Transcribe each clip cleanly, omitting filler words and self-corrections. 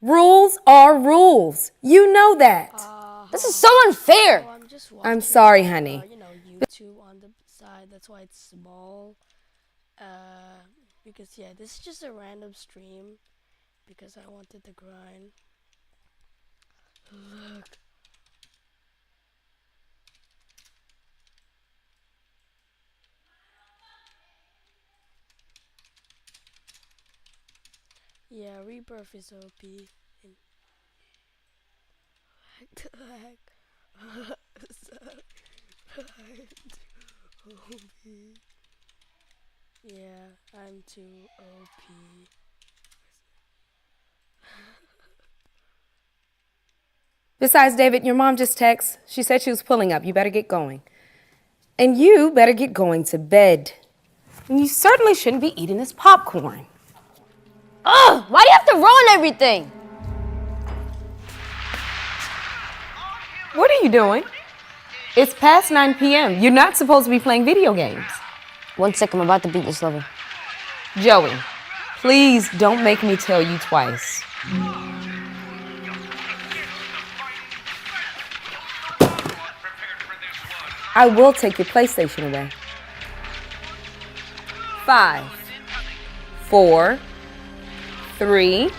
Rules are rules. You know that. This is so unfair. I'm sorry, honey. YouTube on the side. That's why it's small. Because yeah, this is just a random stream. Because I wanted to grind. Look. Yeah, Rebirth is OP. What the heck? OP. Yeah, I'm too OP. Besides, David, your mom just texted. She said she was pulling up. You better get going. And you better get going to bed. And you certainly shouldn't be eating this popcorn. Ugh! Why do you have to ruin everything? What are you doing? It's past 9 p.m. You're not supposed to be playing video games. 1 second, I'm about to beat this level. Joey, please don't make me tell you twice. I will take your PlayStation away. 5, 4, 3,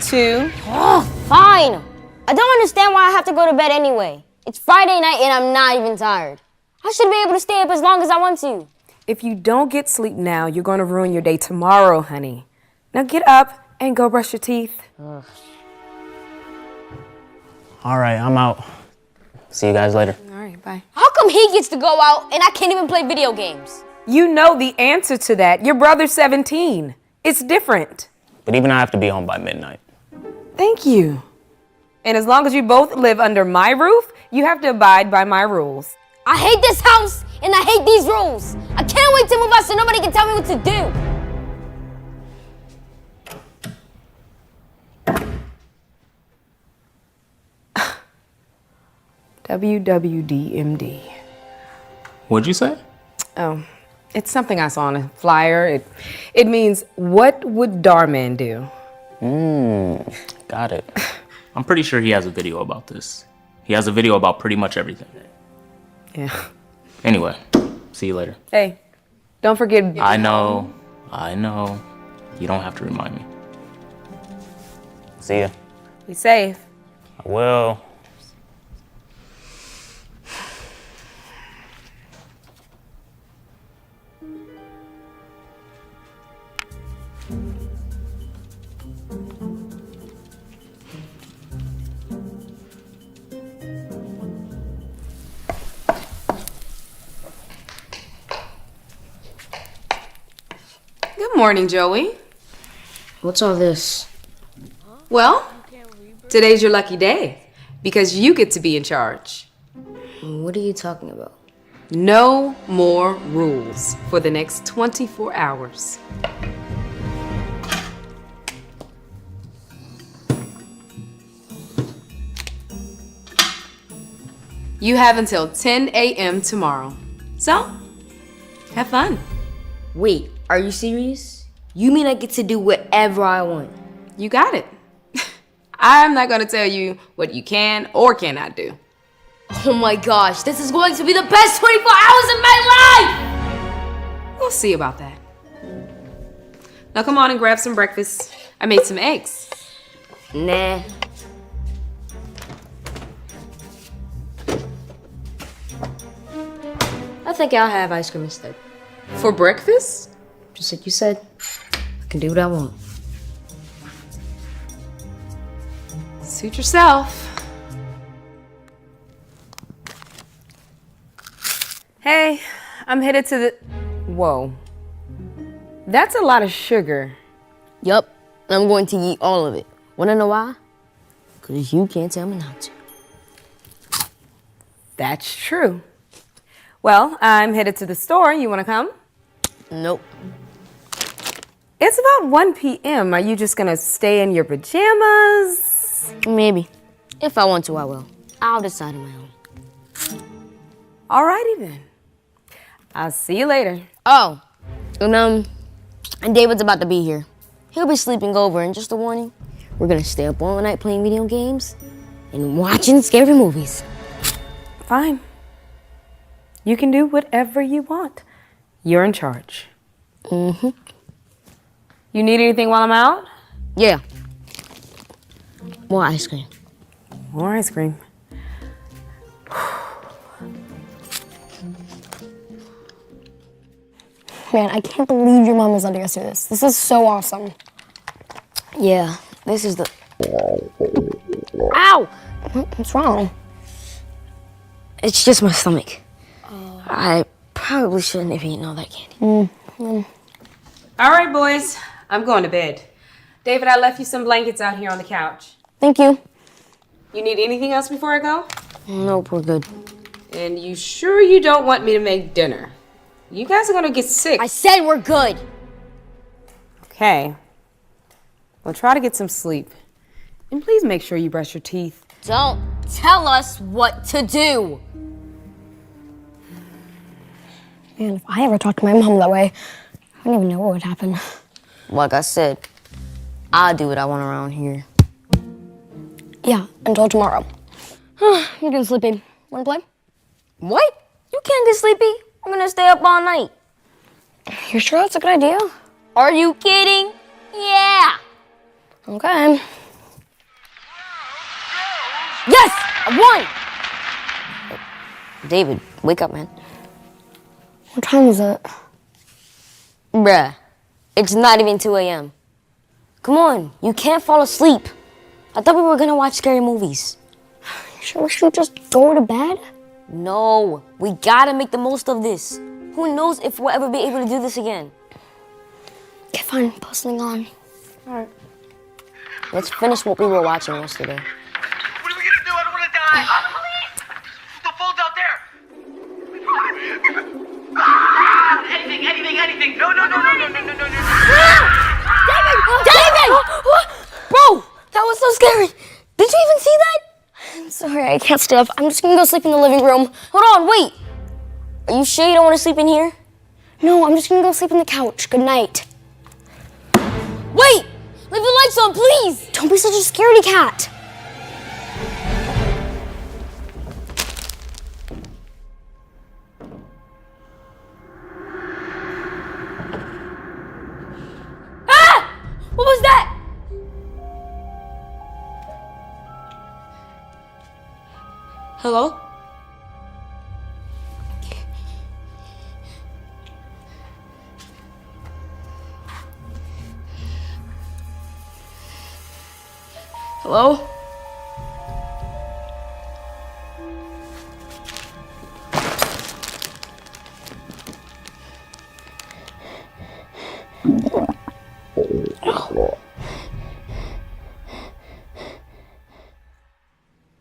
2. Ugh, fine. I don't understand why I have to go to bed anyway. It's Friday night and I'm not even tired. I should be able to stay up as long as I want to. If you don't get sleep now, you're going to ruin your day tomorrow, honey. Now get up and go brush your teeth. Ugh. All right, I'm out. See you guys later. All right, bye. How come he gets to go out and I can't even play video games? You know the answer to that. Your brother's 17. It's different. But even I have to be home by midnight. Thank you. And as long as you both live under my roof, you have to abide by my rules. I hate this house and I hate these rules. I can't wait to move out so nobody can tell me what to do. WWDMD. What'd you say? Oh, it's something I saw on a flyer. It means, what would Darman do? Got it. I'm pretty sure he has a video about this. He has a video about pretty much everything. Yeah. Anyway, see you later. Hey, don't forget. I know. You don't have to remind me. See ya. Be safe. I will. Good morning, Joey. What's all this? Well, today's your lucky day because you get to be in charge. What are you talking about? No more rules for the next 24 hours. You have until 10 a.m. tomorrow. So, have fun. Wait, are you serious? You mean I get to do whatever I want? You got it. I'm not going to tell you what you can or cannot do. Oh my gosh, this is going to be the best 24 hours of my life! We'll see about that. Now come on and grab some breakfast. I made some eggs. Nah. I think I'll have ice cream instead. For breakfast? Just like you said, I can do what I want. Suit yourself. Hey, I'm headed to the... Whoa. That's a lot of sugar. Yup, I'm going to eat all of it. Wanna know why? Because you can't tell me not to. That's true. Well, I'm headed to the store. You want to come? Nope. It's about 1 p.m. Are you just going to stay in your pajamas? Maybe. If I want to, I will. I'll decide on my own. Alrighty then. I'll see you later. Oh, and David's about to be here. He'll be sleeping over, and just a warning, We're gonna stay up all night playing video games and watching scary movies. Fine. You can do whatever you want. You're in charge. Mm-hmm. You need anything while I'm out? Yeah. More ice cream. More ice cream. Man, I can't believe your mom is letting us do this. This is so awesome. Yeah, this is the... Ow! What's wrong? It's just my stomach. I probably shouldn't have eaten all that candy. All right, boys. I'm going to bed. David, I left you some blankets out here on the couch. Thank you. You need anything else before I go? Nope, we're good. And you sure you don't want me to make dinner? You guys are gonna get sick. I said we're good! Okay. Well, try to get some sleep. And please make sure you brush your teeth. Don't tell us what to do! Man, if I ever talked to my mom that way, I don't even know what would happen. Like I said, I'll do what I want around here. Yeah, until tomorrow. I'm getting sleepy. Wanna play? What? You can't get sleepy. I'm gonna stay up all night. You sure that's a good idea? Are you kidding? Yeah! Okay. Yes! I won! David, wake up, man. What time is it? Bruh, it's not even 2 a.m. Come on, you can't fall asleep. I thought we were gonna watch scary movies. You sure we should just go to bed? No, we gotta make the most of this. Who knows if we'll ever be able to do this again. Okay, fine. Put something on. All right. Let's finish what we were watching yesterday. What are we gonna do? I don't wanna die. Call the police! The phone's out there! Anything! No! David! Bro, that was so scary. Did you even see that? I'm sorry, I can't stay up. I'm just gonna go sleep in the living room. Hold on, wait. Are you sure you don't want to sleep in here? No, I'm just gonna go sleep in the couch. Good night. Wait! Leave the lights on, please! Don't be such a scaredy cat. What was that? Hello? Hello?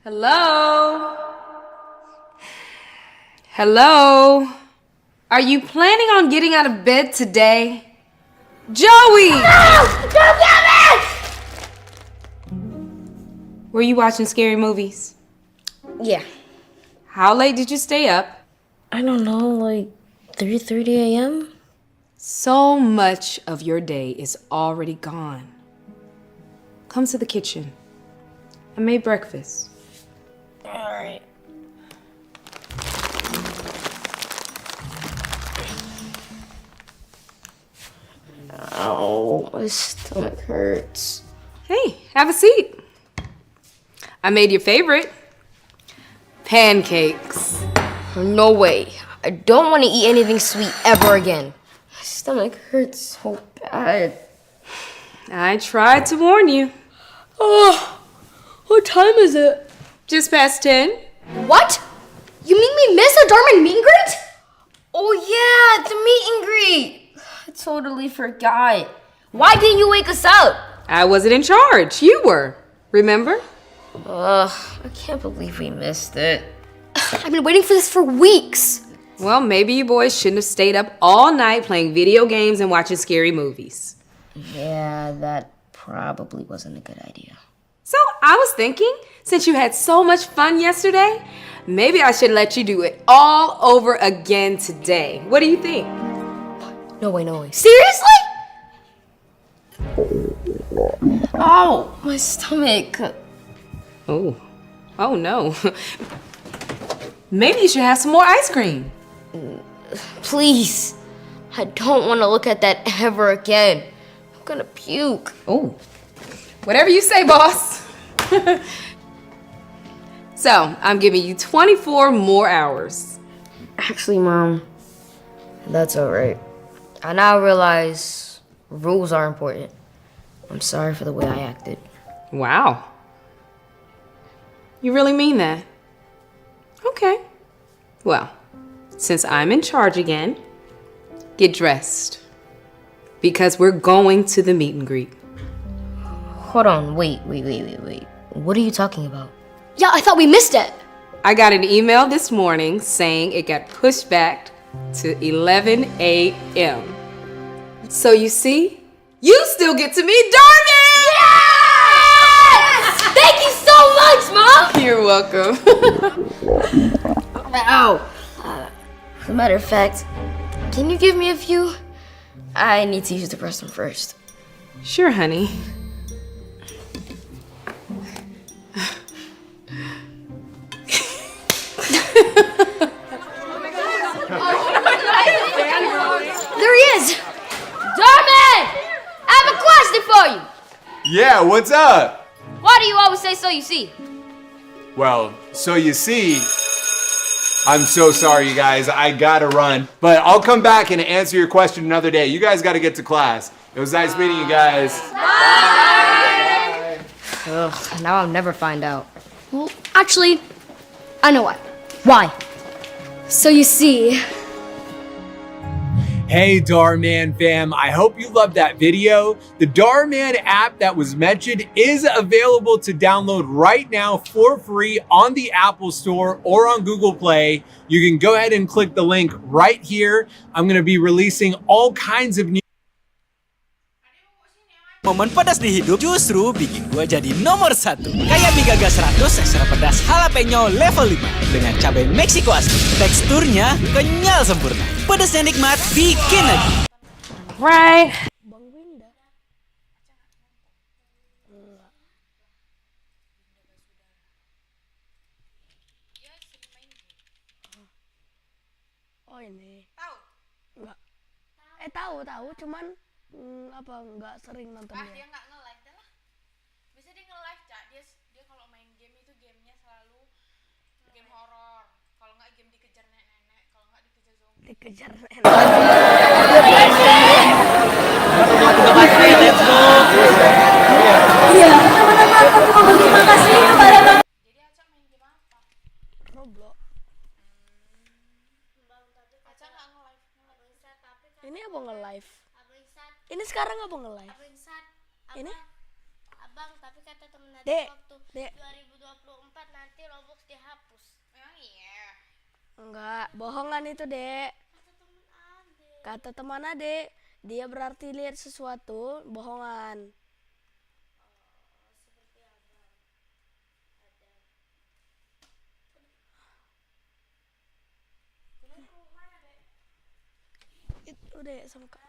Hello? Hello? Are you planning on getting out of bed today? Joey! Don't get me! Were you watching scary movies? Yeah. How late did you stay up? I don't know, like 3:30 a.m.? So much of your day is already gone. Come to the kitchen. I made breakfast. All right. Ow, my stomach hurts. Hey, have a seat. I made your favorite. Pancakes. No way. I don't want to eat anything sweet ever again. My stomach hurts so bad. I tried to warn you. Oh, what time is it? Just past 10. What? You mean we missed the Darman meet and greet? Oh yeah, the meet and greet. I totally forgot. Why didn't you wake us up? I wasn't in charge. You were. Remember? I can't believe we missed it. I've been waiting for this for weeks. Well, maybe you boys shouldn't have stayed up all night playing video games and watching scary movies. Yeah, that probably wasn't a good idea. So I was thinking, since you had so much fun yesterday, maybe I should let you do it all over again today. What do you think? No way, no way. Seriously? Oh, my stomach. Oh. Oh, no. Maybe you should have some more ice cream. Please. I don't want to look at that ever again. I'm gonna puke. Oh. Whatever you say, boss. So, I'm giving you 24 more hours. Actually, Mom, that's alright. I now realize rules are important. I'm sorry for the way I acted. Wow. You really mean that? Okay. Well, since I'm in charge again, get dressed. Because we're going to the meet and greet. Hold on, wait. What are you talking about? Yeah, I thought we missed it. I got an email this morning saying it got pushed back to 11 a.m. So you see, you still get to meet Darvin! Yes! Thank you so much, Mom! You're welcome. Ow. As a matter of fact, can you give me a few? I need to use the restroom first. Sure, honey. There he is! Darman! I have a question for you! Yeah, what's up? Why do you always say so you see? Well, so you see, I'm so sorry, you guys. I gotta run. But I'll come back and answer your question another day. You guys gotta get to class. It was nice meeting you guys. Bye! Ugh, now I'll never find out. Well, actually, I know why. Why? So you see... Hey Darman fam, I hope you loved that video. The Darman app that was mentioned is available to download right now for free on the Apple Store or on Google Play. You can go ahead and click the link right here. I'm gonna be releasing all kinds of new Momen pedas di hidup justru bikin gue jadi nomor 1. Kayak mie gaga 100 extra pedas jalapeno level 5 dengan cabai Meksiko asli. Teksturnya kenyal sempurna. Pedasnya nikmat, bikin lagi. Right. Bang Winda. Enggak. Oh ini. Tahu? Enggak. Tahu, cuman apa enggak sering nonton dia. Dia nggak nge-live dah lah. Bisa dia nge-live, Cak. Dia kalau main game itu gamenya selalu game horor. Kalau nggak game dikejar nenek-nenek, kalau nggak dikejar zombie. Dikejar nenek. Iya, teman-teman aku mau berterima kasih kepada Bang. Jadi Acak main game apa? Roblox. Acak nggak nge-live. Ini apa nge-live? Ini sekarang apa nge-live? Ini? Abang, tapi kata temen Nadine Dek, waktu Dek. 2024 nanti Roblox dihapus. Emang iya? Enggak, bohongan itu, Dek. Kata teman Adek, dia berarti lihat sesuatu, bohongan. Itu Dek sama Kak.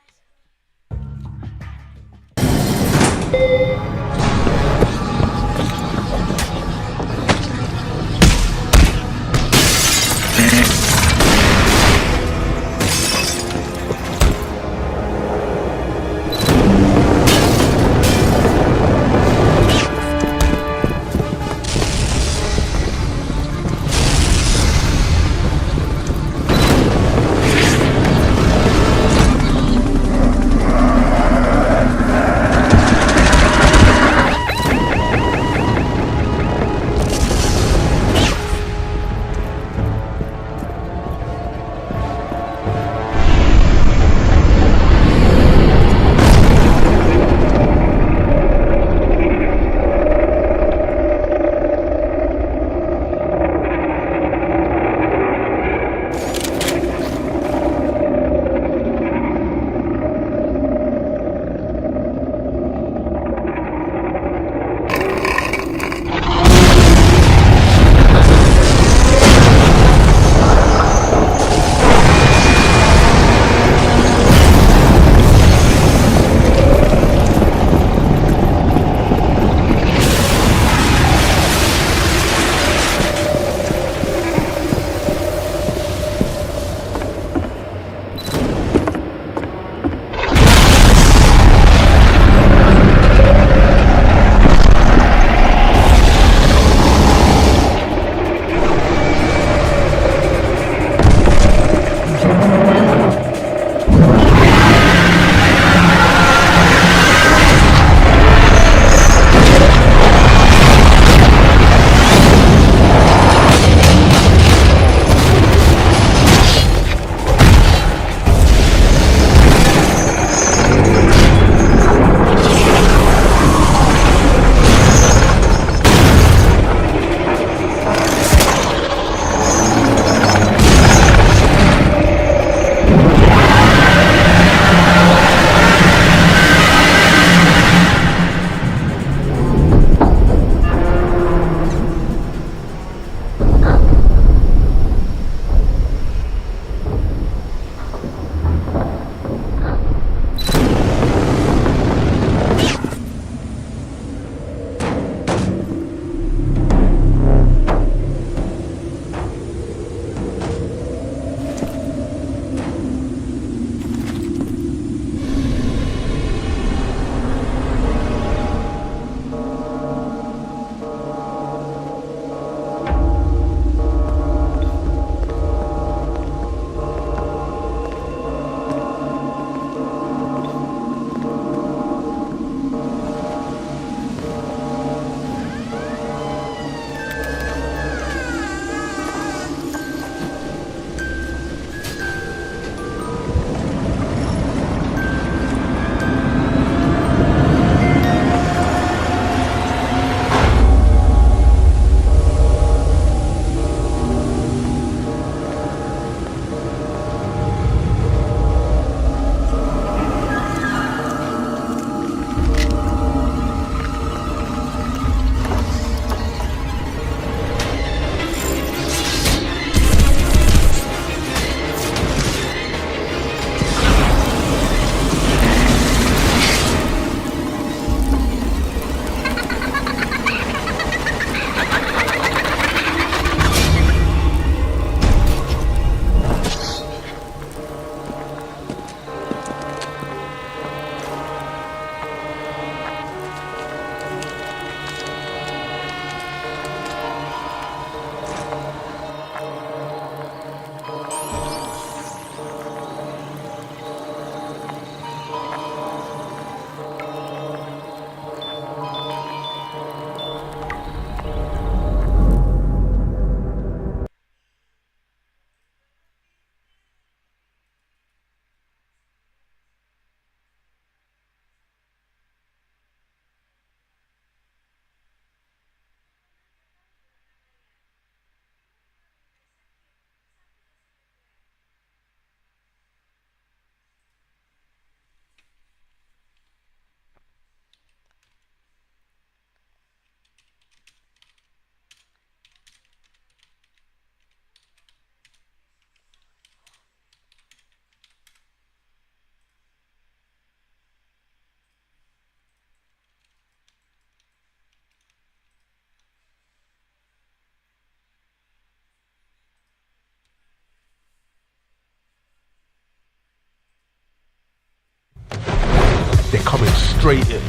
they're coming straight in.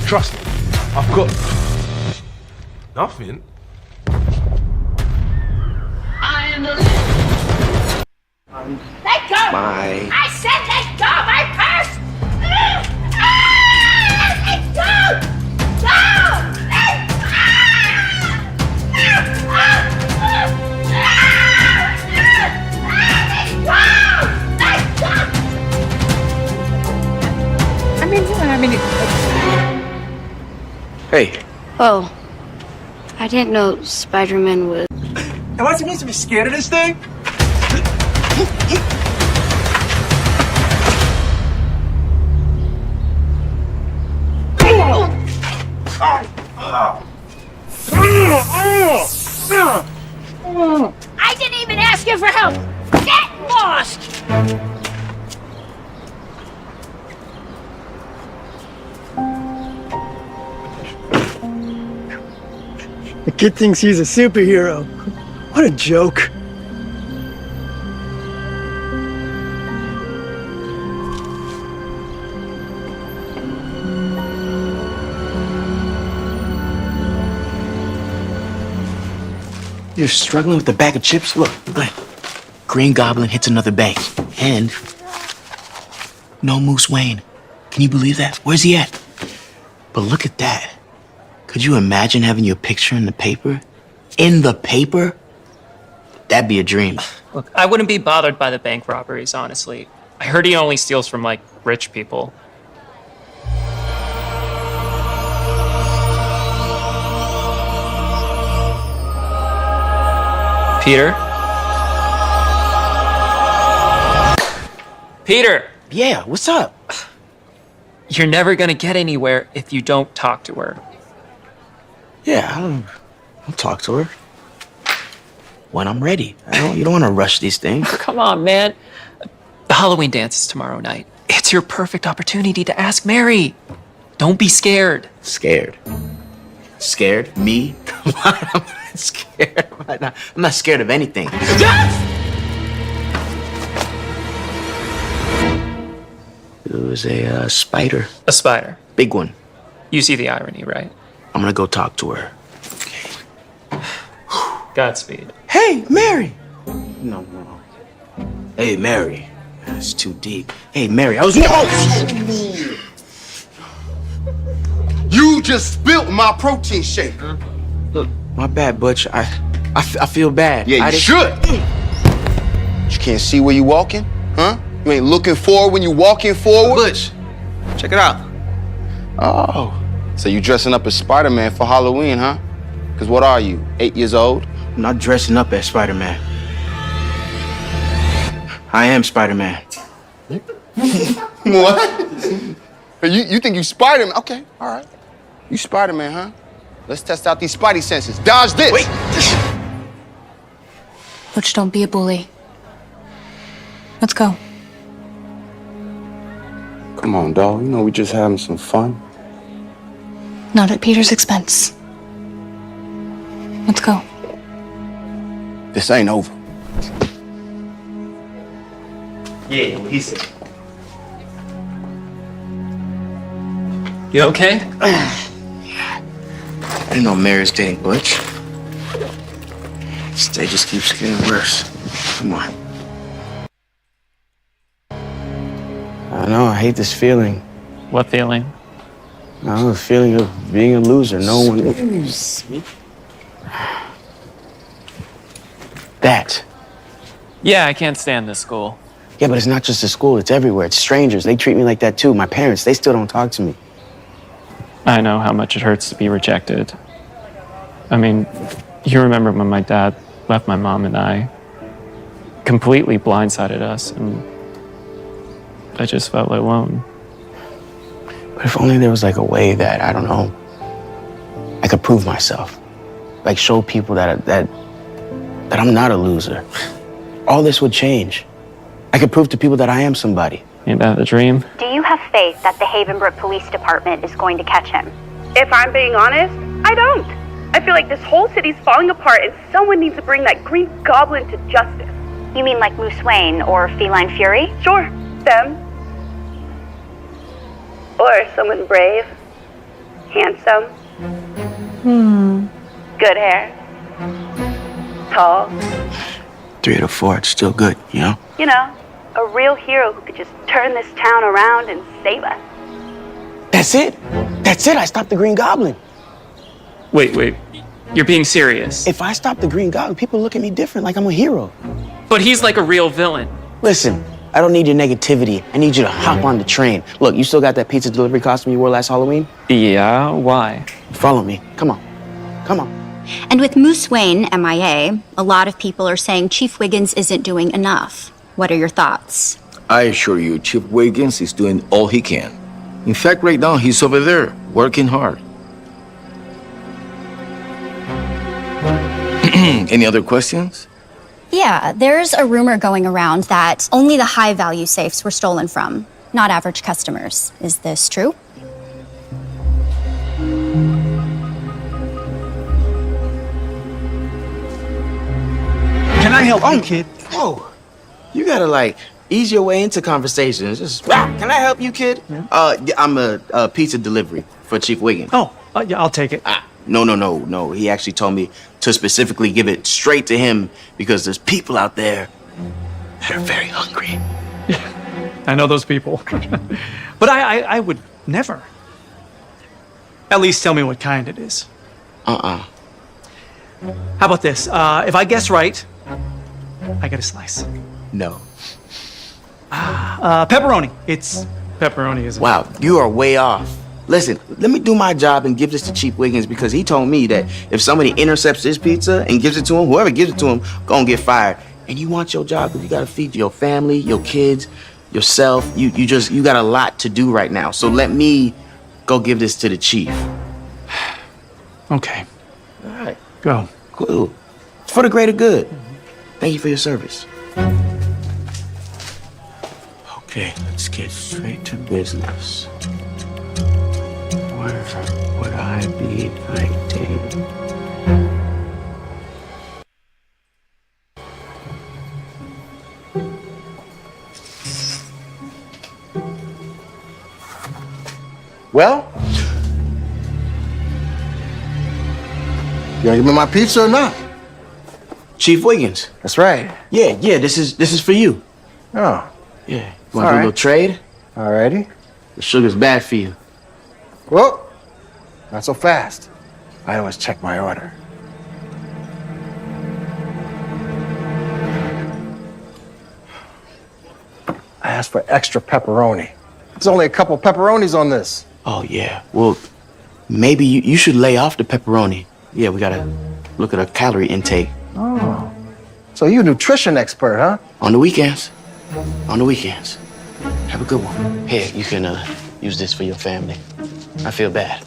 Trust me, I've got nothing. Let go! My I said let go! My purse! Let go! No! Hey, Oh, I didn't know Spider-Man was. am I supposed to be scared of this thing? I didn't even ask you for help! Get lost! The kid thinks he's a superhero. What a joke. You're struggling with the bag of chips? Look. Green Goblin hits another bank. And no Moose Wayne. Can you believe that? Where's he at? But look at that. Could you imagine having your picture in the paper? In the paper? That'd be a dream. Look, I wouldn't be bothered by the bank robberies, honestly. I heard he only steals from, like, rich people. Peter? Peter! Yeah, what's up? You're never gonna get anywhere if you don't talk to her. Yeah, I'll talk to her. When I'm ready. You don't want to rush these things. Come on, man. The Halloween dance is tomorrow night. It's your perfect opportunity to ask Mary. Don't be scared. Scared? Scared? Me? I'm not scared. I'm not scared of anything. It was a spider. A spider. Big one. You see the irony, right? I'm gonna go talk to her. Godspeed. Hey, Mary! No. Hey, Mary. That's too deep. Hey, Mary, I was... You just spilled my protein shake. Look, my bad, Butch. I feel bad. Yeah, you should. You can't see where you walking, huh? You ain't looking forward when you walking forward. Butch, check it out. Oh, so you dressing up as Spider-Man for Halloween, huh? Because what are you, 8 years old? I'm not dressing up as Spider-Man. I am Spider-Man. What? You think you Spider-Man? Okay, all right. You Spider-Man, huh? Let's test out these Spidey senses. Dodge this. Wait. Butch, don't be a bully. Let's go. Come on, dog. You know we just having some fun. Not at Peter's expense. Let's go. This ain't over. Yeah, what he said. You okay? I didn't know Mary's dating Butch. This day just keeps getting worse. Come on. I know, I hate this feeling. What feeling? I know, the feeling of being a loser. No one... That. Yeah, I can't stand this school. Yeah, but it's not just a school, it's everywhere. It's strangers. They treat me like that too. My parents, they still don't talk to me. I know how much it hurts to be rejected. I mean, you remember when my dad left my mom and I, completely blindsided us, and I just felt alone. But if only there was like a way that, I don't know, I could prove myself. Like show people that I'm not a loser. All this would change. I could prove to people that I am somebody. Ain't that the dream? Do you have faith that the Havenbrook Police Department is going to catch him? If I'm being honest, I don't. I feel like this whole city's falling apart and someone needs to bring that Green Goblin to justice. You mean like Moose Wayne or Feline Fury? Sure, them. Or someone brave, handsome, good hair, tall. 3 out of 4, it's still good, you know? You know, a real hero who could just turn this town around and save us. That's it. That's it. I stopped the Green Goblin. Wait. You're being serious. If I stop the Green Goblin, people look at me different, like I'm a hero. But he's like a real villain. Listen, I don't need your negativity. I need you to hop on the train. Look, you still got that pizza delivery costume you wore last Halloween? Yeah, why? Follow me. Come on. Come on. And with Moose Wayne MIA, a lot of people are saying Chief Wiggins isn't doing enough. What are your thoughts? I assure you, Chief Wiggins is doing all he can. In fact, right now, he's over there, working hard. Any other questions? Yeah, there's a rumor going around that only the high-value safes were stolen from, not average customers. Is this true? Can I help you, kid? Whoa. You gotta, like, ease your way into conversations. Just, can I help you, kid? I'm a pizza delivery for Chief Wiggins. Oh, yeah, I'll take it. No. He actually told me to specifically give it straight to him because there's people out there that are very hungry. I know those people. But I would never. At least tell me what kind it is. Uh-uh. How about this? If I guess right, I get a slice. No. Pepperoni. It's pepperoni, isn't it? Wow, you are way off. Listen, let me do my job and give this to Chief Wiggins because he told me that if somebody intercepts this pizza and gives it to him, whoever gives it to him, gonna get fired. And you want your job because you gotta feed your family, your kids, yourself. You got a lot to do right now. So let me go give this to the chief. Okay. All right. Go. Cool. It's for the greater good. Thank you for your service. Okay, let's get straight to business. Where would I be fighting? Well? You gonna give me my pizza or not? Chief Wiggins. That's right. Yeah, this is for you. Oh. Yeah. You wanna do a little trade? Alrighty. The sugar's bad for you. Well, not so fast. I always check my order. I asked for extra pepperoni. There's only a couple pepperonis on this. Oh, yeah. Well, maybe you should lay off the pepperoni. Yeah, we gotta look at our calorie intake. Oh. So you a nutrition expert, huh? On the weekends. On the weekends. Have a good one. Here, you can use this for your family. I feel bad.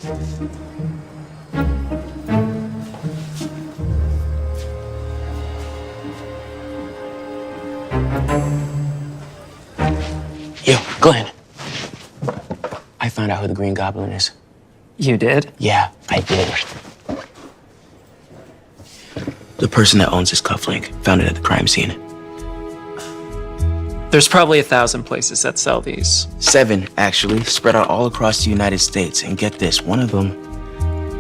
Yo, Glenn. I found out who the Green Goblin is. You did? Yeah, I did. The person that owns this cufflink found it at the crime scene. There's probably 1,000 places that sell these. 7, actually, spread out all across the United States. And get this, one of them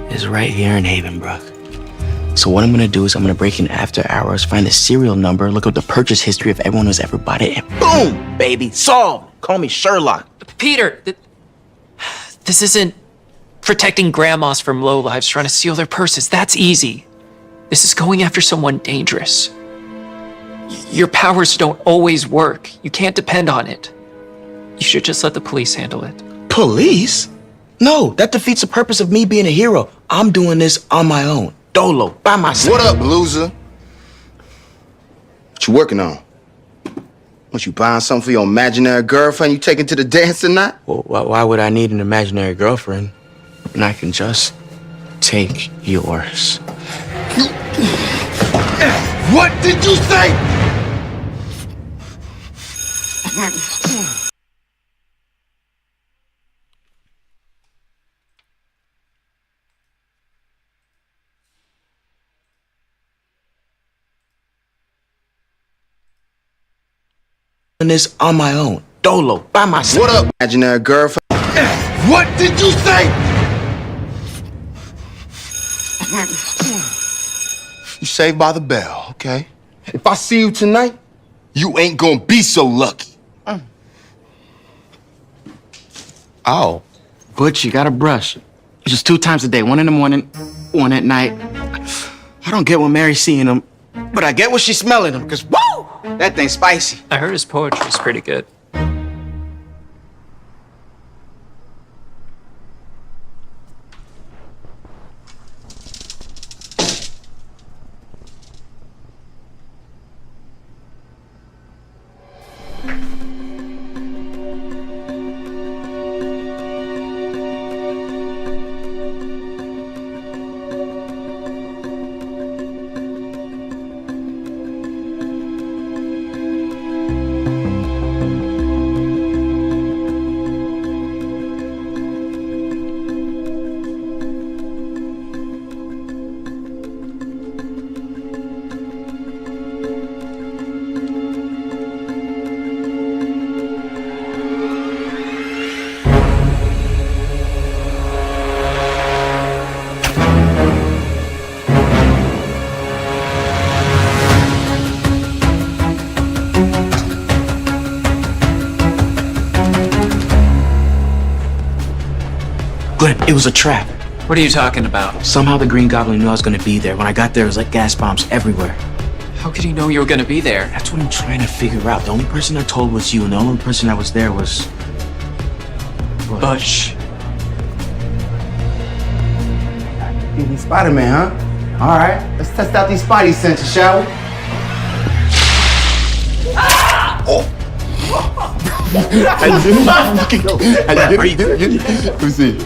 is right here in Havenbrook. So what I'm gonna do is I'm gonna break in after hours, find the serial number, look up the purchase history of everyone who's ever bought it, and boom, baby, solved. Call me Sherlock. Peter, this isn't protecting grandmas from lowlives trying to steal their purses. That's easy. This is going after someone dangerous. Your powers don't always work. You can't depend on it. You should just let the police handle it. Police? No, that defeats the purpose of me being a hero. I'm doing this on my own. Dolo, by myself. What up, loser? What you working on? What, you buying something for your imaginary girlfriend you taking to the dance tonight? Well, why would I need an imaginary girlfriend when I can just take yours? What did you say? This on my own. Dolo, by myself. What up, imaginary girlfriend? What did you say? You saved by the bell, okay? If I see you tonight, you ain't gonna be so lucky. Oh. Butch, you gotta brush. Just 2 times a day, 1 in the morning, 1 at night. I don't get what Mary's seeing him, but I get what she's smelling him, because woo! That thing's spicy. I heard his poetry's pretty good. Glenn, it was a trap. What are you talking about? Somehow the Green Goblin knew I was gonna be there. When I got there, it was like gas bombs everywhere. How could he know you were gonna be there? That's what I'm trying to figure out. The only person I told was you, and the only person that was there was... Butch. Spider-Man, huh? All right, let's test out these Spidey senses, shall we? Oh! I didn't. Let me see.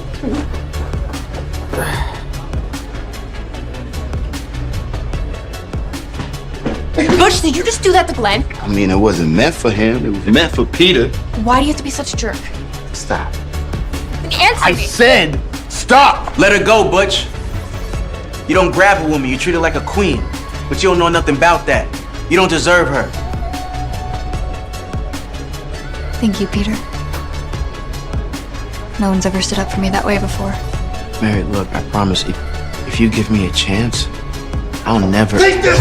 Butch, did you just do that to Glenn? I mean, it wasn't meant for him. It was meant for Peter. Why do you have to be such a jerk? Stop. Answer I me. said stop. Let her go, Butch. You don't grab a woman, you treat her like a queen. But you don't know nothing about that. You don't deserve her. Thank you, Peter. No one's ever stood up for me that way before. Mary, look, I promise, if you give me a chance, I'll never... Take this!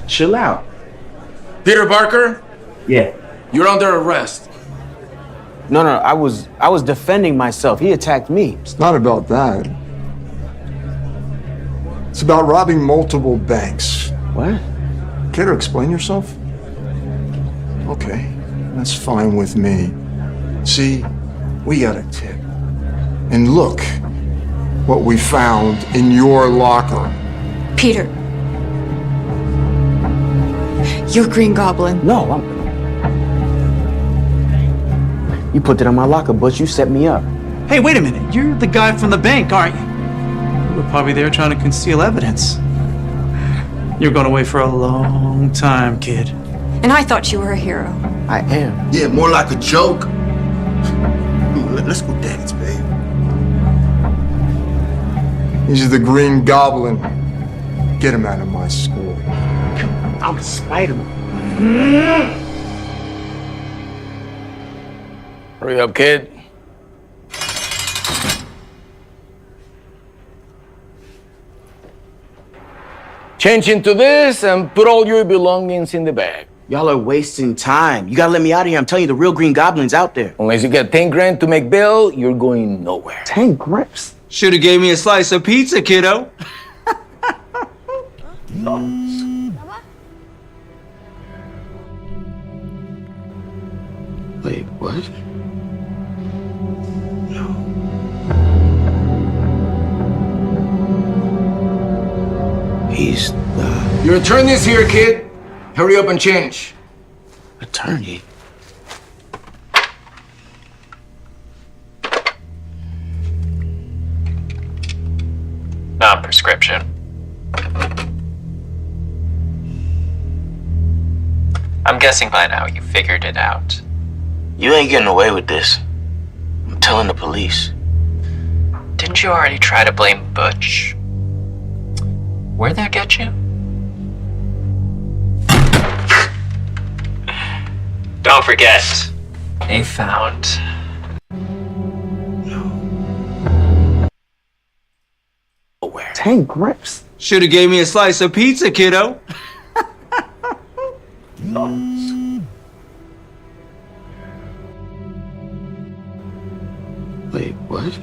Chill out. Peter Parker, Yeah. you're under arrest. No, I was defending myself. He attacked me. It's not about that. It's about robbing multiple banks. What? Care to explain yourself? Okay, that's fine with me. See, we got a tip. And look what we found in your locker. Peter. You're Green Goblin. No, You put it on my locker, Butch. You set me up. Hey, wait a minute. You're the guy from the bank, aren't you? You were probably there trying to conceal evidence. You're going away for a long time, kid. And I thought you were a hero. I am. Yeah, more like a joke. Let's go dance, babe. He's the Green Goblin. Get him out of my school. I'm Spider-Man. Hurry up, kid. Change into this and put all your belongings in the bag. Y'all are wasting time. You gotta let me out of here. I'm telling you, the real Green Goblin's out there. Unless you get 10 grand to make bail, you're going nowhere. 10 grips? Should've gave me a slice of pizza, kiddo. Wait, what? He's the Your attorney's here, kid. Hurry up and change. attorney. Non-prescription. I'm guessing by now you figured it out. You ain't getting away with this. I'm telling the police. Didn't you already try to blame Butch? Where'd that get you? Don't forget, they found... Where? 10 grips. Should've gave me a slice of pizza, kiddo. Wait, what?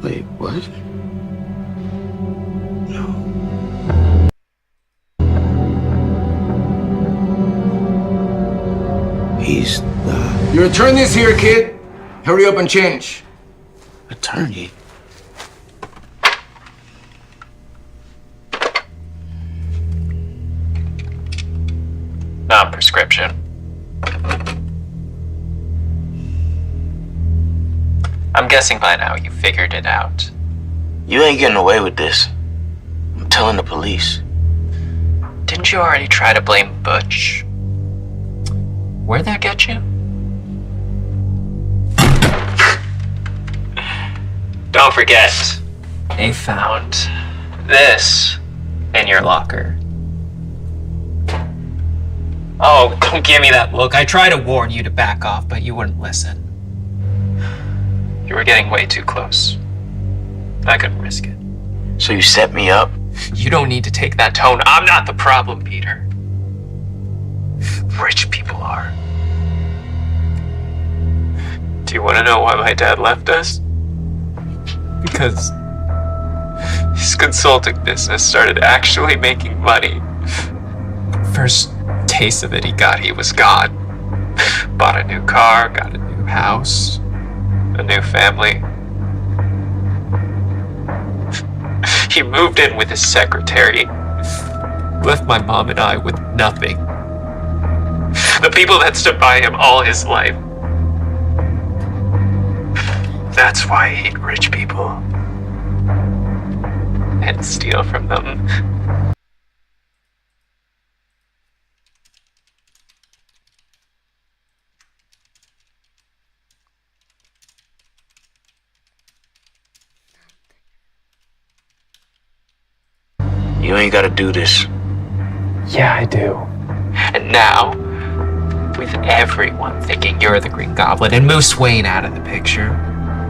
Wait, what? He's the Your attorney's here, kid. Hurry up and change. attorney. Non-prescription. I'm guessing by now you figured it out. You ain't getting away with this. I'm telling the police. Didn't you already try to blame Butch? Where'd that get you? Don't forget, they found this in your locker. Oh, don't give me that look. I tried to warn you to back off, but you wouldn't listen. You were getting way too close. I couldn't risk it. So you set me up? You don't need to take that tone. I'm not the problem, Peter. Rich people are. Do you want to know why my dad left us? Because his consulting business started actually making money. First taste of it he got, he was gone. Bought a new car, got a new house, a new family. He moved in with his secretary, left my mom and I with nothing. The people that stood by him all his life. That's why I hate rich people and steal from them. You ain't gotta do this. Yeah, I do. And now, with everyone thinking you're the Green Goblin and Moose Wayne out of the picture,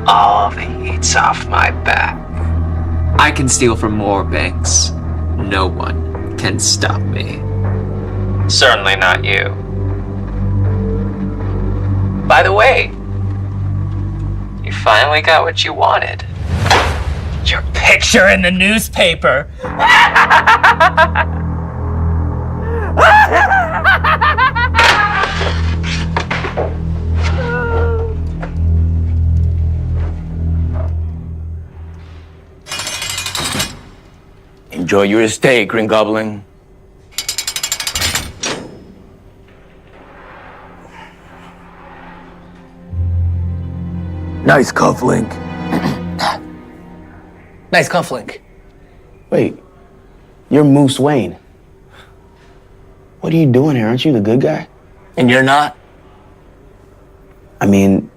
all the heat's off my back. I can steal from more banks. No one can stop me. Certainly not you. By the way, you finally got what you wanted. Your picture in the newspaper. Enjoy your estate, Green Goblin. Nice cufflink. Nice cufflink. Wait, you're Moose Wayne. What are you doing here? Aren't you the good guy? And you're not? I mean,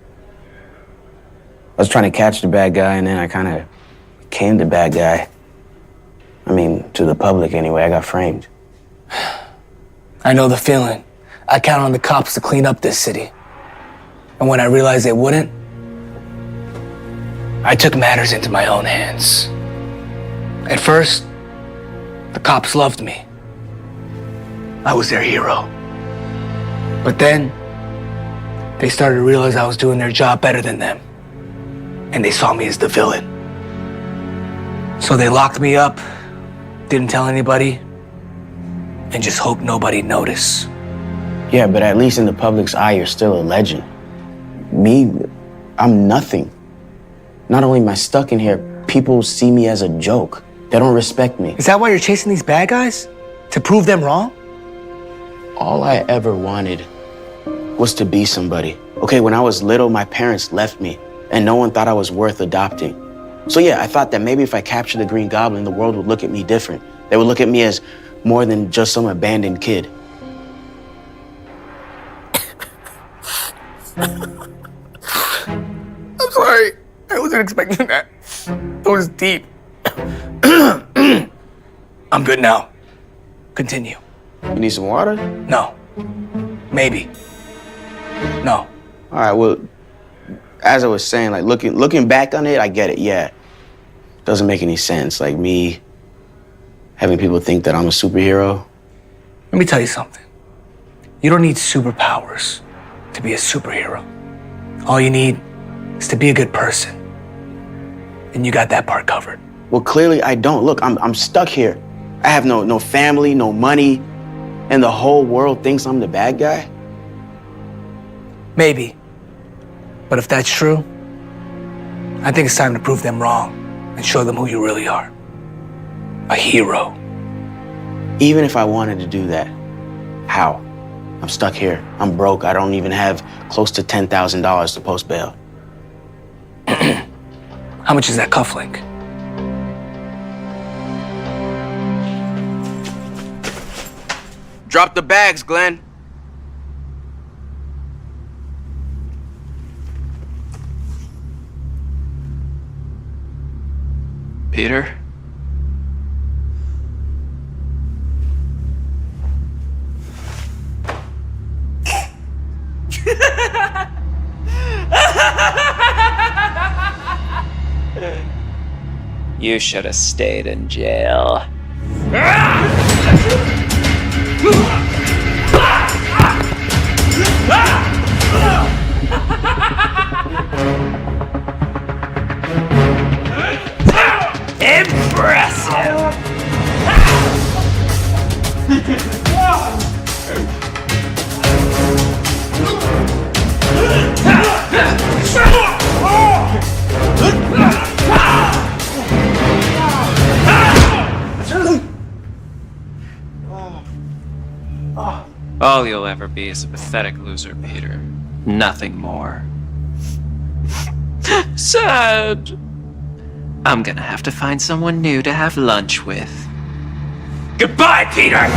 I was trying to catch the bad guy, and then I kind of became the bad guy. I mean, to the public anyway, I got framed. I know the feeling. I count on the cops to clean up this city. And when I realized they wouldn't, I took matters into my own hands. At first, the cops loved me. I was their hero. But then, they started to realize I was doing their job better than them. And they saw me as the villain. So they locked me up, didn't tell anybody, and just hoped nobody noticed. Yeah, but at least in the public's eye, you're still a legend. Me, I'm nothing. Not only am I stuck in here, people see me as a joke. They don't respect me. Is that why you're chasing these bad guys? To prove them wrong? All I ever wanted was to be somebody. Okay, when I was little, my parents left me, and no one thought I was worth adopting. So yeah, I thought that maybe if I captured the Green Goblin, the world would look at me different. They would look at me as more than just some abandoned kid. I'm sorry. I wasn't expecting that. That was deep. I'm good now. Continue. You need some water? No. Maybe. No. All right, well, as I was saying, like looking back on it, I get it, yeah. Doesn't make any sense, like me having people think that I'm a superhero. Let me tell you something. You don't need superpowers to be a superhero. All you need is to be a good person. And you got that part covered. Well, clearly I don't. Look, I'm stuck here. I have no family, no money, and the whole world thinks I'm the bad guy. Maybe. But if that's true, I think it's time to prove them wrong and show them who you really are. A hero. Even if I wanted to do that, how? I'm stuck here. I'm broke. I don't even have close to $10,000 to post bail. How much is that cufflink? Drop the bags, Glenn. Peter? You should have stayed in jail. Impressive! All you'll ever be is a pathetic loser, Peter. Nothing more. Sad. I'm gonna have to find someone new to have lunch with. Goodbye, Peter!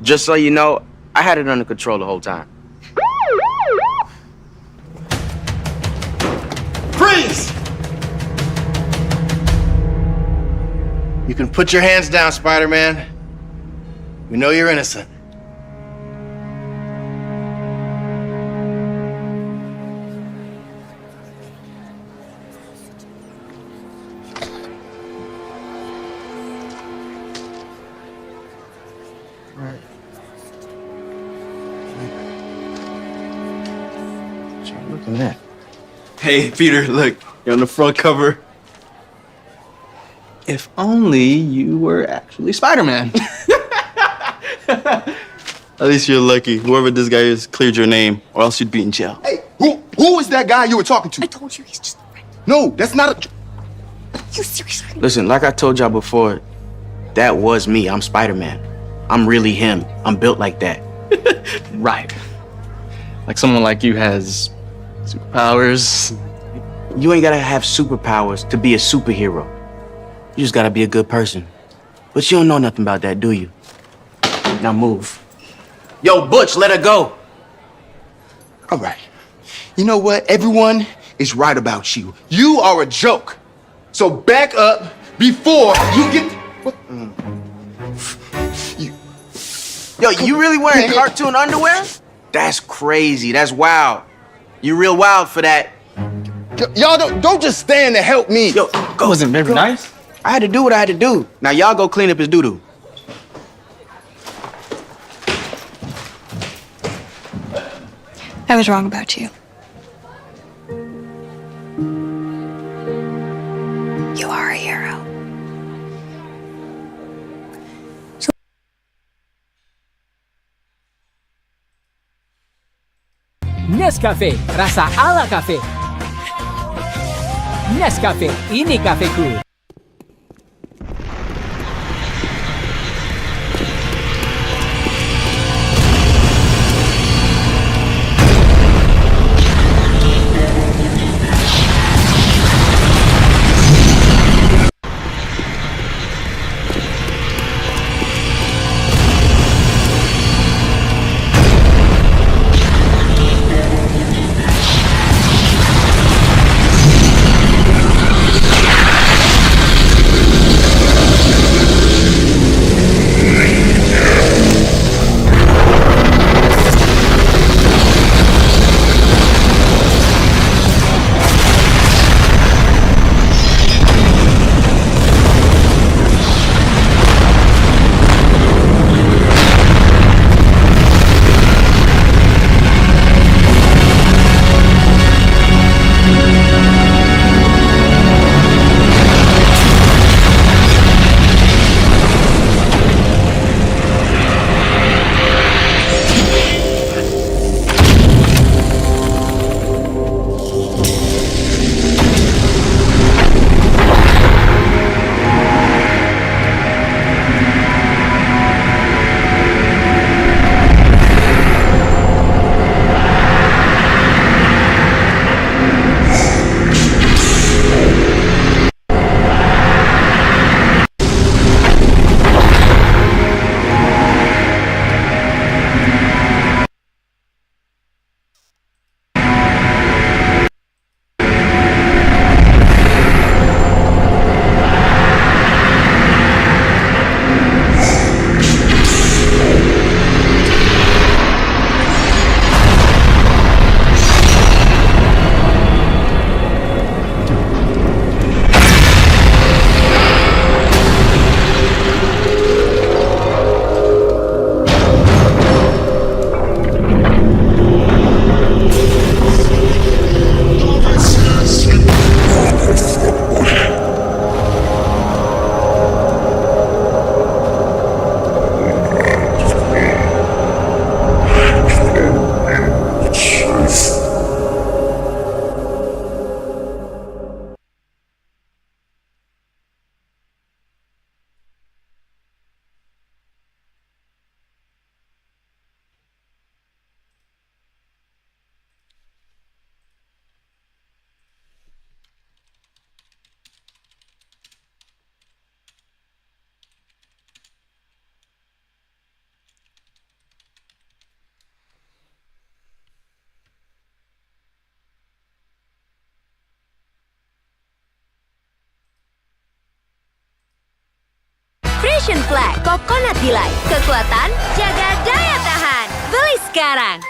Just so you know, I had it under control the whole time. Freeze! You can put your hands down, Spider-Man. We know you're innocent. Look at that. Hey, Peter, look, you're on the front cover. If only you were actually Spider-Man. At least you're lucky. Whoever this guy is cleared your name, or else you'd be in jail. Hey, who is that guy you were talking to? I told you he's just a friend. No, that's not a... You seriously? Listen, like I told y'all before, that was me. I'm Spider-Man. I'm really him. I'm built like that. Right. Like someone like you has superpowers. You ain't gotta have superpowers to be a superhero. You just gotta be a good person. But you don't know nothing about that, do you? Now move. Yo, Butch, let her go. All right. You know what? Everyone is right about you. You are a joke. So back up before you get... What? Yo, you really wearing cartoon underwear? That's crazy. That's wild. You real wild for that. Y'all don't just stand to help me. Yo, go. Wasn't very nice. I had to do what I had to do. Now y'all go clean up his doo-doo. I was wrong about you. You are a hero. Nescafe, rasa ala cafe. Nescafe, ini kafeku. Passion Flag Coconut Delight. Kekuatan, jaga daya tahan. Beli sekarang.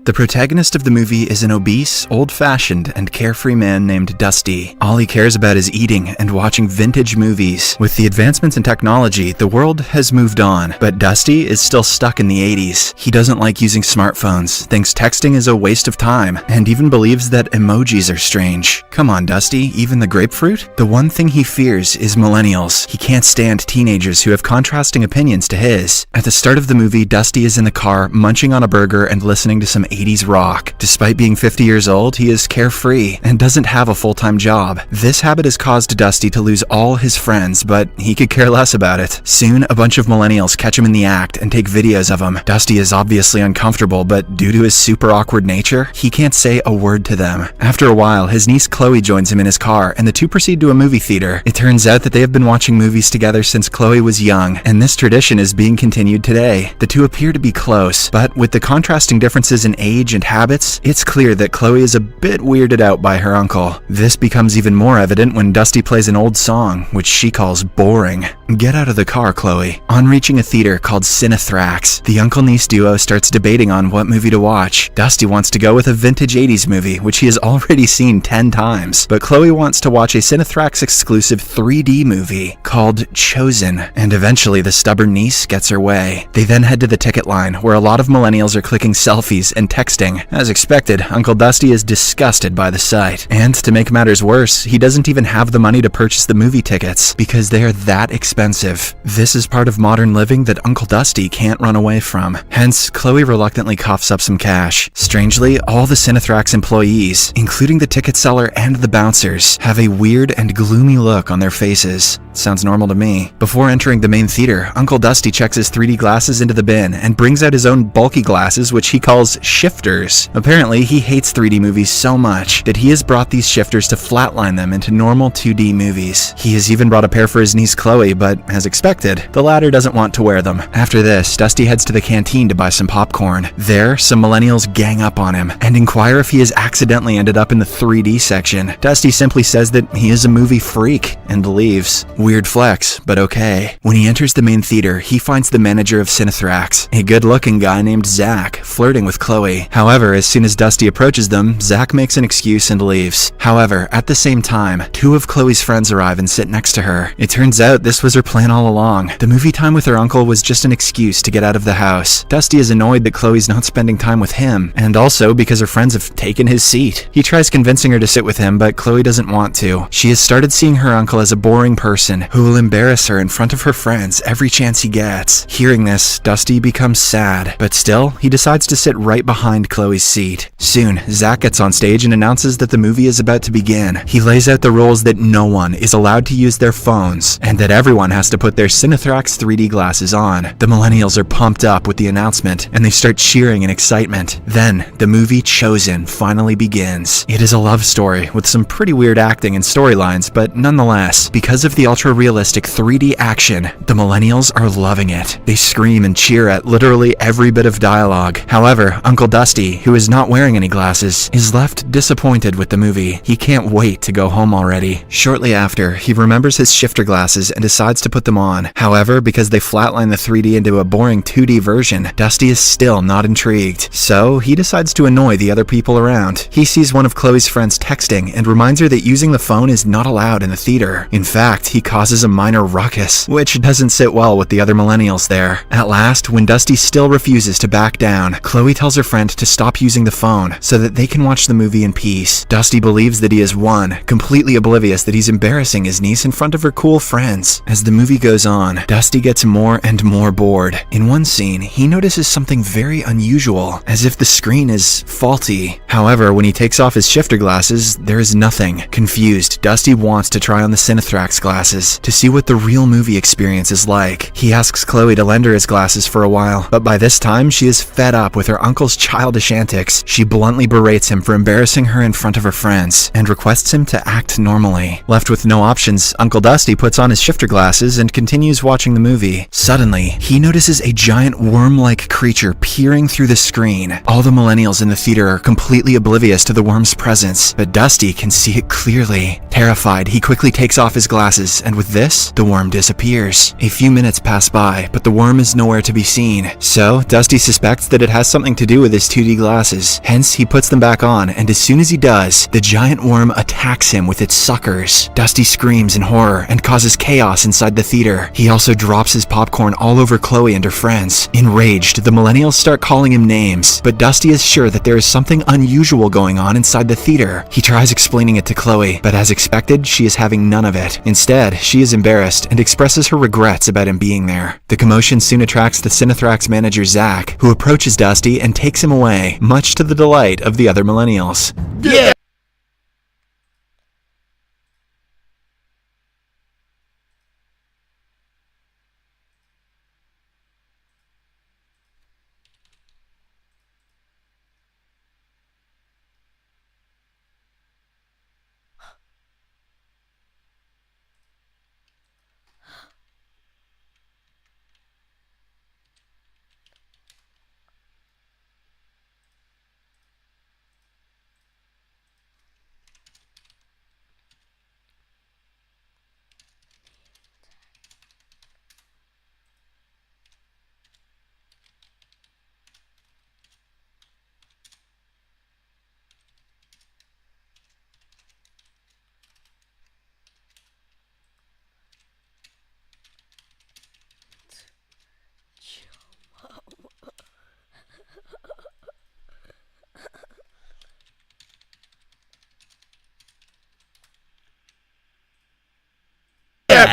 The protagonist of the movie is an obese, old-fashioned, and carefree man named Dusty. All he cares about is eating and watching vintage movies. With the advancements in technology, the world has moved on, but Dusty is still stuck in the 80s. He doesn't like using smartphones, thinks texting is a waste of time, and even believes that emojis are strange. Come on, Dusty, even the grapefruit? The one thing he fears is millennials. He can't stand teenagers who have contrasting opinions to his. At the start of the movie, Dusty is in the car, munching on a burger and listening to some 80s rock. Despite being 50 years old, he is carefree and doesn't have a full-time job. This habit has caused Dusty to lose all his friends, but he could care less about it. Soon, a bunch of millennials catch him in the act and take videos of him. Dusty is obviously uncomfortable, but due to his super awkward nature, he can't say a word to them. After a while, his niece Chloe joins him in his car, and the two proceed to a movie theater. It turns out that they have been watching movies together since Chloe was young, and this tradition is being continued today. The two appear to be close, but with the contrasting differences in age and habits, it's clear that Chloe is a bit weirded out by her uncle. This becomes even more evident when Dusty plays an old song, which she calls boring. Get out of the car, Chloe. On reaching a theater called Cinethrax, the uncle-niece duo starts debating on what movie to watch. Dusty wants to go with a vintage 80s movie, which he has already seen 10 times, but Chloe wants to watch a Cinethrax exclusive 3D movie called Chosen, and eventually the stubborn niece gets her way. They then head to the ticket line, where a lot of millennials are clicking selfies and texting. As expected, Uncle Dusty is disgusted by the sight. And to make matters worse, he doesn't even have the money to purchase the movie tickets because they are that expensive. This is part of modern living that Uncle Dusty can't run away from. Hence, Chloe reluctantly coughs up some cash. Strangely, all the Cinethrax employees, including the ticket seller and the bouncers, have a weird and gloomy look on their faces. Sounds normal to me. Before entering the main theater, Uncle Dusty checks his 3D glasses into the bin and brings out his own bulky glasses, which he calls shifters. Apparently, he hates 3D movies so much that he has brought these shifters to flatline them into normal 2D movies. He has even brought a pair for his niece Chloe, but as expected, the latter doesn't want to wear them. After this, Dusty heads to the canteen to buy some popcorn. There, some millennials gang up on him and inquire if he has accidentally ended up in the 3D section. Dusty simply says that he is a movie freak and leaves. Weird flex, but okay. When he enters the main theater, he finds the manager of Cinethrax, a good-looking guy named Zach, flirting with Chloe. However, as soon as Dusty approaches them, Zach makes an excuse and leaves. However, at the same time, two of Chloe's friends arrive and sit next to her. It turns out this was her plan all along. The movie time with her uncle was just an excuse to get out of the house. Dusty is annoyed that Chloe's not spending time with him, and also because her friends have taken his seat. He tries convincing her to sit with him, but Chloe doesn't want to. She has started seeing her uncle as a boring person who will embarrass her in front of her friends every chance he gets. Hearing this, Dusty becomes sad, but still, he decides to sit right behind Chloe's seat. Soon, Zach gets on stage and announces that the movie is about to begin. He lays out the rules that no one is allowed to use their phones, and that everyone has to put their Cinethrax 3D glasses on. The millennials are pumped up with the announcement, and they start cheering in excitement. Then, the movie Chosen finally begins. It is a love story with some pretty weird acting and storylines, but nonetheless, because of the ultra-realistic 3D action, the millennials are loving it. They scream and cheer at literally every bit of dialogue. However, Uncle Dusty, who is not wearing any glasses, is left disappointed with the movie. He can't wait to go home already. Shortly after, he remembers his shifter glasses and decides to put them on. However, because they flatline the 3D into a boring 2D version, Dusty is still not intrigued. So, he decides to annoy the other people around. He sees one of Chloe's friends texting and reminds her that using the phone is not allowed in the theater. In fact, he causes a minor ruckus, which doesn't sit well with the other millennials there. At last, when Dusty still refuses to back down, Chloe tells her friend to stop using the phone so that they can watch the movie in peace. Dusty believes that he has won, completely oblivious that he's embarrassing his niece in front of her cool friends. As the movie goes on, Dusty gets more and more bored. In one scene, he notices something very unusual, as if the screen is faulty. However, when he takes off his shifter glasses, there is nothing. Confused, Dusty wants to try on the Cinethrax glasses. glasses to see what the real movie experience is like. He asks Chloe to lend her his glasses for a while, but by this time she is fed up with her uncle's childish antics. She bluntly berates him for embarrassing her in front of her friends and requests him to act normally. Left with no options, Uncle Dusty puts on his shifter glasses and continues watching the movie. Suddenly, he notices a giant worm-like creature peering through the screen. All the millennials in the theater are completely oblivious to the worm's presence, but Dusty can see it clearly. Terrified, he quickly takes off his glasses, and with this, the worm disappears. A few minutes pass by, but the worm is nowhere to be seen. So, Dusty suspects that it has something to do with his 2D glasses. Hence, he puts them back on, and as soon as he does, the giant worm attacks him with its suckers. Dusty screams in horror and causes chaos inside the theater. He also drops his popcorn all over Chloe and her friends. Enraged, the millennials start calling him names, but Dusty is sure that there is something unusual going on inside the theater. He tries explaining it to Chloe, but as expected, she is having none of it. Instead, she is embarrassed and expresses her regrets about him being there. The commotion soon attracts the Cinethrax manager Zach, who approaches Dusty and takes him away, much to the delight of the other millennials. Yeah!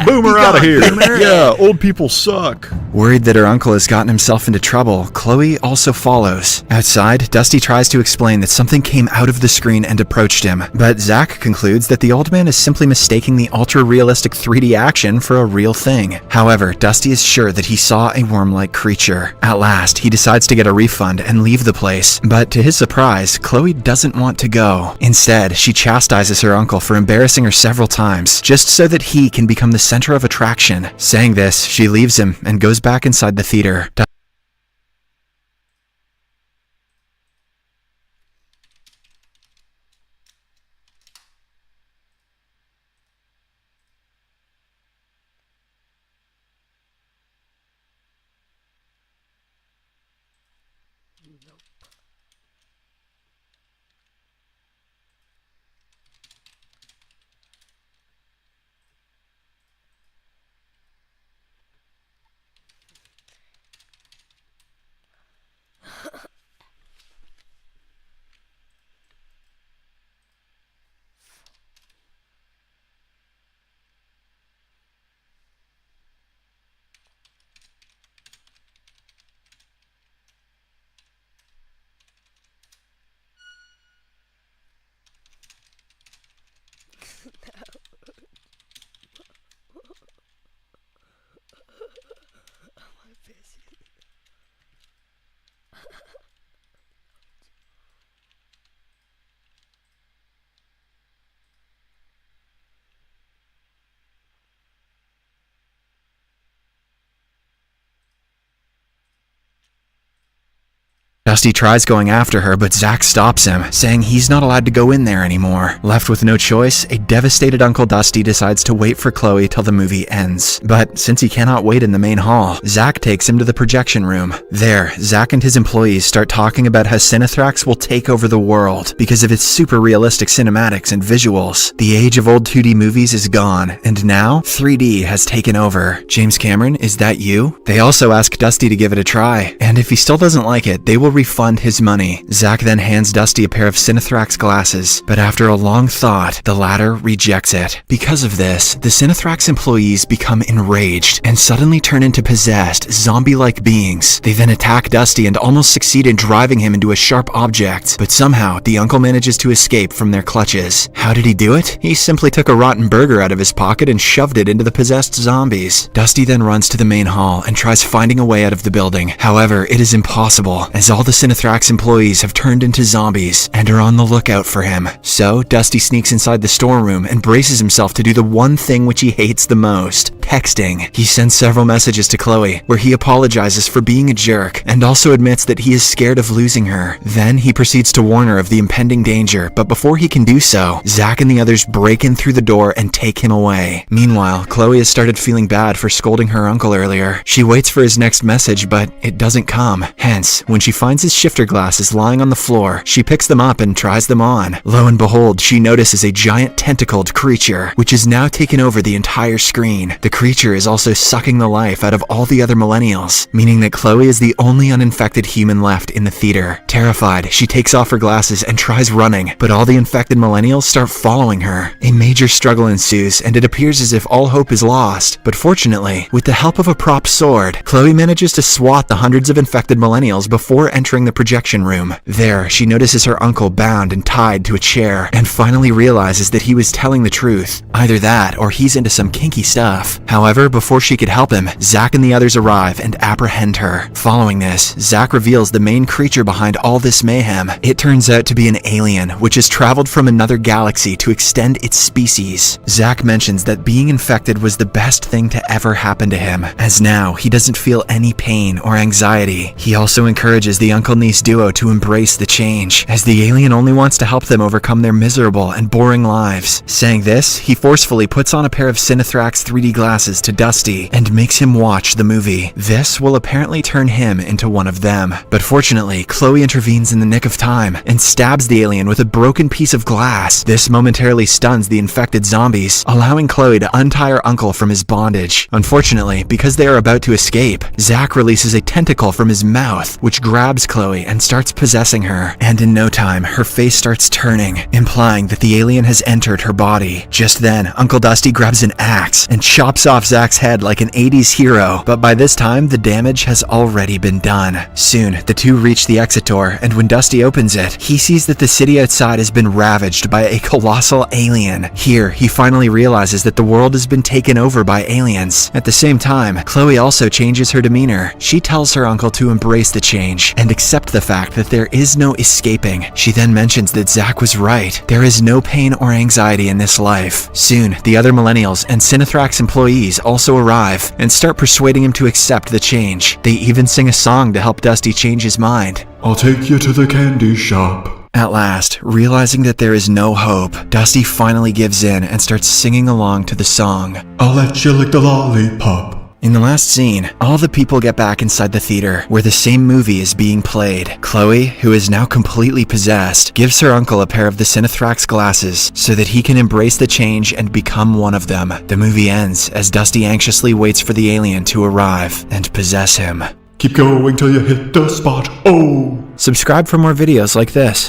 Boomer out of here. Yeah, old people suck. Worried that her uncle has gotten himself into trouble, Chloe also follows. Outside, Dusty tries to explain that something came out of the screen and approached him, but Zach concludes that the old man is simply mistaking the ultra-realistic 3D action for a real thing. However, Dusty is sure that he saw a worm-like creature. At last, he decides to get a refund and leave the place, but to his surprise, Chloe doesn't want to go. Instead, she chastises her uncle for embarrassing her several times, just so that he can become the center of attraction. Saying this, she leaves him and goes back inside the theater. Dusty tries going after her, but Zach stops him, saying he's not allowed to go in there anymore. Left with no choice, a devastated Uncle Dusty decides to wait for Chloe till the movie ends. But since he cannot wait in the main hall, Zach takes him to the projection room. There, Zach and his employees start talking about how Cinethrax will take over the world because of its super realistic cinematics and visuals. The age of old 2D movies is gone, and now 3D has taken over. James Cameron, is that you? They also ask Dusty to give it a try, and if he still doesn't like it, they will fund his money. Zack then hands Dusty a pair of Sinithrax glasses, but after a long thought, the latter rejects it. Because of this, the Sinithrax employees become enraged and suddenly turn into possessed, zombie-like beings. They then attack Dusty and almost succeed in driving him into a sharp object, but somehow the uncle manages to escape from their clutches. How did he do it? He simply took a rotten burger out of his pocket and shoved it into the possessed zombies. Dusty then runs to the main hall and tries finding a way out of the building. However, it is impossible, as all the Sinithrax employees have turned into zombies and are on the lookout for him. So, Dusty sneaks inside the storeroom and braces himself to do the one thing which he hates the most: texting. He sends several messages to Chloe, where he apologizes for being a jerk and also admits that he is scared of losing her. Then he proceeds to warn her of the impending danger, but before he can do so, Zack and the others break in through the door and take him away. Meanwhile, Chloe has started feeling bad for scolding her uncle earlier. She waits for his next message, but it doesn't come. Hence, when she finds his shifter glasses lying on the floor, she picks them up and tries them on. Lo and behold, she notices a giant tentacled creature, which has now taken over the entire screen. The creature is also sucking the life out of all the other millennials, meaning that Chloe is the only uninfected human left in the theater. Terrified, she takes off her glasses and tries running, but all the infected millennials start following her. A major struggle ensues, and it appears as if all hope is lost. But fortunately, with the help of a prop sword, Chloe manages to swat the hundreds of infected millennials before entering the projection room. There, she notices her uncle bound and tied to a chair, and finally realizes that he was telling the truth. Either that, or he's into some kinky stuff. However, before she could help him, Zack and the others arrive and apprehend her. Following this, Zack reveals the main creature behind all this mayhem. It turns out to be an alien, which has traveled from another galaxy to extend its species. Zack mentions that being infected was the best thing to ever happen to him, as now he doesn't feel any pain or anxiety. He also encourages the uncle-niece duo to embrace the change, as the alien only wants to help them overcome their miserable and boring lives. Saying this, he forcefully puts on a pair of Sinithrax 3D glasses to Dusty and makes him watch the movie. This will apparently turn him into one of them. But fortunately, Chloe intervenes in the nick of time and stabs the alien with a broken piece of glass. This momentarily stuns the infected zombies, allowing Chloe to untie her uncle from his bondage. Unfortunately, because they are about to escape, Zack releases a tentacle from his mouth, which grabs Chloe and starts possessing her. And in no time, her face starts turning, implying that the alien has entered her body. Just then, Uncle Dusty grabs an axe and chops off Zack's head like an 80s hero, but by this time, the damage has already been done. Soon, the two reach the exit door, and when Dusty opens it, he sees that the city outside has been ravaged by a colossal alien. Here, he finally realizes that the world has been taken over by aliens. At the same time, Chloe also changes her demeanor. She tells her uncle to embrace the change and accept the fact that there is no escaping. She then mentions that Zack was right. There is no pain or anxiety in this life. Soon, the other millennials and Sinithrax employees also arrive and start persuading him to accept the change. They even sing a song to help Dusty change his mind. I'll take you to the candy shop. At last, realizing that there is no hope, Dusty finally gives in and starts singing along to the song. I'll let you lick the lollipop. In the last scene, all the people get back inside the theater, where the same movie is being played. Chloe, who is now completely possessed, gives her uncle a pair of the Sinithrax glasses so that he can embrace the change and become one of them. The movie ends as Dusty anxiously waits for the alien to arrive and possess him. Keep going till you hit the spot. Oh! Subscribe for more videos like this.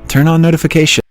Turn on notifications.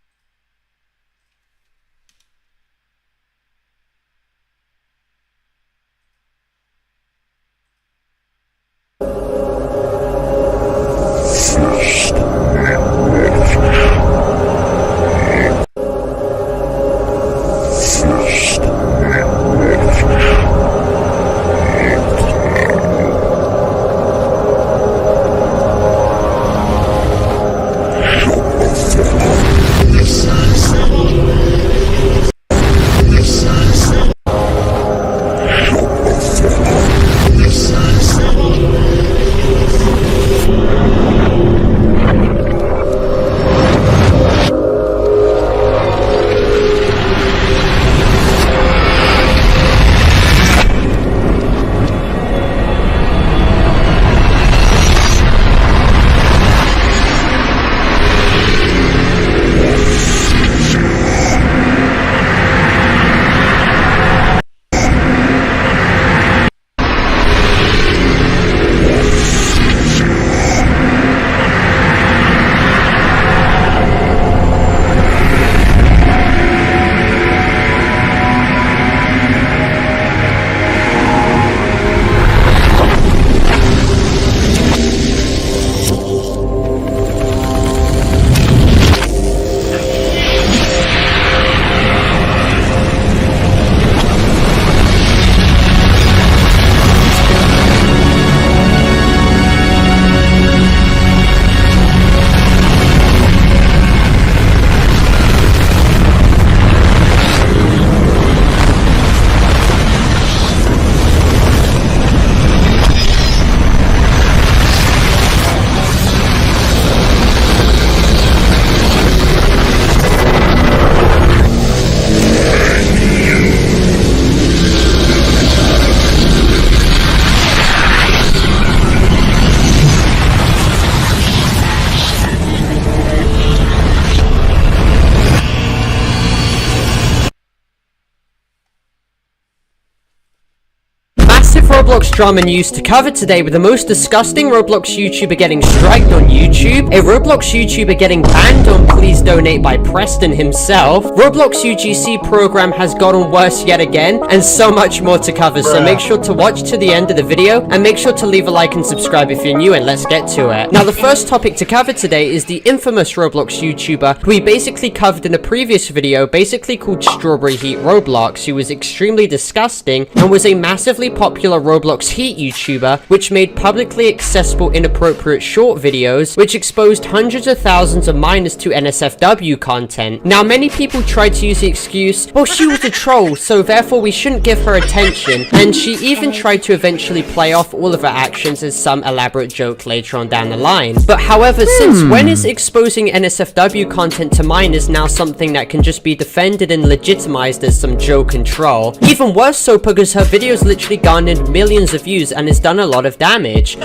Roblox drama news to cover today, with the most disgusting Roblox YouTuber getting striked on YouTube, a Roblox YouTuber getting banned on Please Donate by Preston himself, Roblox UGC program has gotten worse yet again, and so much more to cover. So make sure to watch to the end of the video, and make sure to leave a like and subscribe if you're new, and let's get to it. Now, the first topic to cover today is the infamous Roblox YouTuber who we basically covered in a previous video, basically called Strawberry Heat Roblox, who was extremely disgusting and was a massively popular Roblox Heat YouTuber, which made publicly accessible inappropriate short videos, which exposed hundreds of thousands of minors to NSFW content. Now, many people tried to use the excuse, well, she was a troll, so therefore we shouldn't give her attention, and she even tried to eventually play off all of her actions as some elaborate joke later on down the line. But however, since when is exposing NSFW content to minors now something that can just be defended and legitimized as some joke and troll? Even worse so, because her videos literally garnered millions of views and has done a lot of damage.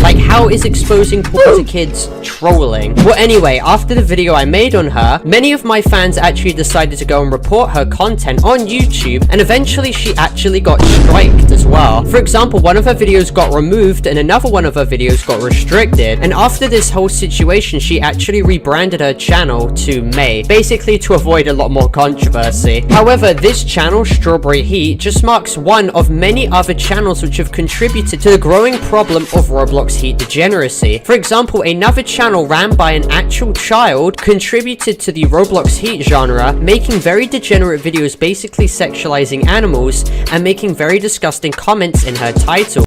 Like, how is exposing porn to kids trolling? Well, anyway, after the video I made on her, many of my fans actually decided to go and report her content on YouTube, and eventually she actually got striked as well. For example, one of her videos got removed and another one of her videos got restricted, and after this whole situation, she actually rebranded her channel to May, basically to avoid a lot more controversy. However, this channel, Strawberry Heat, just marks one of many other channels which have contributed to the growing problem of Roblox Heat degeneracy. For example, another channel ran by an actual child contributed to the Roblox Heat genre, making very degenerate videos basically sexualizing animals and making very disgusting comments in her title.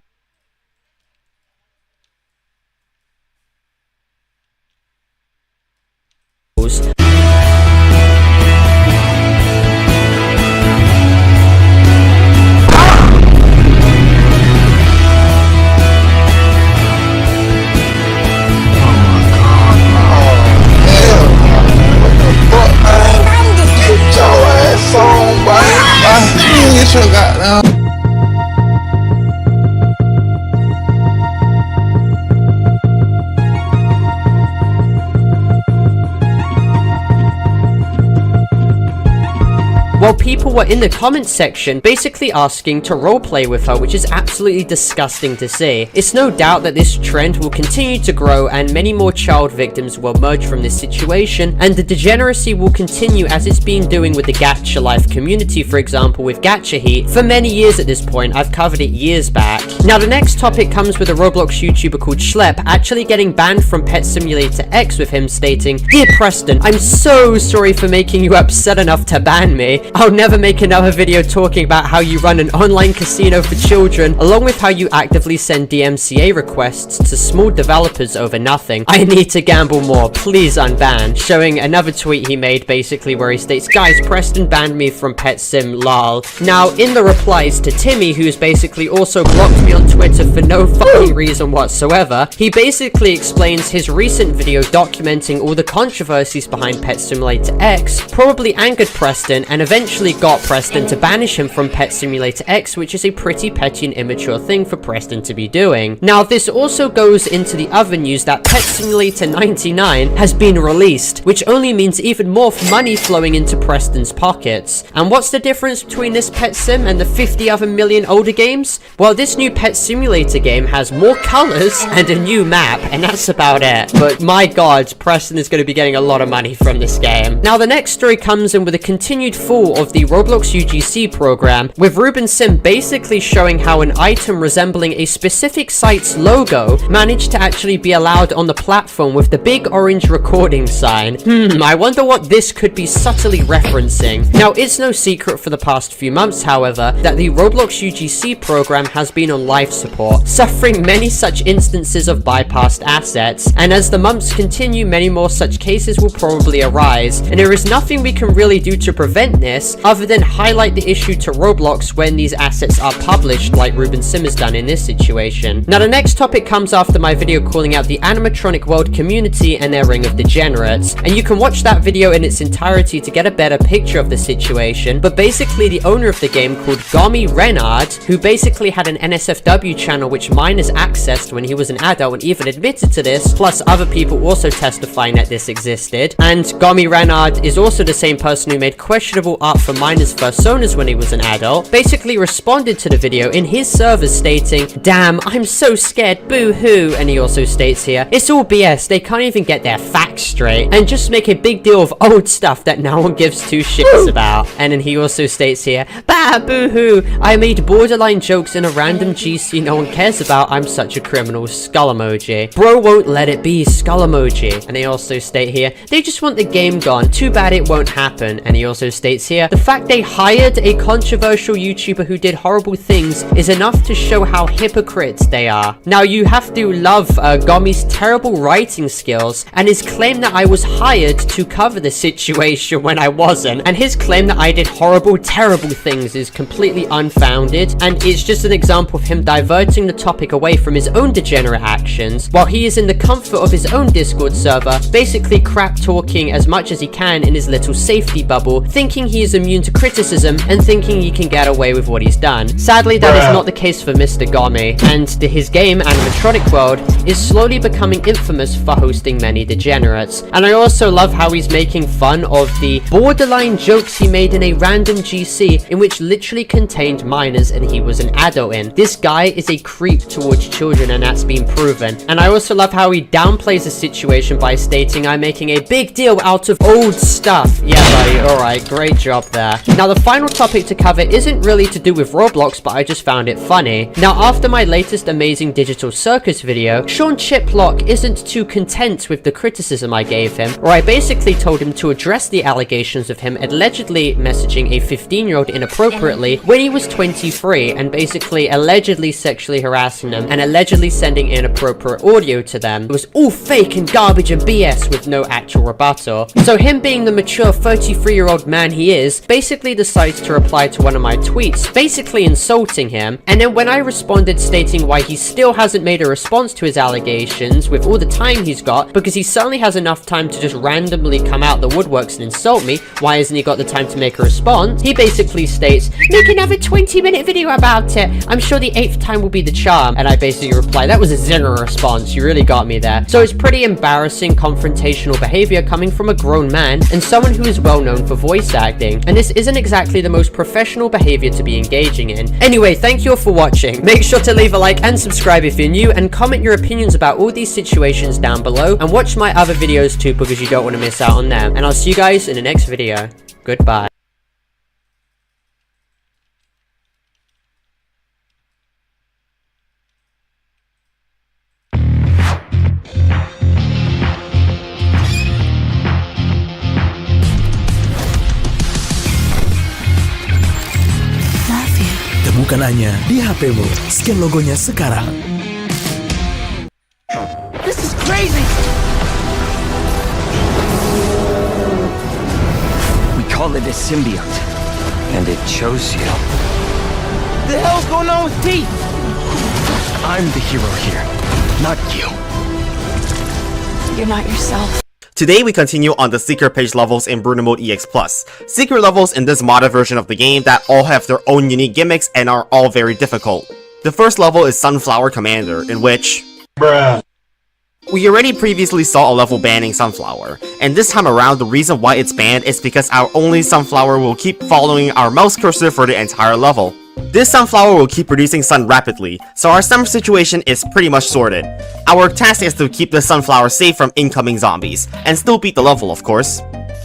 While people were in the comments section basically asking to roleplay with her, which is absolutely disgusting to see. It's no doubt that this trend will continue to grow and many more child victims will emerge from this situation, and the degeneracy will continue as it's been doing with the Gacha Life community, for example with Gacha Heat, for many years at this point. I've covered it years back. Now, the next topic comes with a Roblox YouTuber called Schlep actually getting banned from Pet Simulator X, with him stating, "Dear Preston, I'm so sorry for making you upset enough to ban me. I'll never make another video talking about how you run an online casino for children, along with how you actively send DMCA requests to small developers over nothing. I need to gamble more. Please unban." Showing another tweet he made basically where he states, "Guys, Preston banned me from Pet Sim, lol." Now, in the replies to Timmy, who's basically also blocked me on Twitter for no fucking reason whatsoever, he basically explains his recent video documenting all the controversies behind Pet Simulator X probably angered Preston and eventually got Preston to banish him from Pet Simulator X, which is a pretty petty and immature thing for Preston to be doing. Now, this also goes into the other news that Pet Simulator 99 has been released, which only means even more money flowing into Preston's pockets. And what's the difference between this Pet Sim and the 50 other million older games? Well, this new Pet Simulator game has more colors and a new map, and that's about it. But my god, Preston is going to be getting a lot of money from this game. Now, the next story comes in with a continued fall of the Roblox UGC program, with Ruben Sim basically showing how an item resembling a specific site's logo managed to actually be allowed on the platform with the big orange recording sign. I wonder what this could be subtly referencing. Now, it's no secret for the past few months, however, that the Roblox UGC program has been on life support, suffering many such instances of bypassed assets, and as the months continue, many more such cases will probably arise, and there is nothing we can really do to prevent this, this, other than highlight the issue to Roblox when these assets are published like Ruben Sim has done in this situation. Now the next topic comes after my video calling out the animatronic world community and their ring of degenerates, and you can watch that video in its entirety to get a better picture of the situation. But basically the owner of the game, called Gomi Renard, who basically had an NSFW channel which minors accessed when he was an adult and even admitted to this, plus other people also testifying that this existed. And Gomi Renard is also the same person who made questionable art for minors' personas when he was an adult, basically responded to the video in his servers stating, "Damn, I'm so scared, boo-hoo," and he also states here, "It's all BS, they can't even get their facts straight," and just make a big deal of old stuff that no one gives two shits about. And then he also states here, "Bah, boo-hoo, I made borderline jokes in a random GC no one cares about, I'm such a criminal, skull emoji. Bro won't let it be, skull emoji." And they also state here, "They just want the game gone, too bad it won't happen." And he also states here, "The fact they hired a controversial YouTuber who did horrible things is enough to show how hypocrites they are." Now you have to love Gomi's terrible writing skills and his claim that I was hired to cover the situation when I wasn't, and his claim that I did horrible, terrible things is completely unfounded, and it's just an example of him diverting the topic away from his own degenerate actions while he is in the comfort of his own Discord server, basically crap talking as much as he can in his little safety bubble, thinking he is immune to criticism and thinking he can get away with what he's done. Sadly, that is not the case for Mr. Gomi, and his game, Animatronic World, is slowly becoming infamous for hosting many degenerates. And I also love how he's making fun of the borderline jokes he made in a random GC in which literally contained minors and he was an adult in. This guy is a creep towards children, and that's been proven. And I also love how he downplays the situation by stating, "I'm making a big deal out of old stuff." Yeah, buddy, alright, great job there. Now the final topic to cover isn't really to do with Roblox, but I just found it funny. Now after my latest Amazing Digital Circus video, Sean Chiplock isn't too content with the criticism I gave him, or I basically told him to address the allegations of him allegedly messaging a 15-year-old inappropriately when he was 23, and basically allegedly sexually harassing them and allegedly sending inappropriate audio to them. It was all fake and garbage and BS with no actual rebuttal. So him being the mature 33-year-old man he is, basically decides to reply to one of my tweets, basically insulting him, and then when I responded stating why he still hasn't made a response to his allegations with all the time he's got, because he certainly has enough time to just randomly come out the woodworks and insult me, why hasn't he got the time to make a response? He basically states, "Make another 20-minute video about it, I'm sure the 8th time will be the charm." And I basically reply, "That was a zinger response, you really got me there." So it's pretty embarrassing confrontational behavior coming from a grown man and someone who is well known for voice acting, and this isn't exactly the most professional behavior to be engaging in. Anyway, thank you all for watching. Make sure to leave a like and subscribe if you're new, and comment your opinions about all these situations down below, and watch my other videos too because you don't want to miss out on them. And I'll see you guys in the next video. Goodbye. Temukan hanya di HP-mu. Scan logonya sekarang. This is crazy! We call it a symbiote, and it chose you. The hell's going on with Pete? I'm the hero here, not you. You're not yourself. Today we continue on the secret page levels in Bruno Mode EX+. Secret levels in this modded version of the game that all have their own unique gimmicks and are all very difficult. The first level is Sunflower Commander, in which... We already previously saw a level banning Sunflower, and this time around the reason why it's banned is because our only Sunflower will keep following our mouse cursor for the entire level. This Sunflower will keep producing sun rapidly, so our summer situation is pretty much sorted. Our task is to keep the Sunflower safe from incoming zombies, and still beat the level of course.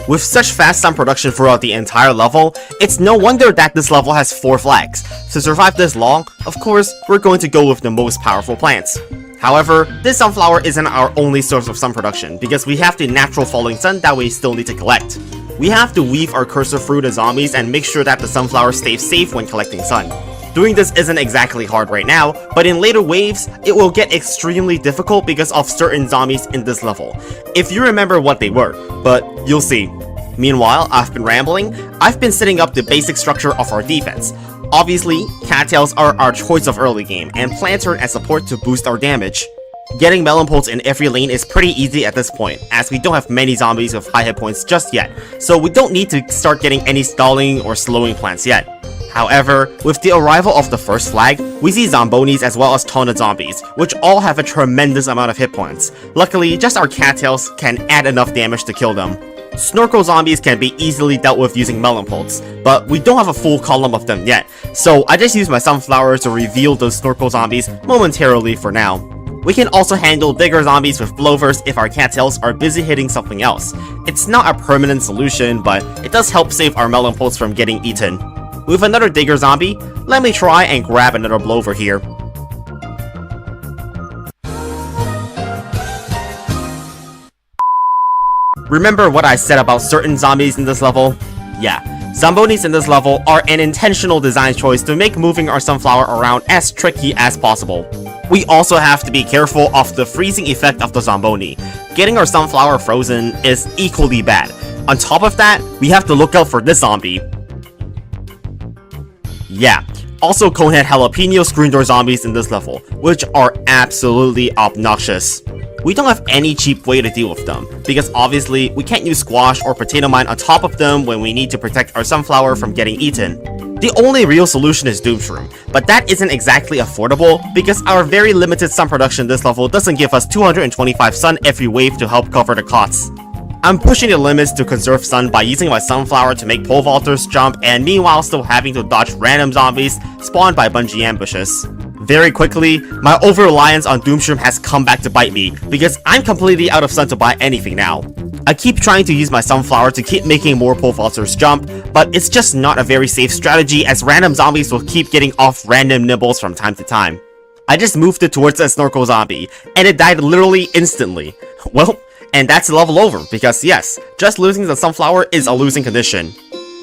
With such fast sun production throughout the entire level, it's no wonder that this level has 4 flags. To survive this long, of course, we're going to go with the most powerful plants. However, this sunflower isn't our only source of sun production, because we have the natural falling sun that we still need to collect. We have to weave our cursor through the zombies and make sure that the sunflower stays safe when collecting sun. Doing this isn't exactly hard right now, but in later waves, it will get extremely difficult because of certain zombies in this level. If you remember what they were, but you'll see. Meanwhile, I've been rambling. I've been setting up the basic structure of our defense. Obviously, cattails are our choice of early game, and Planturn as support to boost our damage. Getting Melon Pulse in every lane is pretty easy at this point, as we don't have many zombies with high hit points just yet, so we don't need to start getting any stalling or slowing plants yet. However, with the arrival of the first flag, we see Zombonis as well as taunted zombies, which all have a tremendous amount of hit points. Luckily, just our cattails can add enough damage to kill them. Snorkel zombies can be easily dealt with using Melon Pulse, but we don't have a full column of them yet, so I just use my Sunflower to reveal those Snorkel zombies momentarily for now. We can also handle bigger zombies with blowers if our cattails are busy hitting something else. It's not a permanent solution, but it does help save our Melon Pulse from getting eaten. With another digger zombie, let me try and grab another blower here. Remember what I said about certain zombies in this level? Yeah, Zombonis in this level are an intentional design choice to make moving our Sunflower around as tricky as possible. We also have to be careful of the freezing effect of the Zomboni. Getting our Sunflower frozen is equally bad. On top of that, we have to look out for this zombie. Yeah, also Conehead Jalapeno Screen Door zombies in this level, which are absolutely obnoxious. We don't have any cheap way to deal with them, because obviously we can't use Squash or Potato Mine on top of them when we need to protect our Sunflower from getting eaten. The only real solution is Doomshroom, but that isn't exactly affordable because our very limited sun production this level doesn't give us 225 sun every wave to help cover the costs. I'm pushing the limits to conserve sun by using my Sunflower to make pole vaulters jump and meanwhile still having to dodge random zombies spawned by bungee ambushes. Very quickly, my over-reliance on Doomshroom has come back to bite me because I'm completely out of sun to buy anything now. I keep trying to use my Sunflower to keep making more pole vaulters jump, but it's just not a very safe strategy as random zombies will keep getting off random nibbles from time to time. I just moved it towards a Snorkel zombie, and it died literally instantly. Well, and that's the level over, because yes, just losing the Sunflower is a losing condition.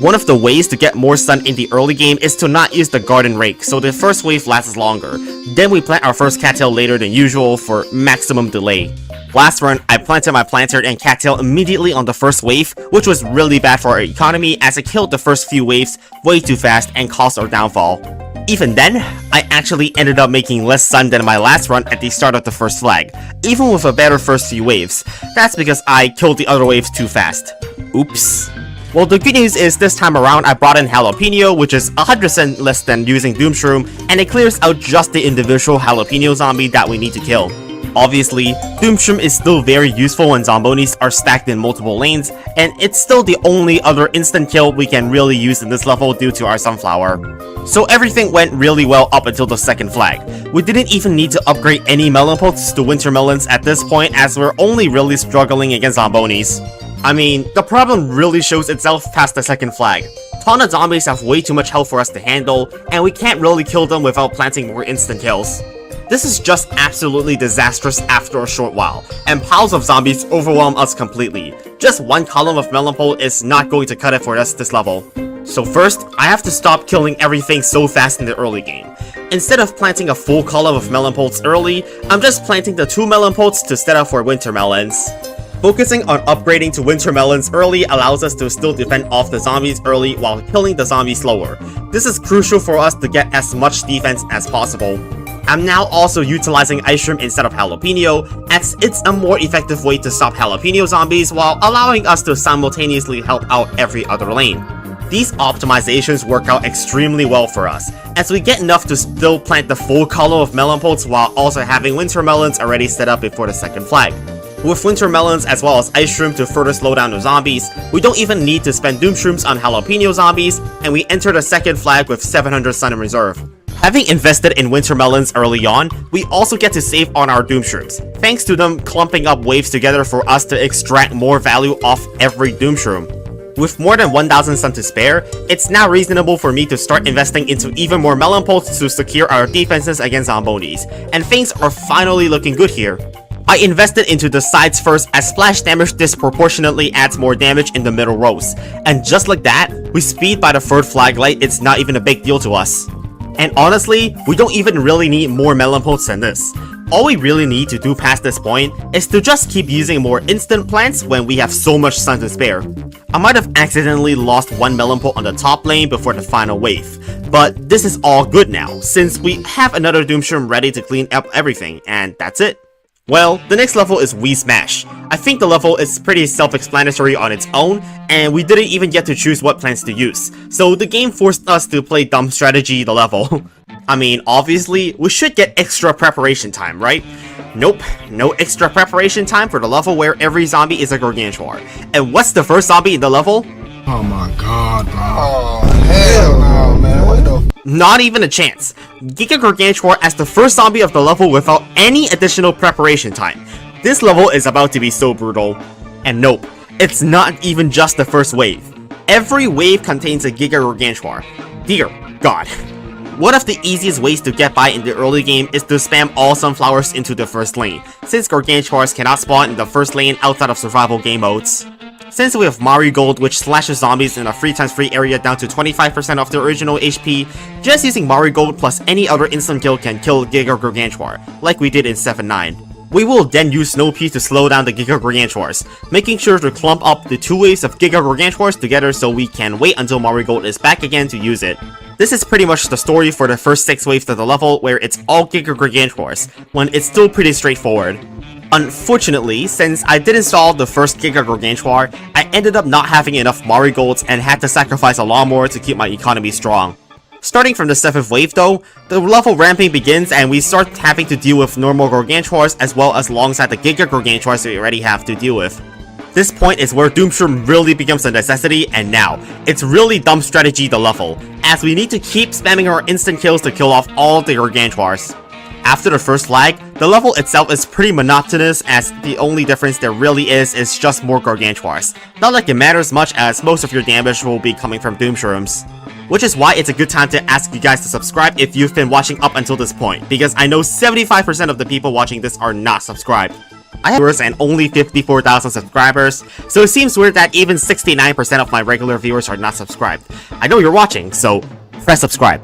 One of the ways to get more sun in the early game is to not use the garden rake, so the first wave lasts longer. Then we plant our first cattail later than usual for maximum delay. Last run, I planted my planter and cattail immediately on the first wave, which was really bad for our economy as it killed the first few waves way too fast and caused our downfall. Even then, I actually ended up making less sun than my last run at the start of the first flag, even with a better first few waves. That's because I killed the other waves too fast. Oops. Well, the good news is this time around I brought in Jalapeno, which is 100% less than using Doomshroom, and it clears out just the individual Jalapeno zombie that we need to kill. Obviously, Doomshroom is still very useful when Zombonis are stacked in multiple lanes, and it's still the only other instant kill we can really use in this level due to our Sunflower. So everything went really well up until the second flag. We didn't even need to upgrade any Melon Pulses to Winter Melons at this point as we're only really struggling against Zombonis. I mean, the problem really shows itself past the second flag. Taunted zombies have way too much health for us to handle, and we can't really kill them without planting more instant kills. This is just absolutely disastrous after a short while, and piles of zombies overwhelm us completely. Just one column of Melon Pole is not going to cut it for us this level. So first, I have to stop killing everything so fast in the early game. Instead of planting a full column of Melon Poles early, I'm just planting the 2 Melon Poles to set up for Winter Melons. Focusing on upgrading to Winter Melons early allows us to still defend off the zombies early while killing the zombies slower. This is crucial for us to get as much defense as possible. I'm now also utilizing Ice Shrimp instead of Jalapeno, as it's a more effective way to stop Jalapeno zombies while allowing us to simultaneously help out every other lane. These optimizations work out extremely well for us, as we get enough to still plant the full column of Melon Poles while also having Winter Melons already set up before the second flag. With Winter Melons as well as Ice Shroom to further slow down the zombies, we don't even need to spend Doomshrooms on Jalapeno zombies, and we enter the second flag with 700 sun in reserve. Having invested in Winter Melons early on, we also get to save on our Doomshrooms, thanks to them clumping up waves together for us to extract more value off every Doomshroom. With more than 1000 sun to spare, it's now reasonable for me to start investing into even more Melon Poles to secure our defenses against Zombonis, and things are finally looking good here. I invested into the sides first as splash damage disproportionately adds more damage in the middle rows, and just like that, we speed by the third flag light. It's not even a big deal to us. And honestly, we don't even really need more Melon Poles than this. all we really need to do past this point is to just keep using more instant plants when we have so much sun to spare. I might have accidentally lost one melon pole on the top lane before the final wave, but this is all good now, since we have another Doomshroom ready to clean up everything, and that's it. Well, the next level is Wii Smash. I think the level is pretty self-explanatory on its own, and we didn't even get to choose what plants to use, so the game forced us to play dumb strategy the level. I mean, obviously, we should get extra preparation time, right? Nope, no extra preparation time for the level where every zombie is a Gargantuar. And what's the first zombie in the level? Oh my god, bro. Oh, hell no, man. What the? Not even a chance. Giga Gargantuar as the first zombie of the level without any additional preparation time. This level is about to be so brutal. And nope, it's not even just the first wave. Every wave contains a Giga Gargantuar. Dear God. One of the easiest ways to get by in the early game is to spam all sunflowers into the first lane, since Gargantuars cannot spawn in the first lane outside of survival game modes. Since we have Marigold, which slashes zombies in a 3x3 area down to 25% of their original HP, just using Marigold plus any other instant kill can kill Giga Gargantuar, like we did in 7-9. We will then use Snow Peas to slow down the Giga Gargantuars, making sure to clump up the two waves of Giga Gargantuars together so we can wait until Marigold is back again to use it. This is pretty much the story for the first 6 waves of the level where it's all Giga Gargantuars, when it's still pretty straightforward. Unfortunately, since I did install the first Giga Gargantuar, I ended up not having enough Marigolds and had to sacrifice a lot more to keep my economy strong. Starting from the 7th wave though, the level ramping begins and we start having to deal with normal Gargantuars as well as alongside the Giga Gargantuars we already have to deal with. This point is where Doomshroom really becomes a necessity, and now, it's really dumb strategy the level, as we need to keep spamming our instant kills to kill off all the Gargantuars. After the first flag, the level itself is pretty monotonous as the only difference there really is just more Gargantuars. Not like it matters much as most of your damage will be coming from Doomshrooms. Which is why it's a good time to ask you guys to subscribe if you've been watching up until this point, because I know 75% of the people watching this are not subscribed. I have viewers and only 54,000 subscribers, so it seems weird that even 69% of my regular viewers are not subscribed. I know you're watching, so press subscribe.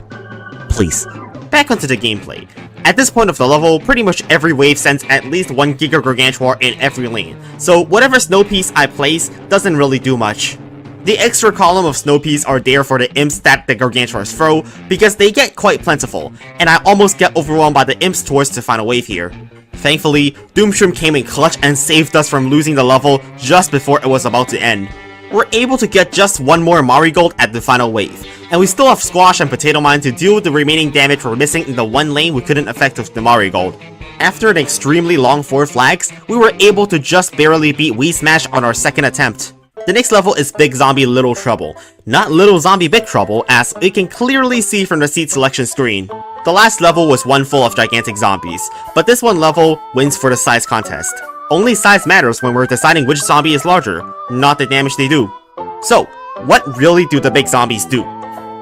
Please. Back onto the gameplay. At this point of the level, pretty much every wave sends at least one Giga Gargantuar in every lane, so whatever Snow Peas I place doesn't really do much. The extra column of Snow Peas are there for the imps that the Gargantuars throw, because they get quite plentiful, and I almost get overwhelmed by the imps towards the final wave here. Thankfully, Doomshroom came in clutch and saved us from losing the level just before it was about to end. We're able to get just one more Marigold at the final wave, and we still have Squash and Potato Mine to deal with the remaining damage we're missing in the one lane we couldn't affect with the Marigold. After an extremely long 4 flags, we were able to just barely beat Wii Smash on our second attempt. The next level is Big Zombie Little Trouble, not Little Zombie Big Trouble, as we can clearly see from the seat selection screen. The last level was one full of gigantic zombies, but this one level wins for the size contest. Only size matters when we're deciding which zombie is larger, not the damage they do. So, what really do the big zombies do?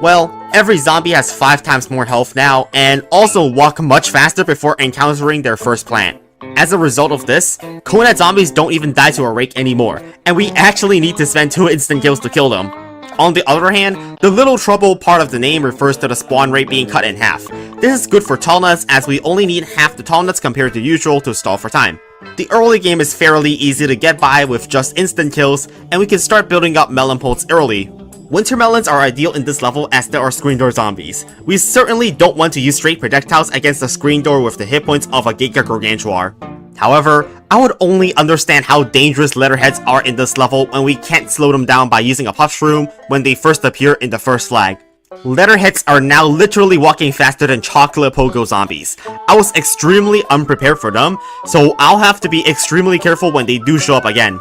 Well, every zombie has 5 times more health now, and also walk much faster before encountering their first plant. As a result of this, Conehead zombies don't even die to a rake anymore, and we actually need to spend 2 instant kills to kill them. On the other hand, the Little Trouble part of the name refers to the spawn rate being cut in half. This is good for tall nuts as we only need half the tall nuts compared to usual to stall for time. The early game is fairly easy to get by with just instant kills, and we can start building up melon poles early. Winter melons are ideal in this level as there are screen door zombies. We certainly don't want to use straight projectiles against a screen door with the hit points of a Giga Gargantuar. However, I would only understand how dangerous letterheads are in this level when we can't slow them down by using a puff shroom when they first appear in the first flag. Letterheads are now literally walking faster than chocolate pogo zombies. I was extremely unprepared for them, so I'll have to be extremely careful when they do show up again.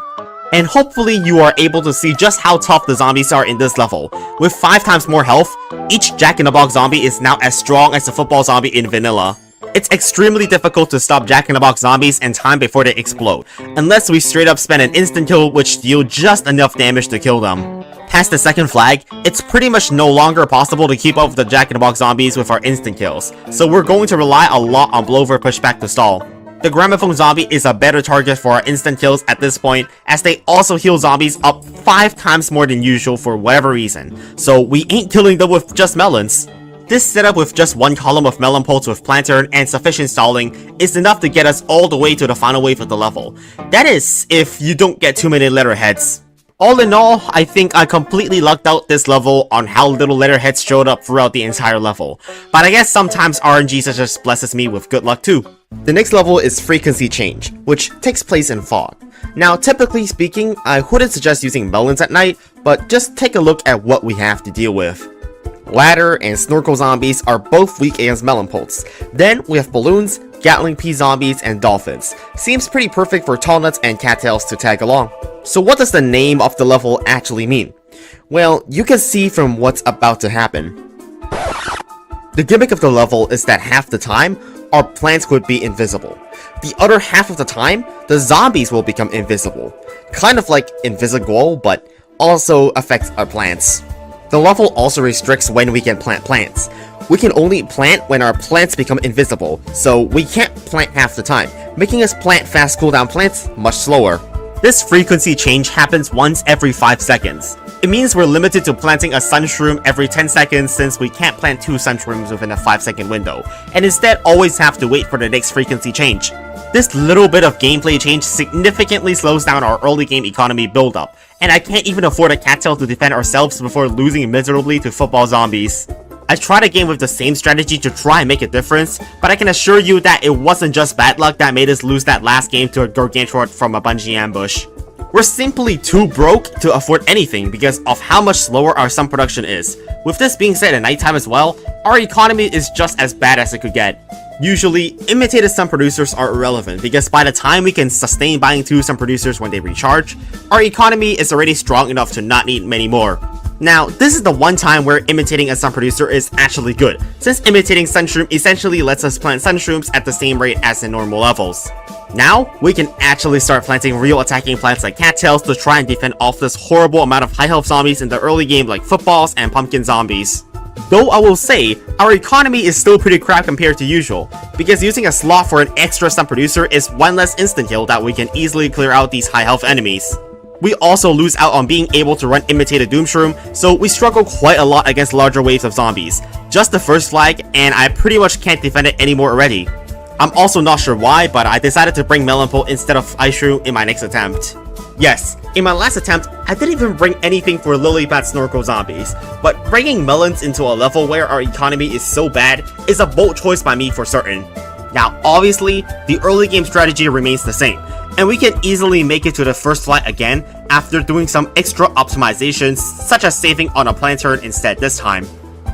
And hopefully you are able to see just how tough the zombies are in this level. With 5 times more health, each Jack-in-the-Box zombie is now as strong as a football zombie in vanilla. It's extremely difficult to stop Jack-in-the-Box zombies in time before they explode, unless we straight up spend an instant kill which deal just enough damage to kill them. Past the second flag, it's pretty much no longer possible to keep up with the Jack-in-the-Box zombies with our instant kills, so we're going to rely a lot on blowover pushback to stall. The Gramophone zombie is a better target for our instant kills at this point, as they also heal zombies up 5 times more than usual for whatever reason, so we ain't killing them with just melons. This setup with just one column of melon poles with planter and sufficient stalling is enough to get us all the way to the final wave of the level. That is, if you don't get too many letterheads. All in all, I think I completely lucked out this level on how little letterheads showed up throughout the entire level, but I guess sometimes RNG just blesses me with good luck too. The next level is Frequency Change, which takes place in fog. Now, typically speaking, I wouldn't suggest using melons at night, but just take a look at what we have to deal with. Ladder and snorkel zombies are both weak against melon poles. Then we have balloons, Gatling pea zombies, and dolphins. Seems pretty perfect for tall nuts and cattails to tag along. So what does the name of the level actually mean? Well, you can see from what's about to happen. The gimmick of the level is that half the time, our plants would be invisible. The other half of the time, the zombies will become invisible. Kind of like Invisible, but also affects our plants. The level also restricts when we can plant plants. We can only plant when our plants become invisible, so we can't plant half the time, making us plant fast cooldown plants much slower. This frequency change happens once every 5 seconds. It means we're limited to planting a sunshroom every 10 seconds since we can't plant 2 sunshrooms within a 5-second window, and instead always have to wait for the next frequency change. This little bit of gameplay change significantly slows down our early game economy buildup, and I can't even afford a cattail to defend ourselves before losing miserably to football zombies. I tried a game with the same strategy to try and make a difference, but I can assure you that it wasn't just bad luck that made us lose that last game to a gargantuan from a bungee ambush. We're simply too broke to afford anything because of how much slower our sun production is. With this being said at nighttime as well, our economy is just as bad as it could get. Usually, imitated sun producers are irrelevant because by the time we can sustain buying 2 sun producers when they recharge, our economy is already strong enough to not need many more. Now, this is the one time where imitating a sun producer is actually good, since imitating sunshroom essentially lets us plant sunshrooms at the same rate as in normal levels. Now, we can actually start planting real attacking plants like cattails to try and defend off this horrible amount of high health zombies in the early game like footballs and pumpkin zombies. Though I will say, our economy is still pretty crap compared to usual, because using a slot for an extra sun producer is one less instant kill that we can easily clear out these high health enemies. We also lose out on being able to run imitated Doomshroom, so we struggle quite a lot against larger waves of zombies. Just the first flag, and I pretty much can't defend it anymore already. I'm also not sure why, but I decided to bring Melon Pole instead of Ice Shrew in my next attempt. Yes, in my last attempt, I didn't even bring anything for Lily Pad Snorkel zombies, but bringing melons into a level where our economy is so bad is a bold choice by me for certain. Now, obviously, the early game strategy remains the same, and we can easily make it to the first flight again after doing some extra optimizations, such as saving on a planter instead this time.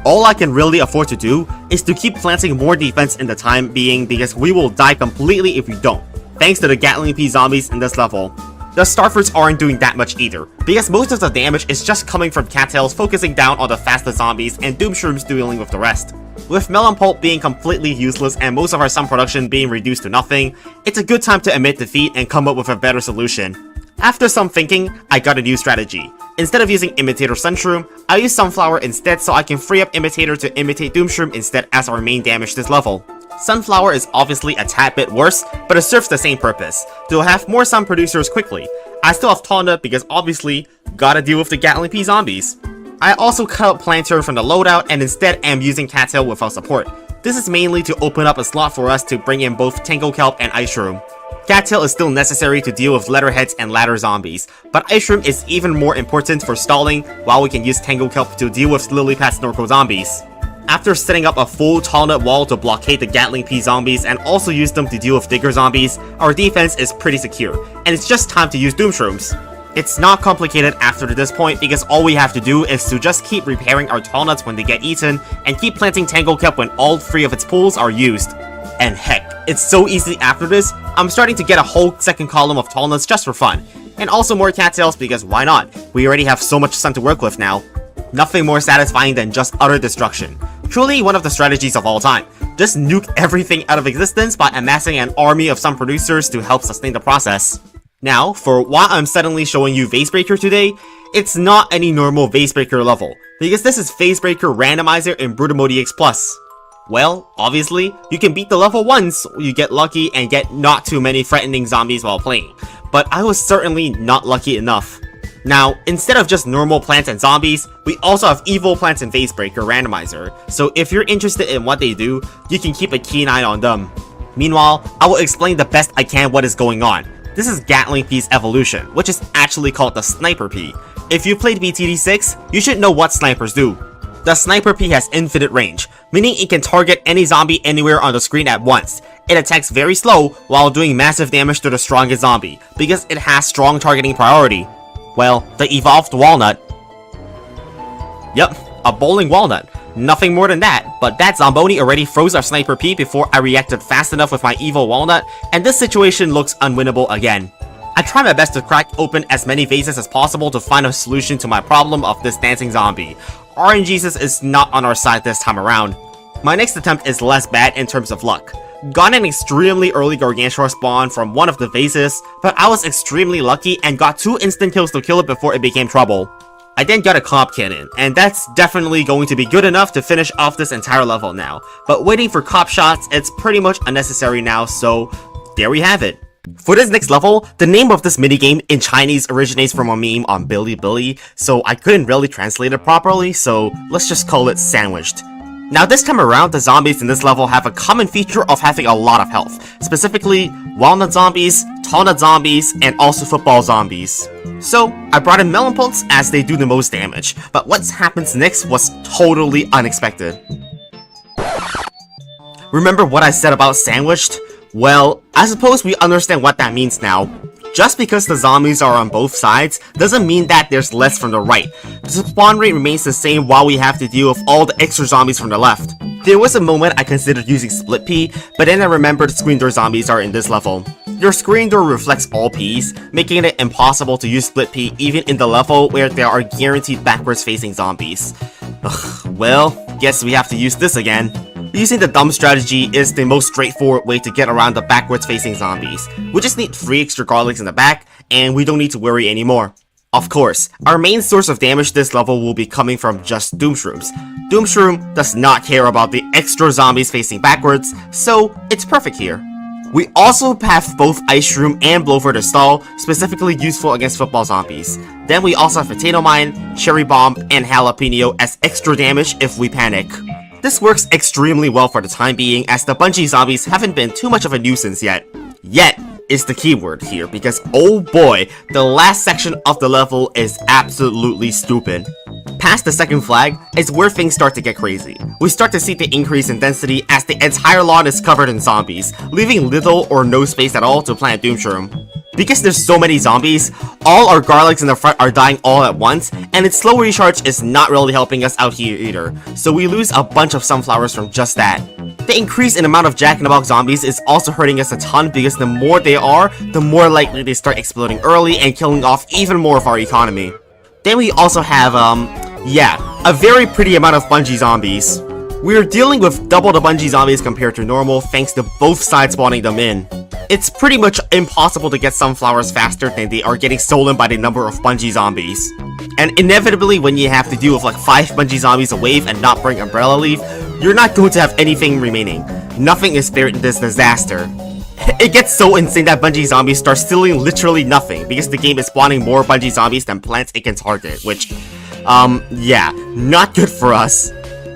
All I can really afford to do is to keep planting more defense in the time being because we will die completely if we don't, thanks to the Gatling pea zombies in this level. The Starfruits aren't doing that much either, because most of the damage is just coming from cattails focusing down on the fastest zombies and Doomshrooms dealing with the rest. With Melon Pulp being completely useless and most of our sun production being reduced to nothing, it's a good time to admit defeat and come up with a better solution. After some thinking, I got a new strategy. Instead of using Imitator Sunshroom, I use Sunflower instead so I can free up Imitator to imitate Doomshroom instead as our main damage this level. Sunflower is obviously a tad bit worse, but it serves the same purpose, to have more sun producers quickly. I still have Tonda because obviously, gotta deal with the Gatling pea zombies. I also cut out Planter from the loadout and instead am using Cattail without support. This is mainly to open up a slot for us to bring in both Tango Kelp and Ice Shroom. Cattail is still necessary to deal with Letterheads and ladder zombies, but Ice Shroom is even more important for stalling while we can use Tango Kelp to deal with Lily Pad Snorkel zombies. After setting up a full tall nut wall to blockade the Gatling pea zombies and also use them to deal with Digger zombies, our defense is pretty secure, and it's just time to use Doomshrooms. It's not complicated after this point because all we have to do is to just keep repairing our tall nuts when they get eaten and keep planting Tango Kelp when all 3 of its pools are used. And heck, it's so easy after this, I'm starting to get a whole second column of tall nuts just for fun. And also more cattails because why not? We already have so much sun to work with now. Nothing more satisfying than just utter destruction. Truly one of the strategies of all time. Just nuke everything out of existence by amassing an army of sun producers to help sustain the process. Now, for why I'm suddenly showing you Vasebreaker today, it's not any normal Vasebreaker level, because this is Vasebreaker Randomizer in Brutal Mode EX+. Well, obviously, you can beat the level once you get lucky and get not too many threatening zombies while playing, but I was certainly not lucky enough. Now, instead of just normal plants and zombies, we also have evil plants and Phase Breaker randomizer, so if you're interested in what they do, you can keep a keen eye on them. Meanwhile, I will explain the best I can what is going on. This is Gatling P's evolution, which is actually called the Sniper P. If you played BTD6, you should know what snipers do. The Sniper P has infinite range, meaning it can target any zombie anywhere on the screen at once. It attacks very slow while doing massive damage to the strongest zombie, because it has strong targeting priority. Well, the evolved walnut. Yep, a bowling walnut. Nothing more than that, but that Zomboni already froze our Sniper P before I reacted fast enough with my evil walnut, and this situation looks unwinnable again. I try my best to crack open as many vases as possible to find a solution to my problem of this dancing zombie. RNGesus is not on our side this time around. My next attempt is less bad in terms of luck. Got an extremely early Gargantua spawn from one of the vases, but I was extremely lucky and got 2 instant kills to kill it before it became trouble. I then got a Cop Cannon, and that's definitely going to be good enough to finish off this entire level now, but waiting for cop shots, it's pretty much unnecessary now, so there we have it. For this next level, the name of this minigame in Chinese originates from a meme on Bilibili, so I couldn't really translate it properly, so let's just call it Sandwiched. Now this time around, the zombies in this level have a common feature of having a lot of health, specifically walnut zombies, tall nut zombies, and also football zombies. So, I brought in Melon Pulse as they do the most damage, but what happens next was totally unexpected. Remember what I said about Sandwiched? Well, I suppose we understand what that means now. Just because the zombies are on both sides doesn't mean that there's less from the right. The spawn rate remains the same while we have to deal with all the extra zombies from the left. There was a moment I considered using Split P, but then I remembered screen door zombies are in this level. Your screen door reflects all Ps, making it impossible to use Split P even in the level where there are guaranteed backwards facing zombies. Ugh, well, guess we have to use this again. Using the dumb strategy is the most straightforward way to get around the backwards facing zombies. We just need 3 extra garlics in the back, and we don't need to worry anymore. Of course, our main source of damage this level will be coming from just Doomshrooms. Doomshroom does not care about the extra zombies facing backwards, so it's perfect here. We also have both Ice Shroom and Blow for the Stall, specifically useful against football zombies. Then we also have Potato Mine, Cherry Bomb, and Jalapeno as extra damage if we panic. This works extremely well for the time being, as the Bungie zombies haven't been too much of a nuisance yet. Yet is the keyword here, because oh boy, the last section of the level is absolutely stupid. Past the second flag is where things start to get crazy. We start to see the increase in density as the entire lawn is covered in zombies, leaving little or no space at all to plant Doomshroom. Because there's so many zombies, all our garlics in the front are dying all at once, and its slow recharge is not really helping us out here either, so we lose a bunch of sunflowers from just that. The increase in amount of Jack-in-the-Box zombies is also hurting us a ton because the more they are, the more likely they start exploding early and killing off even more of our economy. Then we also have, a very pretty amount of Bungie zombies. We're dealing with double the Bungie zombies compared to normal thanks to both sides spawning them in. It's pretty much impossible to get sunflowers faster than they are getting stolen by the number of Bungie zombies. And inevitably, when you have to deal with like 5 Bungie zombies a wave and not bring Umbrella Leaf, you're not going to have anything remaining. Nothing is spared in this disaster. It gets so insane that Bungie zombies start stealing literally nothing because the game is spawning more Bungie zombies than plants it can target, which, not good for us.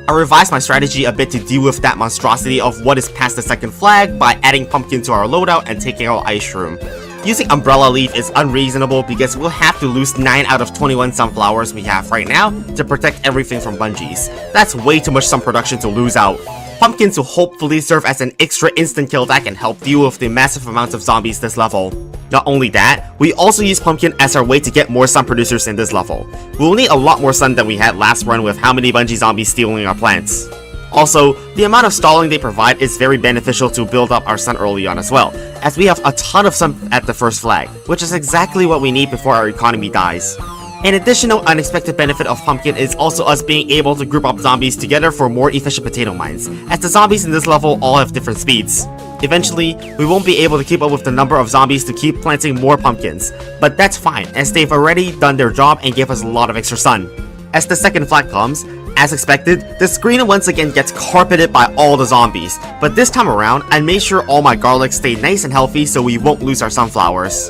I revised my strategy a bit to deal with that monstrosity of what is past the second flag by adding Pumpkin to our loadout and taking out Ice Shroom. Using Umbrella Leaf is unreasonable because we'll have to lose 9 out of 21 sunflowers we have right now to protect everything from Bungies. That's way too much sun production to lose out. Pumpkins will hopefully serve as an extra instant kill that can help deal with the massive amounts of zombies this level. Not only that, we also use Pumpkin as our way to get more sun producers in this level. We'll need a lot more sun than we had last run with how many Bungie zombies stealing our plants. Also, the amount of stalling they provide is very beneficial to build up our sun early on as well, as we have a ton of sun at the first flag, which is exactly what we need before our economy dies. An additional unexpected benefit of Pumpkin is also us being able to group up zombies together for more efficient potato mines, as the zombies in this level all have different speeds. Eventually, we won't be able to keep up with the number of zombies to keep planting more pumpkins, but that's fine, as they've already done their job and gave us a lot of extra sun. As the second flag comes, as expected, the screen once again gets carpeted by all the zombies, but this time around, I made sure all my garlics stay nice and healthy so we won't lose our sunflowers.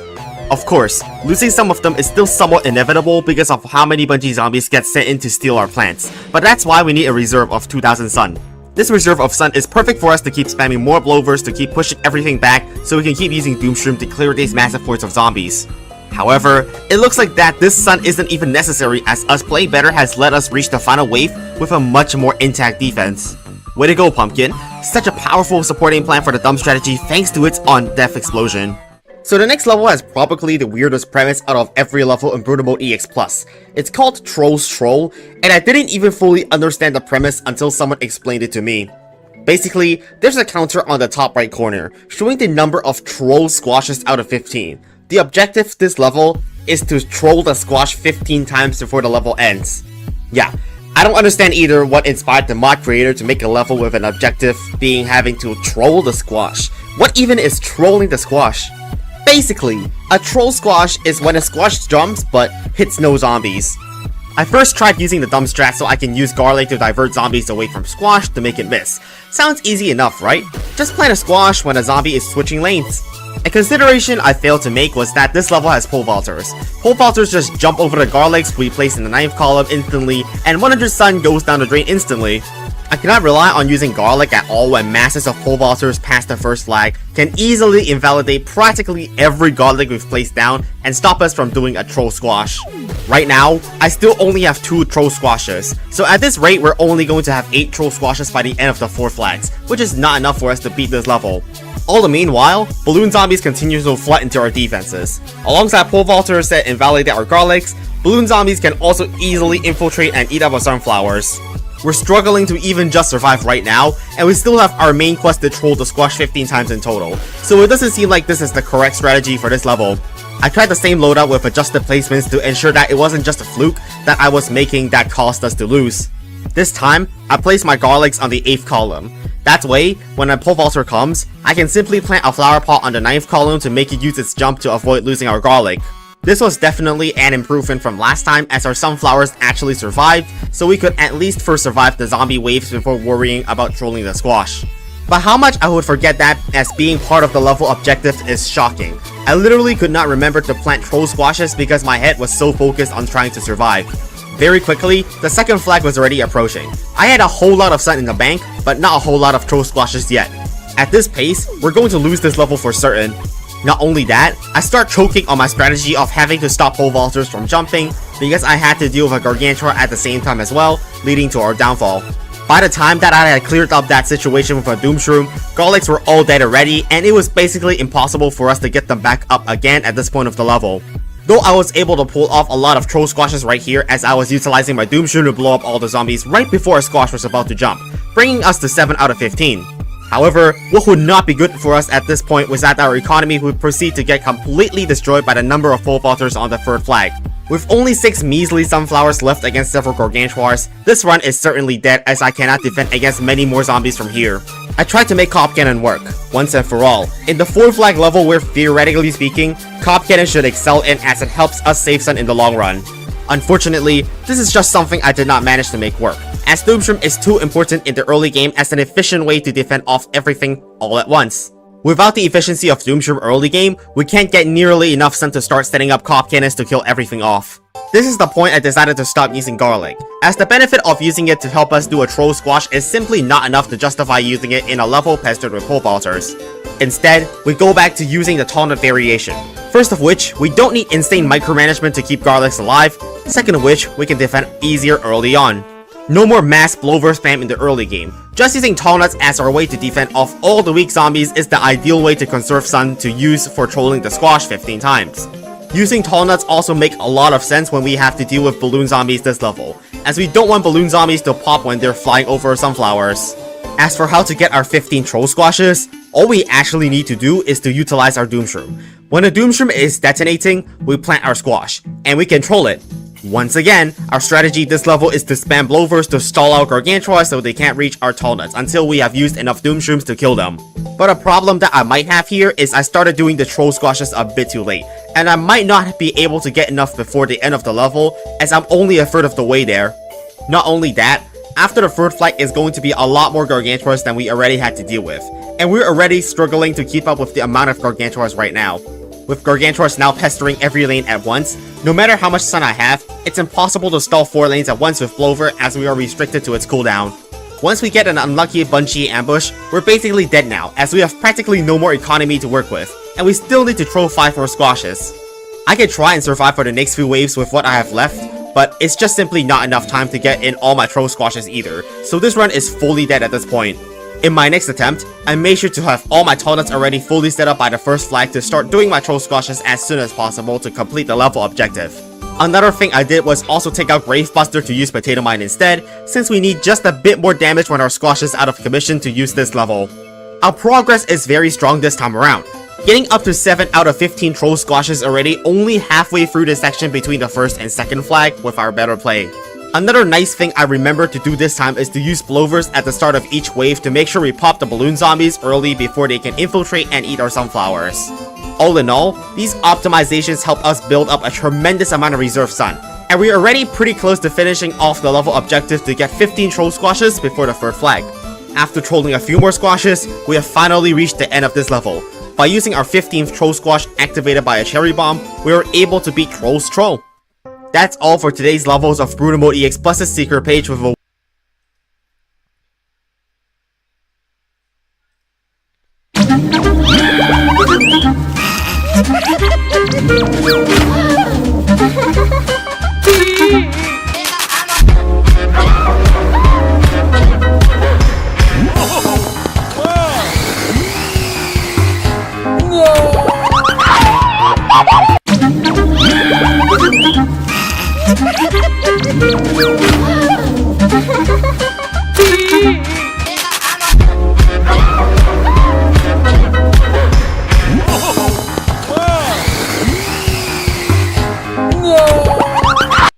Of course, losing some of them is still somewhat inevitable because of how many Bungie zombies get sent in to steal our plants, but that's why we need a reserve of 2000 sun. This reserve of sun is perfect for us to keep spamming more blowovers to keep pushing everything back so we can keep using Doomshroom to clear these massive hordes of zombies. However, it looks like that this sun isn't even necessary as us playing better has let us reach the final wave with a much more intact defense. Way to go, Pumpkin! Such a powerful supporting plan for the dumb strategy thanks to its on-death explosion. So the next level has probably the weirdest premise out of every level in Brutal Mode EX+. It's called Troll's Troll, and I didn't even fully understand the premise until someone explained it to me. Basically, there's a counter on the top right corner, showing the number of troll squashes out of 15. The objective this level is to troll the squash 15 times before the level ends. Yeah, I don't understand either what inspired the mod creator to make a level with an objective being having to troll the squash. What even is trolling the squash? Basically, a troll squash is when a squash jumps but hits no zombies. I first tried using the dumb strat so I can use garlic to divert zombies away from squash to make it miss. Sounds easy enough, right? Just plant a squash when a zombie is switching lanes. A consideration I failed to make was that this level has pole vaulters. Pole vaulters just jump over the garlics we place in the 9th column instantly, and 100 sun goes down the drain instantly. I cannot rely on using garlic at all when masses of pole vaulters past the first flag can easily invalidate practically every garlic we've placed down and stop us from doing a troll squash. Right now, I still only have 2 troll squashes, so at this rate we're only going to have 8 troll squashes by the end of the 4 flags, which is not enough for us to beat this level. All the meanwhile, balloon zombies continue to flood into our defenses. Alongside pole vaulters that invalidate our garlics, balloon zombies can also easily infiltrate and eat up our sunflowers. We're struggling to even just survive right now, and we still have our main quest to troll the squash 15 times in total, so it doesn't seem like this is the correct strategy for this level. I tried the same loadout with adjusted placements to ensure that it wasn't just a fluke that I was making that caused us to lose. This time, I placed my garlics on the 8th column. That way, when a pole vaulter comes, I can simply plant a flower pot on the 9th column to make it use its jump to avoid losing our garlic. This was definitely an improvement from last time as our sunflowers actually survived, so we could at least first survive the zombie waves before worrying about trolling the squash. But how much I would forget that as being part of the level objective is shocking. I literally could not remember to plant troll squashes because my head was so focused on trying to survive. Very quickly, the second flag was already approaching. I had a whole lot of sun in the bank, but not a whole lot of troll squashes yet. At this pace, we're going to lose this level for certain. Not only that, I start choking on my strategy of having to stop pole vaulters from jumping because I had to deal with a Gargantua at the same time as well, leading to our downfall. By the time that I had cleared up that situation with a Doomshroom, garlics were all dead already and it was basically impossible for us to get them back up again at this point of the level. Though I was able to pull off a lot of troll squashes right here as I was utilizing my Doomshroom to blow up all the zombies right before a squash was about to jump, bringing us to 7 out of 15. However, what would not be good for us at this point was that our economy would proceed to get completely destroyed by the number of pole vaulters on the 3rd flag. With only 6 measly sunflowers left against several gargantuars, this run is certainly dead as I cannot defend against many more zombies from here. I tried to make Cop Cannon work, once and for all. In the 4th flag level where theoretically speaking, Cop Cannon should excel in as it helps us save sun in the long run. Unfortunately, this is just something I did not manage to make work, as Doomshroom is too important in the early game as an efficient way to defend off everything all at once. Without the efficiency of Doomshroom early game, we can't get nearly enough sun to start setting up Cop Cannons to kill everything off. This is the point I decided to stop using garlic, as the benefit of using it to help us do a troll squash is simply not enough to justify using it in a level pestered with pole vaulters. Instead, we go back to using the tall nut variation. First of which, we don't need insane micromanagement to keep garlics alive, second of which, we can defend easier early on. No more mass blowover spam in the early game. Just using tall nuts as our way to defend off all the weak zombies is the ideal way to conserve sun to use for trolling the squash 15 times. Using tall nuts also make a lot of sense when we have to deal with balloon zombies this level, as we don't want balloon zombies to pop when they're flying over sunflowers. As for how to get our 15 troll squashes, all we actually need to do is to utilize our Doomshroom. When a Doomshroom is detonating, we plant our squash, and we can troll it. Once again, our strategy this level is to spam blowovers to stall out Gargantua so they can't reach our tall nuts until we have used enough Doomshrooms to kill them. But a problem that I might have here is I started doing the troll squashes a bit too late, and I might not be able to get enough before the end of the level as I'm only a third of the way there. Not only that, after the 3rd flag is going to be a lot more Gargantuars than we already had to deal with, and we're already struggling to keep up with the amount of Gargantuars right now. With Gargantuars now pestering every lane at once, no matter how much sun I have, it's impossible to stall 4 lanes at once with Blover as we are restricted to its cooldown. Once we get an unlucky Bungie ambush, we're basically dead now, as we have practically no more economy to work with, and we still need to throw 5 more squashes. I could try and survive for the next few waves with what I have left, but it's just simply not enough time to get in all my throw squashes either, so this run is fully dead at this point. In my next attempt, I made sure to have all my tallnets already fully set up by the first flag to start doing my throw squashes as soon as possible to complete the level objective. Another thing I did was also take out Gravebuster to use Potato Mine instead, since we need just a bit more damage when our squash is out of commission to use this level. Our progress is very strong this time around, getting up to 7 out of 15 troll squashes already only halfway through the section between the first and second flag with our better play. Another nice thing I remember to do this time is to use Blovers at the start of each wave to make sure we pop the balloon zombies early before they can infiltrate and eat our sunflowers. All in all, these optimizations help us build up a tremendous amount of reserve sun, and we're already pretty close to finishing off the level objective to get 15 troll squashes before the third flag. After trolling a few more squashes, we have finally reached the end of this level. By using our 15th troll squash activated by a cherry bomb, we were able to beat Troll's Troll. That's all for today's levels of Bruno Mode EX Plus's secret page with a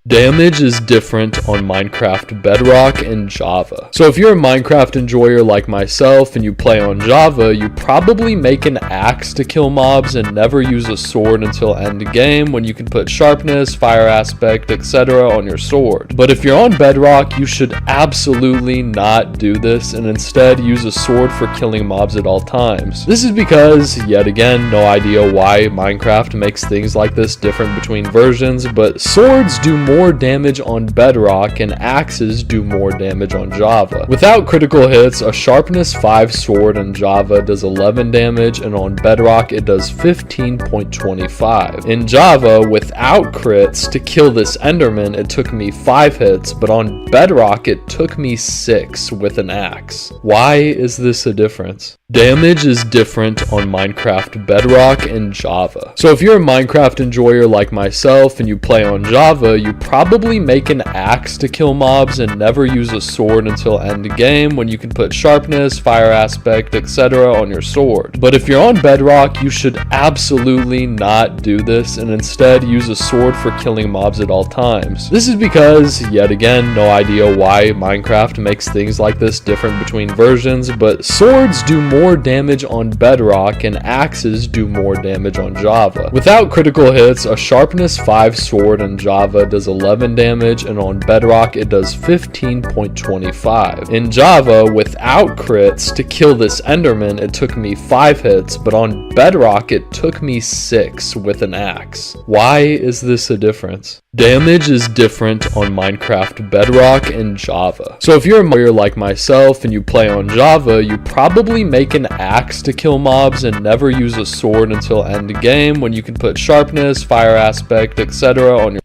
Damage is different on Minecraft Bedrock and Java. So if you're a Minecraft enjoyer like myself and you play on Java, you probably make an axe to kill mobs and never use a sword until end game when you can put sharpness, fire aspect, etc. on your sword. But if you're on Bedrock, you should absolutely not do this and instead use a sword for killing mobs at all times. This is because, yet again, no idea why Minecraft makes things like this different between versions, but swords do more damage on Bedrock and axes do more damage on Java. Without critical hits, a sharpness 5 sword in Java does 11 damage and on Bedrock it does 15.25. In Java, without crits, to kill this Enderman it took me 5 hits, but on Bedrock it took me 6 with an axe. Why is this a difference? Damage is different on Minecraft Bedrock and Java. So if you're a Minecraft enjoyer like myself and you play on Java, you probably make an axe to kill mobs and never use a sword until end game when you can put sharpness, fire aspect, etc. on your sword. But if you're on Bedrock, you should absolutely not do this and instead use a sword for killing mobs at all times. This is because, yet again, no idea why Minecraft makes things like this different between versions, but swords do more damage on Bedrock and axes do more damage on Java. Without critical hits, a sharpness 5 sword in Java does 11 damage and on Bedrock it does 15.25. In Java, without crits, to kill this Enderman it took me 5 hits, but on Bedrock it took me 6 with an axe. Why is this a difference? Damage is different on Minecraft Bedrock and Java. So if you're a player like myself and you play on Java, you probably make an axe to kill mobs and never use a sword until end game when you can put sharpness, fire aspect, etc. on your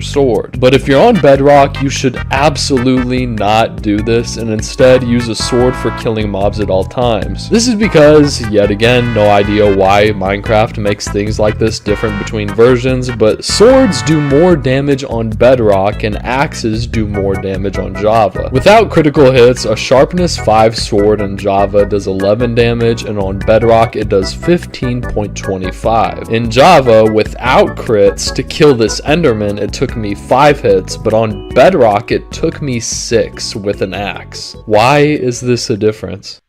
sword. But if you're on Bedrock, you should absolutely not do this and instead use a sword for killing mobs at all times. This is because, yet again, no idea why Minecraft makes things like this different between versions, but swords do more damage on Bedrock and axes do more damage on Java. Without critical hits, a sharpness 5 sword in Java does 11 damage and on Bedrock it does 15.25. In Java, without crits, to kill this Enderman it took me 5 hits, but on Bedrock it took me 6 with an axe. Why is this a difference?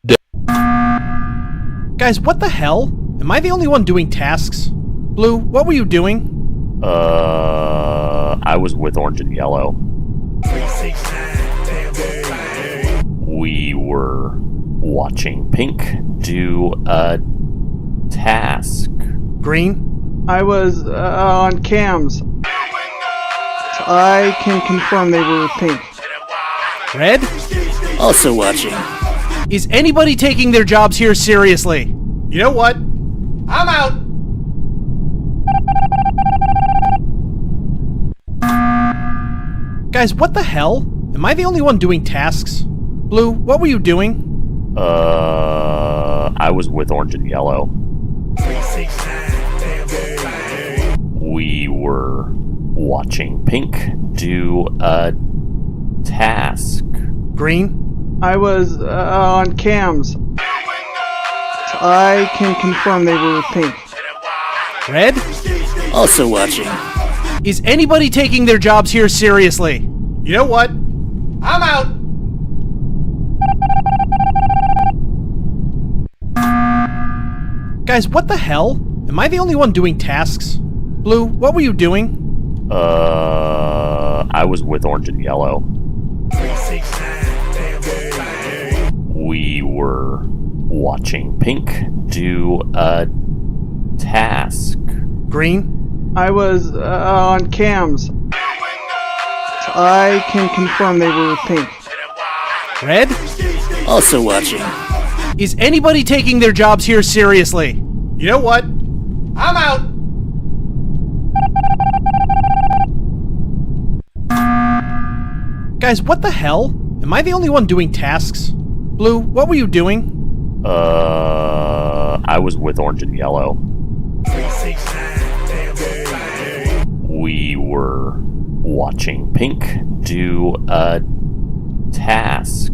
Guys, what the hell? Am I the only one doing tasks? Blue, what were you doing? I was with orange and yellow. were watching Pink do a task. Green? I was on cams. I can confirm they were pink. Red? Also watching. Is anybody taking their jobs here seriously? You know what? I'm out! Guys, what the hell? Am I the only one doing tasks? Blue, what were you doing? I was with Orange and Yellow. We were watching Pink do a task. Green? I was on cams. I can confirm they were pink. Red? Also watching. Is anybody taking their jobs here seriously? You know what? I'm out! Guys, what the hell? Am I the only one doing tasks? Blue, what were you doing? I was with Orange and Yellow. We were watching Pink do a task. Green? I was on cams. I can confirm they were pink. Red? Also watching. Is anybody taking their jobs here seriously? You know what? I'm out! Guys, what the hell? Am I the only one doing tasks? Blue, what were you doing? I was with Orange and Yellow. We were watching Pink do a task.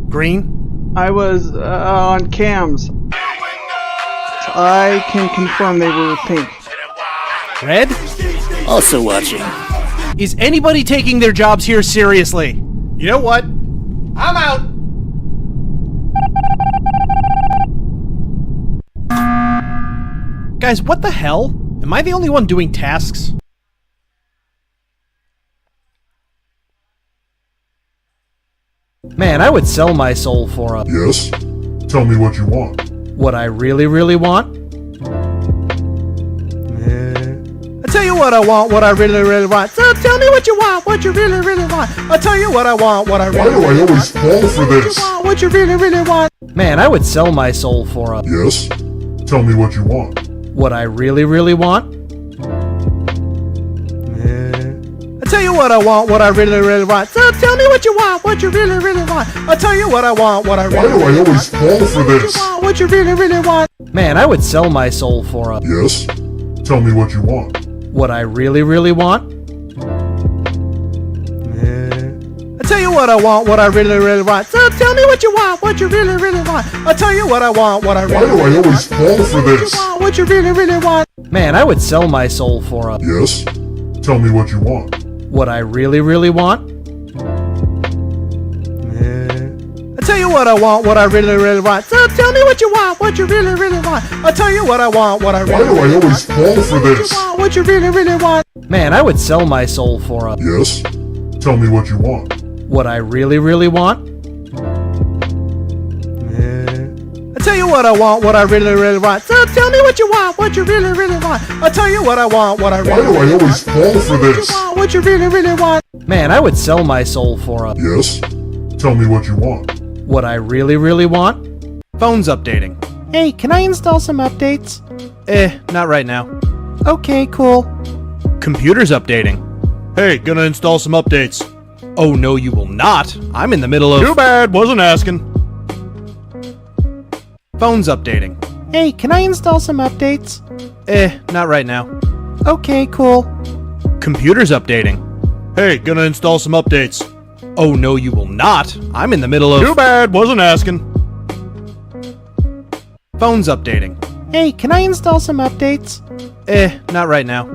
Green? I was on cams. I can confirm they were pink. Red? Also watching. Is anybody taking their jobs here seriously? You know what? I'm out! Guys, what the hell? Am I the only one doing tasks? Man, I would sell my soul for a... Yes? Tell me what you want. What I really, really want? I tell you what I want, what I really, really want. So tell me what you want, what you really, really want. I'll tell you what I want, what I really, Why do I always fall for this? What you really, really want. Man, I would sell my soul for a... Yes? Tell me what you want. What I really, really want? I tell you what I want, what I really, really want. So tell me what you want, what you really, really want. I'll tell you what I want, what I really, Why do I always fall for this? What you really, really want. Man, I would sell my soul for a... Yes? Tell me what you want. What I really, really want? I tell you what I want, what I really, really want. So tell me what you want, what you really, really want. I'll tell you what I want, what I really, Why do I always fall for this? What you really, really want. Man, I would sell my soul for a... Yes? Tell me what you want. What I really, really want? I tell you what I want, what I really, really want. So tell me what you want, what you really, really want. I'll tell you what I want, what I really, Why do I always fall for this? What you really, really want. Man, I would sell my soul for a... Yes? Tell me what you want. What I really, really want? I tell you what I want, what I really, really want. So tell me what you want, what you really, really want. I'll tell you what I want, what I really... Why do I always fall for this? What you really, really want. Man, I would sell my soul for a... Yes? Tell me what you want. What I really, really want? Phone's updating. Hey, can I install some updates? Not right now. Okay, cool. Computer's updating. Hey, gonna install some updates. Oh, no, you will not. I'm in the middle of... Too bad, wasn't asking. Phone's updating. Hey, can I install some updates? Not right now. Okay, cool. Computer's updating. Hey, gonna install some updates. Oh, no, you will not. I'm in the middle of... Too bad, wasn't asking. Phone's updating. Hey, can I install some updates? Not right now.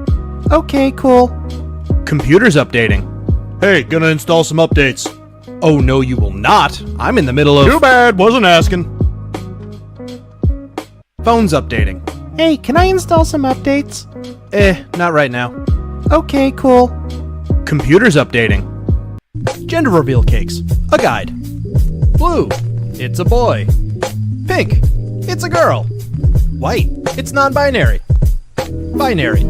Okay, cool. Computer's updating. Hey, gonna install some updates. Oh, no, you will not. I'm in the middle of... Too bad, wasn't asking. Phone's updating. Hey, can I install some updates? Not right now. Okay, cool. Computer's updating. Gender reveal cakes. A guide. Blue. It's a boy. Pink. It's a girl. White. It's non-binary. Binary.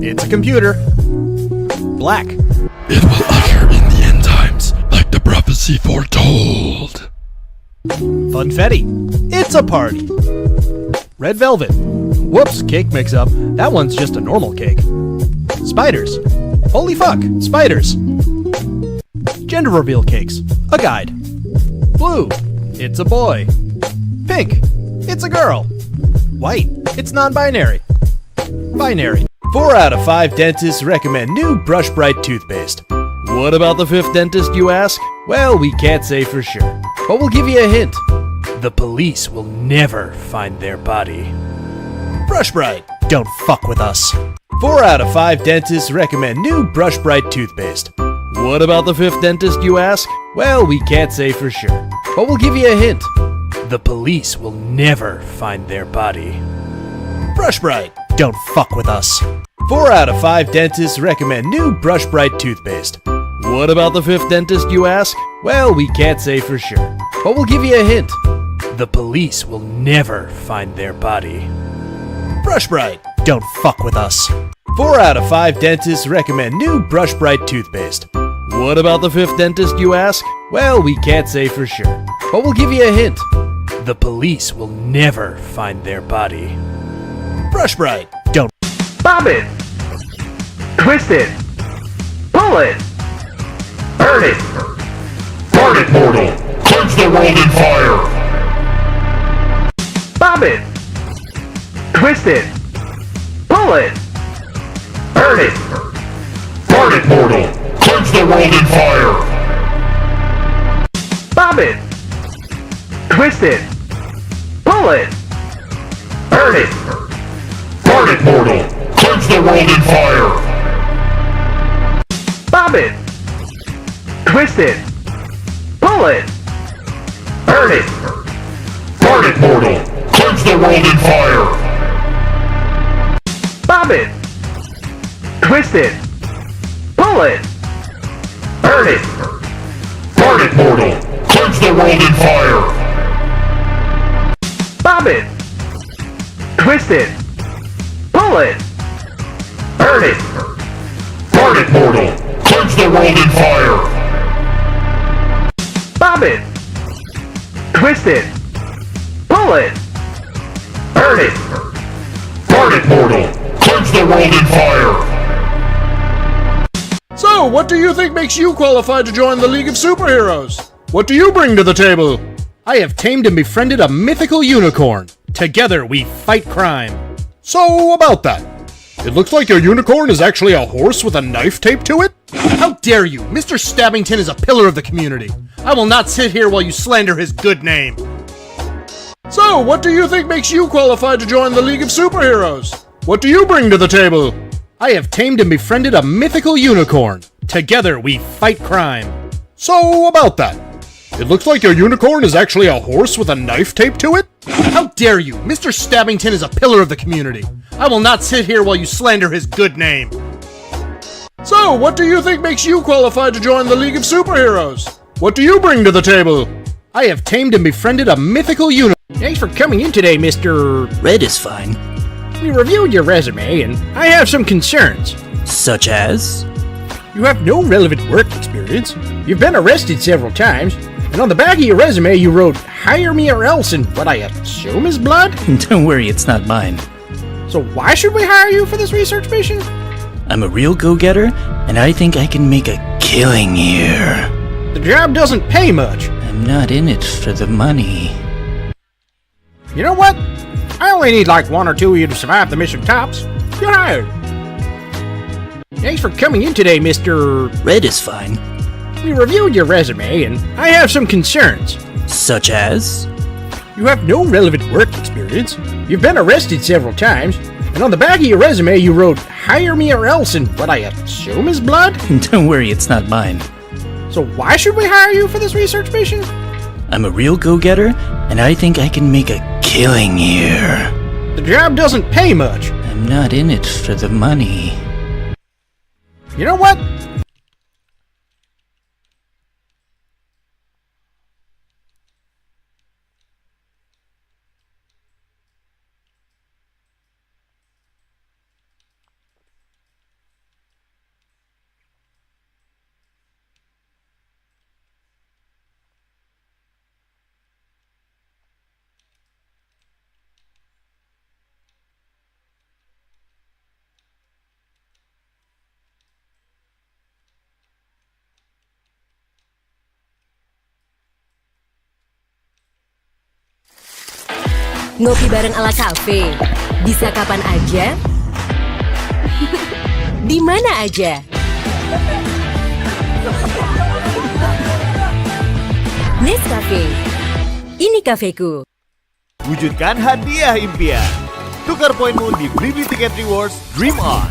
It's a computer. Black. It will occur in the end times, like the prophecy foretold. Funfetti. It's a party. Red velvet. Whoops, cake mix-up. That one's just a normal cake. Spiders. Holy fuck, spiders. Gender reveal cakes. A guide. Blue. It's a boy. Pink. It's a girl. White. It's non-binary. Binary. 4 out of 5 dentists recommend new Brush Bright toothpaste. What about the 5th dentist, you ask? Well, we can't say for sure, but we'll give you a hint. The police will never find their body. Brush Bright. Don't fuck with us. 4 out of 5 dentists recommend new Brush Bright toothpaste. What about the 5th dentist, you ask? Well, we can't say for sure, but we'll give you a hint. The police will never find their body. Brush Bright. Don't fuck with us. 4 out of 5 dentists recommend new Brush Bright toothpaste. What about the 5th dentist, you ask? Well, we can't say for sure, but we'll give you a hint. The police will never find their body. Brush Bright. Don't fuck with us. 4 out of 5 dentists recommend new Brush Bright toothpaste. What about the 5th dentist, you ask? Well, we can't say for sure, but we'll give you a hint. The police will never find their body. Brush Bright. Don't. Bob it! Twist it! Pull it! Burn it! Burn it, mortal! Cleanse the world in fire! Bob it! Twist it! Pull it! Burn it! Burn it, mortal! Cleanse the world in fire! Bob it! Twist it! Pull it! Burn it! Burn it, mortal! Cleanse the world in fire! Bob it! Twist it! Pull it! Burn it! Burn it, mortal! Cleanse the world in fire! Bob it! Twist it! Pull it! Burn it! Burn it, mortal! Cleanse the world in fire! Bob it! Twist it! Pull it! Burn it! Burn it, mortal! Cleanse the world in fire! Bob it! Twist it! Pull it! Burn it! Burn it, mortal! Cleanse the world in fire! So, what do you think makes you qualified to join the League of Superheroes? What do you bring to the table? I have tamed and befriended a mythical unicorn. Together we fight crime. So, about that. It looks like your unicorn is actually a horse with a knife taped to it? How dare you! Mr. Stabbington is a pillar of the community. I will not sit here while you slander his good name. So, what do you think makes you qualified to join the League of Superheroes? What do you bring to the table? I have tamed and befriended a mythical unicorn. Together we fight crime. So, about that. It looks like your unicorn is actually a horse with a knife taped to it? How dare you! Mr. Stabbington is a pillar of the community. I will not sit here while you slander his good name. So, what do you think makes you qualified to join the League of Superheroes? What do you bring to the table? I have tamed and befriended a mythical unicorn. Thanks for coming in today, Mr. Red is fine. We reviewed your resume, and I have some concerns. Such as? You have no relevant work experience. You've been arrested several times, and on the back of your resume you wrote, "Hire me or else," in what I assume is blood? Don't worry, it's not mine. So why should we hire you for this research mission? I'm a real go-getter, and I think I can make a killing here. The job doesn't pay much. I'm not in it for the money. You know what? I only need like 1 or 2 of you to survive the mission tops. You're hired. Thanks for coming in today, Mr. Red is fine. We reviewed your resume, and I have some concerns. Such as? You have no relevant work experience. You've been arrested several times, and on the back of your resume you wrote, "Hire me or else," in what I assume is blood? Don't worry, it's not mine. So why should we hire you for this research mission? I'm a real go-getter, and I think I can make a killing here. The job doesn't pay much. I'm not in it for the money. You know what? Ngopi bareng ala kafe. Bisa kapan aja. Di mana aja. Nescafe. Ini kafeku. Wujudkan hadiah impian. Tukar poinmu di Blibli Ticket Rewards Dream On.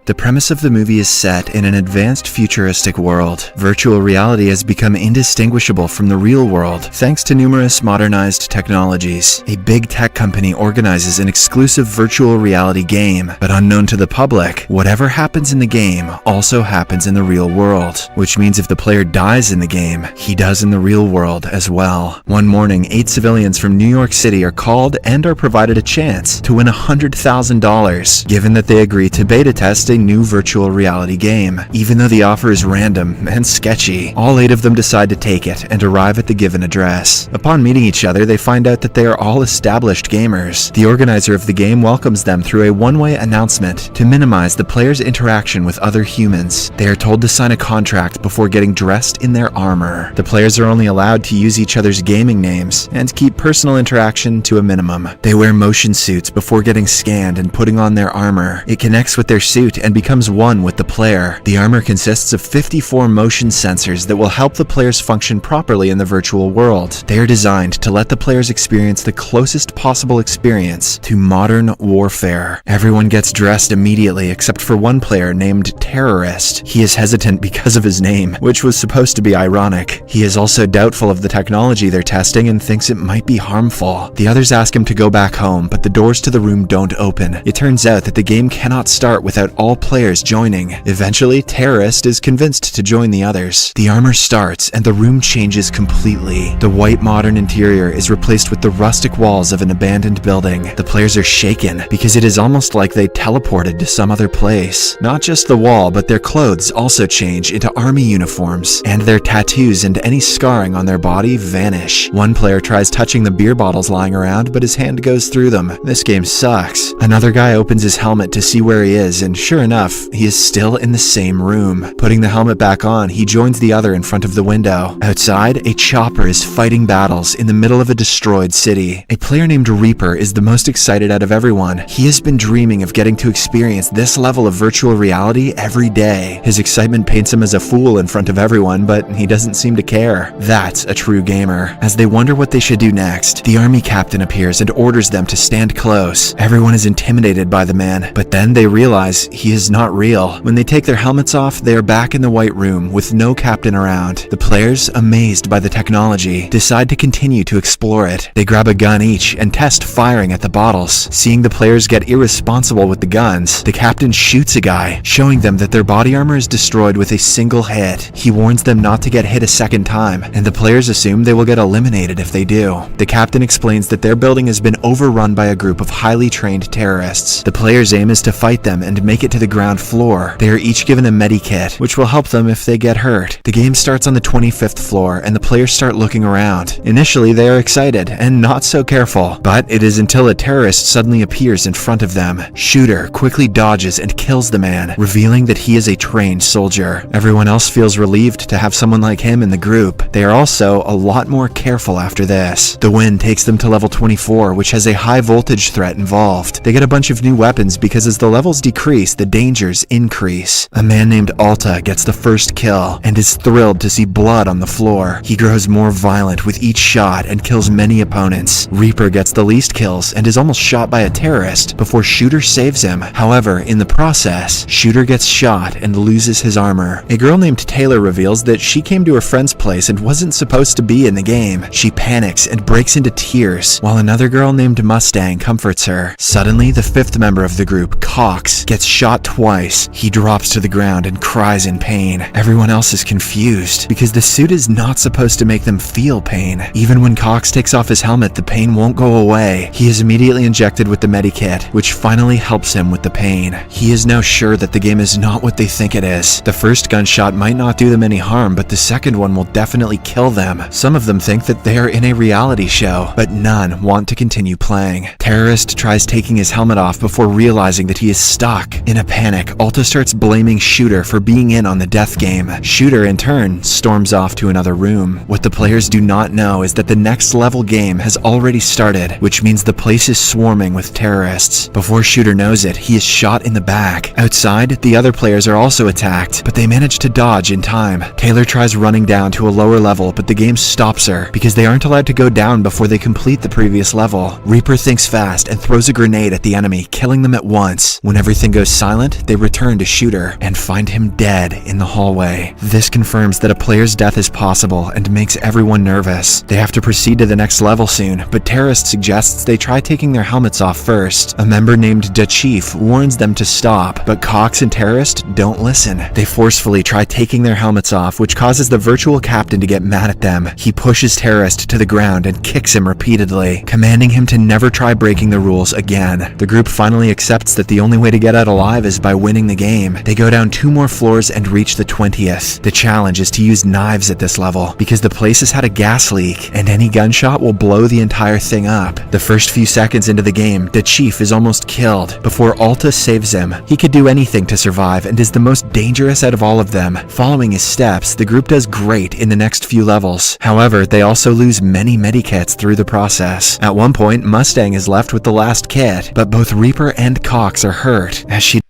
The premise of the movie is set in an advanced futuristic world. Virtual reality has become indistinguishable from the real world thanks to numerous modernized technologies. A big tech company organizes an exclusive virtual reality game, but unknown to the public, whatever happens in the game also happens in the real world, which means if the player dies in the game, he does in the real world as well. One morning, 8 civilians from New York City are called and are provided a chance to win $100,000, given that they agree to beta test a new virtual reality game. Even though the offer is random and sketchy, all 8 of them decide to take it and arrive at the given address. Upon meeting each other, they find out that they are all established gamers. The organizer of the game welcomes them through a one-way announcement to minimize the player's interaction with other humans. They are told to sign a contract before getting dressed in their armor. The players are only allowed to use each other's gaming names and keep personal interaction to a minimum. They wear motion suits before getting scanned and putting on their armor. It connects with their suit and becomes one with the player. The armor consists of 54 motion sensors that will help the players function properly in the virtual world. They are designed to let the players experience the closest possible experience to modern warfare. Everyone gets dressed immediately except for one player named Terrorist. He is hesitant because of his name, which was supposed to be ironic. He is also doubtful of the technology they're testing and thinks it might be harmful. The others ask him to go back home, but the doors to the room don't open. It turns out that the game cannot start without all players joining. Eventually, Terrorist is convinced to join the others. The armor starts and the room changes completely. The white modern interior is replaced with the rustic walls of an abandoned building. The players are shaken because it is almost like they teleported to some other place. Not just the wall, but their clothes also change into army uniforms, and their tattoos and any scarring on their body vanish. One player tries touching the beer bottles lying around, but his hand goes through them. This game sucks. Another guy opens his helmet to see where he is, and sure enough, he is still in the same room. Putting the helmet back on, he joins the other in front of the window. Outside, a chopper is fighting battles in the middle of a destroyed city. A player named Reaper is the most excited out of everyone. He has been dreaming of getting to experience this level of virtual reality every day. His excitement paints him as a fool in front of everyone, but he doesn't seem to care. That's a true gamer. As they wonder what they should do next, the army captain appears and orders them to stand close. Everyone is intimidated by the man, but then they realize he is not real. When they take their helmets off, they are back in the white room with no captain around. The players, amazed by the technology, decide to continue to explore it. They grab a gun each and test firing at the bottles. Seeing the players get irresponsible with the guns, the captain shoots a guy, showing them that their body armor is destroyed with a single hit. He warns them not to get hit a second time, and the players assume they will get eliminated if they do. The captain explains that their building has been overrun by a group of highly trained terrorists. The players' aim is to fight them and make it to the ground floor. They are each given a medikit, which will help them if they get hurt. The game starts on the 25th floor, and the players start looking around. Initially, they are excited and not so careful, but it is until a terrorist suddenly appears in front of them. Shooter quickly dodges and kills the man, revealing that he is a trained soldier. Everyone else feels relieved to have someone like him in the group. They are also a lot more careful after this. The win takes them to level 24, which has a high voltage threat involved. They get a bunch of new weapons because as the levels decrease, the dangers increase. A man named Alta gets the first kill and is thrilled to see blood on the floor. He grows more violent with each shot and kills many opponents. Reaper gets the least kills and is almost shot by a terrorist before Shooter saves him. However, in the process, Shooter gets shot and loses his armor. A girl named Taylor reveals that she came to her friend's place and wasn't supposed to be in the game. She panics and breaks into tears, while another girl named Mustang comforts her. Suddenly, the 5th member of the group, Cox, gets shot twice. He drops to the ground and cries in pain. Everyone else is confused because the suit is not supposed to make them feel pain. Even when Cox takes off his helmet, the pain won't go away. He is immediately injected with the medikit, which finally helps him with the pain. He is now sure that the game is not what they think it is. The first gunshot might not do them any harm, but the second one will definitely kill them. Some of them think that they are in a reality show, but none want to continue playing. Terrorist tries taking his helmet off before realizing that he is stuck in a panic, Alta starts blaming Shooter for being in on the death game. Shooter, in turn, storms off to another room. What the players do not know is that the next level game has already started, which means the place is swarming with terrorists. Before Shooter knows it, he is shot in the back. Outside, the other players are also attacked, but they manage to dodge in time. Taylor tries running down to a lower level, but the game stops her because they aren't allowed to go down before they complete the previous level. Reaper thinks fast and throws a grenade at the enemy, killing them at once. When everything goes silent, they return to Shooter and find him dead in the hallway. This confirms that a player's death is possible and makes everyone nervous. They have to proceed to the next level soon, but Terrorist suggests they try taking their helmets off first. A member named Da Chief warns them to stop, but Cox and Terrorist don't listen. They forcefully try taking their helmets off, which causes the virtual captain to get mad at them. He pushes Terrorist to the ground and kicks him repeatedly, commanding him to never try breaking the rules again. The group finally accepts that the only way to get out alive is by winning the game. They go down 2 more floors and reach the 20th. The challenge is to use knives at this level, because the place has had a gas leak, and any gunshot will blow the entire thing up. The first few seconds into the game, the Chief is almost killed before Alta saves him. He could do anything to survive and is the most dangerous out of all of them. Following his steps, the group does great in the next few levels. However, they also lose many medikits through the process. At one point, Mustang is left with the last kit, but both Reaper and Cox are hurt as she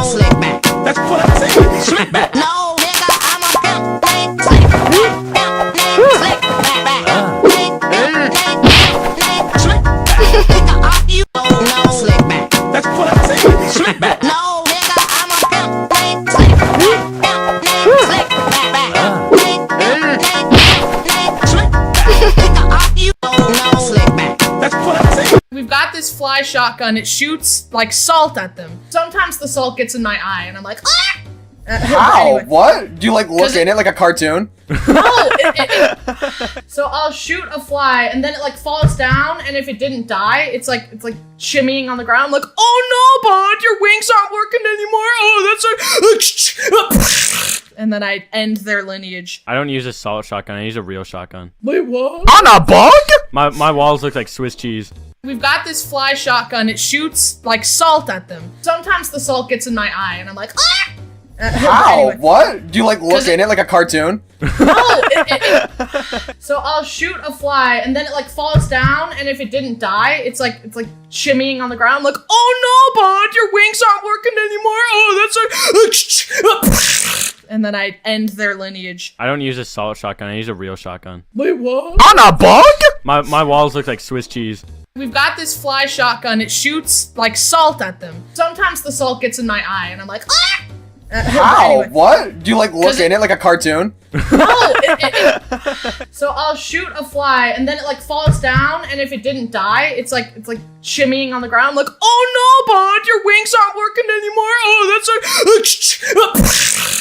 Slick back. That's what I say. Slick back. No, nigga, I'm a pimp. Slick back. Slick back. Slick back. You don't know. Slick back. That's what I say. Slick back. No, nigga, I'm a pimp. Slick back. Slick back. Slick back. You don't know. Slick back. That's what I say. We've got this fly shotgun. It shoots like salt at them. Sometimes the salt gets in my eye and I'm like, ah! How? Anyway. What? Do you like look in it like a cartoon? No! So I'll shoot a fly and then it like falls down, and if it didn't die, it's like shimmying on the ground. I'm like, oh no, bud, your wings aren't working anymore. Oh, that's a... And then I end their lineage. I don't use a salt shotgun, I use a real shotgun. Wait, what? On a bug? My walls look like Swiss cheese. We've got this fly shotgun. It shoots like salt at them. Sometimes the salt gets in my eye and I'm like, ah! How? Anyway. What? Do you like look in it like a cartoon? No! So I'll shoot a fly and then it like falls down, and if it didn't die, it's like shimmying on the ground. I'm like, oh no, bud, your wings aren't working anymore. Oh, that's a... And then I end their lineage. I don't use a salt shotgun, I use a real shotgun. Wait, what? On a bug? My walls look like Swiss cheese. We've got this fly shotgun. It shoots like salt at them. Sometimes the salt gets in my eye and I'm like, ah! How? Anyway. What? Do you like look in it like a cartoon? No! So I'll shoot a fly and then it like falls down, and if it didn't die, it's like shimmying on the ground. I'm like, oh no, bud, your wings aren't working anymore. Oh, that's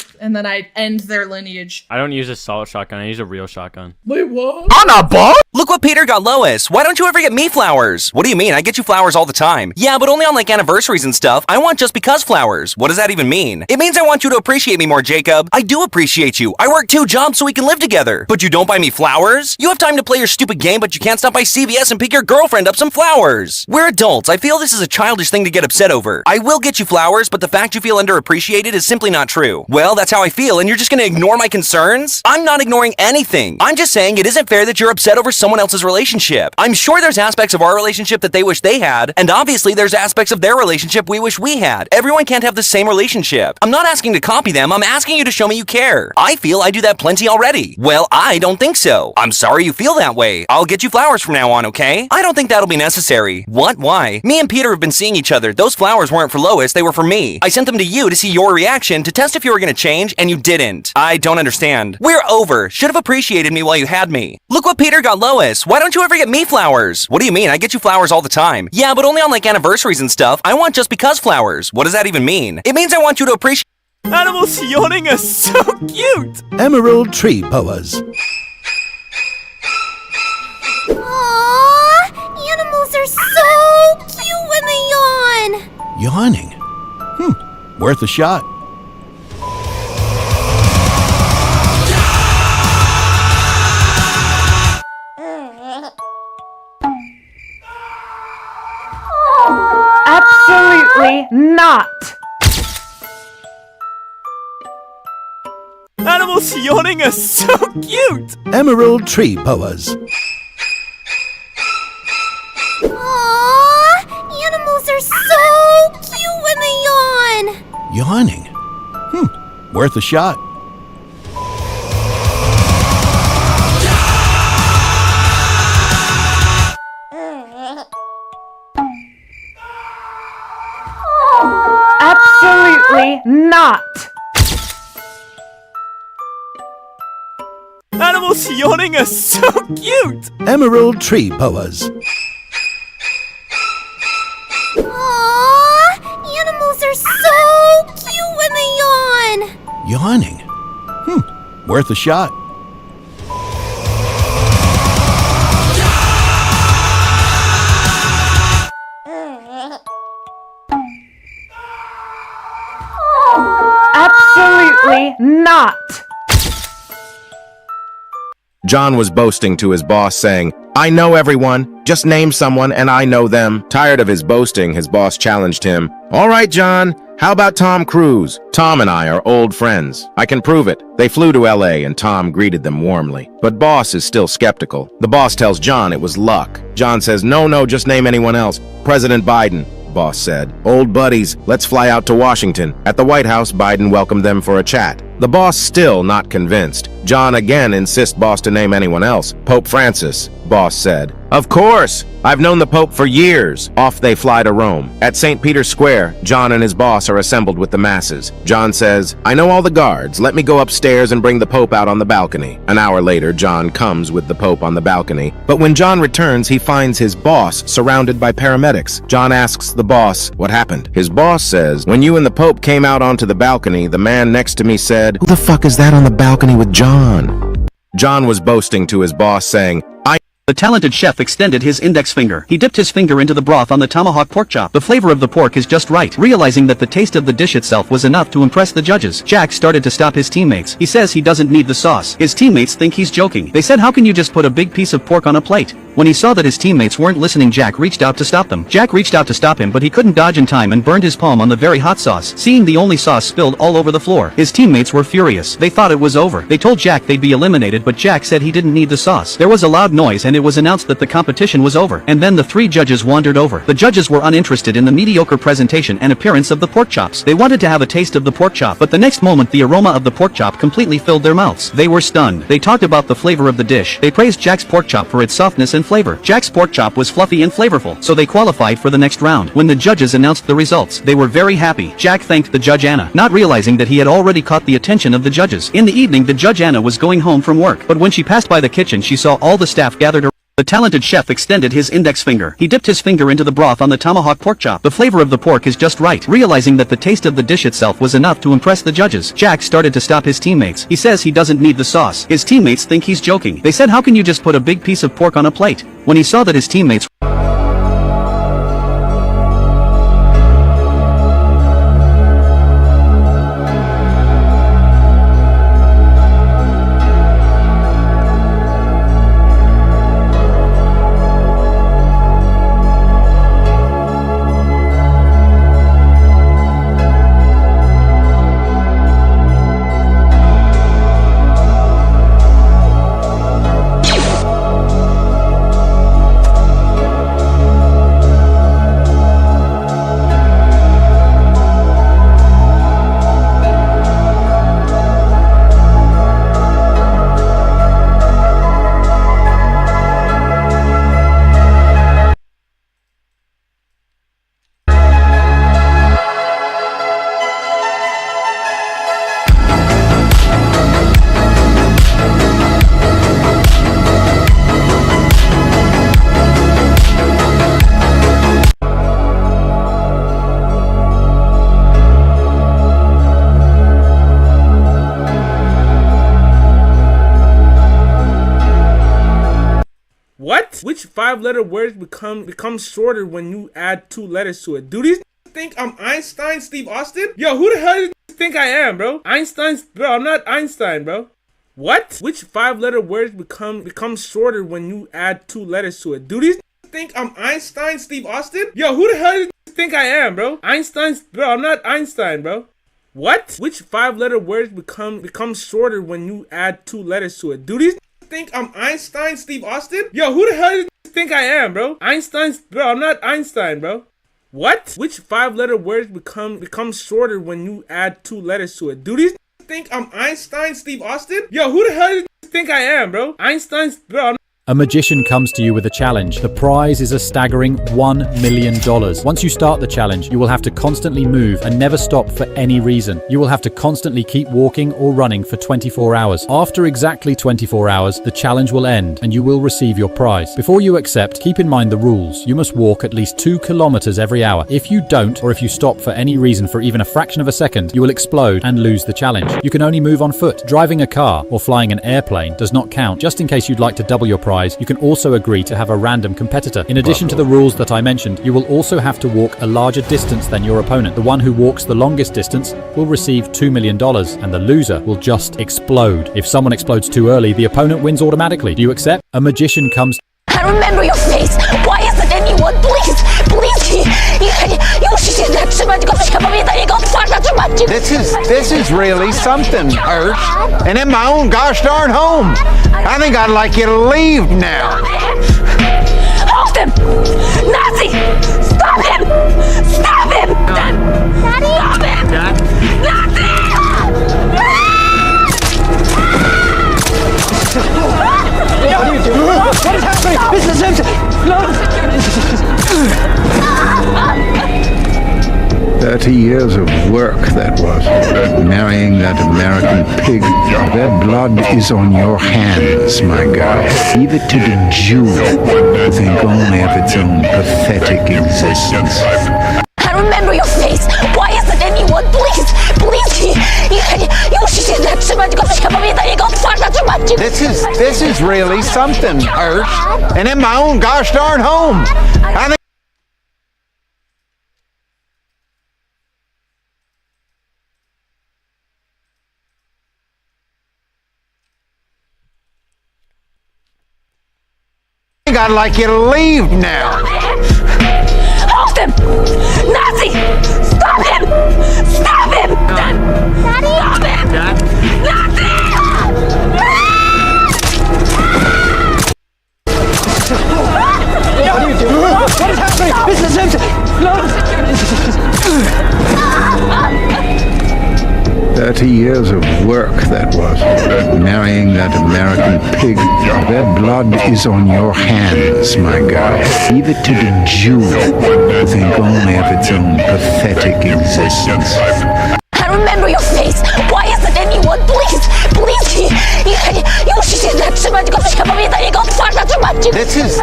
a... And then I end their lineage. I don't use a salt shotgun, I use a real shotgun. Wait, what? On a bug? Look what Peter got Lois. Why don't you ever get me flowers? What do you mean? I get you flowers all the time. Yeah, but only on like anniversaries and stuff. I want just because flowers. What does that even mean? It means I want you to appreciate me more, Jacob. I do appreciate you. I work 2 jobs so we can live together. But you don't buy me flowers? You have time to play your stupid game, but you can't stop by CVS and pick your girlfriend up some flowers. We're adults. I feel this is a childish thing to get upset over. I will get you flowers, but the fact you feel underappreciated is simply not true. Well, that's how I feel, and you're just gonna ignore my concerns? I'm not ignoring anything. I'm just saying it isn't fair that you're upset over someone else's relationship. I'm sure there's aspects of our relationship that they wish they had, and obviously there's aspects of their relationship we wish we had. Everyone can't have the same relationship. I'm not asking to copy them, I'm asking you to show me you care. I feel I do that plenty already. Well, I don't think so. I'm sorry you feel that way. I'll get you flowers from now on, okay? I don't think that'll be necessary. What? Why? Me and Peter have been seeing each other. Those flowers weren't for Lois, they were for me. I sent them to you to see your reaction, to test if you were gonna change, and you didn't. I don't understand. We're over. Should have appreciated me while you had me. Look what Peter got Lois. Why don't you ever get me flowers? What do you mean? I get you flowers all the time. Yeah, but only on like anniversaries and stuff. I want just because flowers. What does that even mean? It means I want you to appreciate... Animals yawning are so cute! Emerald tree boas. Aww, animals are so cute when they yawn. Yawning. Worth a shot. Absolutely not. Animals yawning are so cute! Emerald tree boas. Aww, animals are so cute when they yawn. Yawning. Worth a shot. Absolutely not. Animals yawning are so cute! Emerald tree boas. Aww, animals are so cute when they yawn. Yawning. Worth a shot. Absolutely not. John was boasting to his boss, saying, "I know everyone. Just name someone and I know them." Tired of his boasting, his boss challenged him. "All right, John, how about Tom Cruise? Tom and I are old friends. I can prove it." They flew to LA and Tom greeted them warmly. But boss is still skeptical. The boss tells John it was luck. John says, No, just name anyone else. President Biden. Boss said, "Old buddies, let's fly out to Washington." At the White House, Biden welcomed them for a chat. The boss still not convinced. John again insists boss to name anyone else. "Pope Francis," boss said. "Of course! I've known the Pope for years." Off they fly to Rome. At St. Peter's Square, John and his boss are assembled with the masses. John says, "I know all the guards. Let me go upstairs and bring the Pope out on the balcony." An hour later, John comes with the Pope on the balcony. But when John returns, he finds his boss surrounded by paramedics. John asks the boss what happened. His boss says, "When you and the Pope came out onto the balcony, the man next to me said, 'Who the fuck is that on the balcony with John?'" John was boasting to his boss, saying, The talented chef extended his index finger. He dipped his finger into the broth on the tomahawk pork chop. The flavor of the pork is just right. Realizing that the taste of the dish itself was enough to impress the judges, Jack started to stop his teammates. He says he doesn't need the sauce. His teammates think he's joking. They said, "How can you just put a big piece of pork on a plate?" When he saw that his teammates weren't listening, Jack reached out to stop them. Jack reached out to stop him, but he couldn't dodge in time and burned his palm on the very hot sauce. Seeing the only sauce spilled all over the floor, his teammates were furious. They thought it was over. They told Jack they'd be eliminated, but Jack said he didn't need the sauce. There was a loud noise and it was announced that the competition was over. And then the three judges wandered over. The judges were uninterested in the mediocre presentation and appearance of the pork chops. They wanted to have a taste of the pork chop, but the next moment the aroma of the pork chop completely filled their mouths. They were stunned. They talked about the flavor of the dish. They praised Jack's pork chop for its softness and flavor. Jack's pork chop was fluffy and flavorful, so they qualified for the next round. When the judges announced the results, they were very happy. Jack thanked the judge Anna, not realizing that he had already caught the attention of the judges. In the evening, the judge Anna was going home from work, but when she passed by the kitchen, she saw all the staff gathered around. The talented chef extended his index finger. He dipped his finger into the broth on the tomahawk pork chop. The flavor of the pork is just right. Realizing that the taste of the dish itself was enough to impress the judges, Jack started to stop his teammates. He says he doesn't need the sauce. His teammates think he's joking. They said, "How can you just put a big piece of pork on a plate?" When he saw that his teammates What? Which five-letter words become shorter when you add two letters to it? Do these think I'm Einstein, Steve Austin? Yo, who the hell do you think I am, bro? Einstein's, bro, I'm not Einstein, bro. What? Which five-letter words become shorter when you add two letters to it? Do these think I'm Einstein, Steve Austin? Yo, who the hell do you think I am, bro? Bro, I'm not Einstein, bro. What? Which 5-letter words become shorter when you add 2 letters to it? Do these think I'm Einstein, Steve Austin? Yo, who the hell do you think I am, bro? Bro, I'm not Einstein, bro. What? Which 5-letter words become shorter when you add 2 letters to it? Do these think I'm Einstein, Steve Austin? Yo, who the hell do you think I am, bro? Bro, I'm A magician comes to you with a challenge. The prize is a staggering $1 million. Once you start the challenge, you will have to constantly move and never stop for any reason. You will have to constantly keep walking or running for 24 hours. After exactly 24 hours, the challenge will end and you will receive your prize. Before you accept, keep in mind the rules. You must walk at least 2 kilometers every hour. If you don't, or if you stop for any reason for even a fraction of a second, you will explode and lose the challenge. You can only move on foot. Driving a car or flying an airplane does not count. Just in case you'd like to double your prize, you can also agree to have a random competitor. In addition to the rules that I mentioned, you will also have to walk a larger distance than your opponent. The one who walks the longest distance will receive $2 million, and the loser will just explode. If someone explodes too early, the opponent wins automatically. Do you accept? A magician comes... I remember your face. Why isn't anyone? Please. This is really something, Earth. And in my own gosh darn home. I think I'd like you to leave now. Hold him! Nazi! Stop him! Stop him! Daddy! Stop him! Nazi! What are you doing? What is happening? This is him! 30 years of work that was. Marrying that American pig. Their blood is on your hands, my guy. Leave it to the Jew to think only of its own pathetic existence. I remember your face. Why isn't anyone? Please. This is really something, Earth. And in my own gosh darn home. I think I'd like you to leave now. Hold him! Nazi! Stop him! Stop him! Daddy! Stop him! Nazi! What are you doing? What is happening? This is him! 30 years of work that was. Marrying that American pig. Their blood is on your hands, my guy. Leave it to the Jew to think only of its own pathetic existence. I remember your face. Why isn't anyone? Please.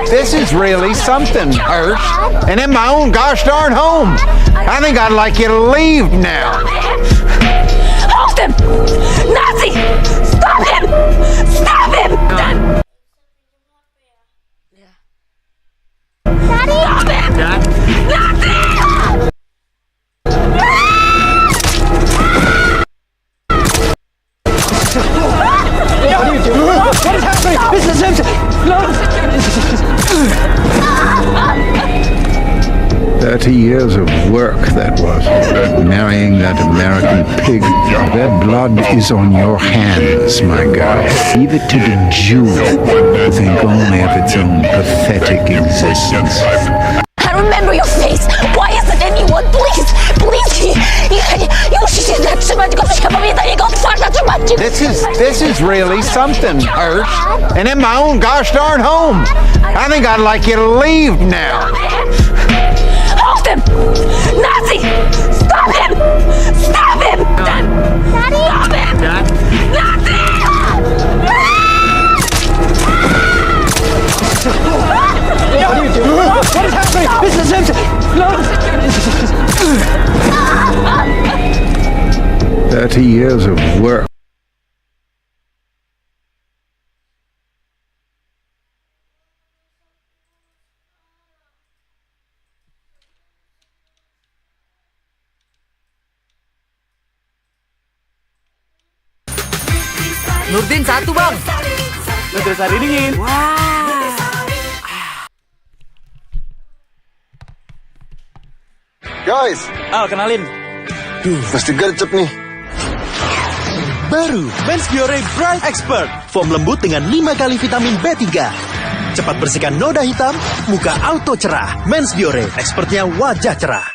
This is really something, Earth. And in my own gosh darn home. I think I'd like you to leave now. Hold him! Nazi! Stop him! Stop him! Daddy! Stop him! Nazi! What are you doing? What is happening? This is him! 30 years of work that was. Marrying that American pig. Their blood is on your hands, my guy. Leave it to the Jew to think only of its own pathetic existence. I remember your face. Why isn't anyone? Please. This is really something, Earth. And in my own gosh darn home. I think I'd like you to leave now. Hold him! Nazi! Stop him! Stop him! Daddy! Stop him! Nazi! What are you doing? What is happening? This is him! 30 years of work. Nurdin 1 bang. Nutrisari dingin. Wah. Guys. Kenalin. Mesti gercep nih. Baru, Men's Biore Bright Expert. Foam lembut dengan 5 kali vitamin B3. Cepat bersihkan noda hitam, muka auto cerah. Men's Biore, expertnya wajah cerah.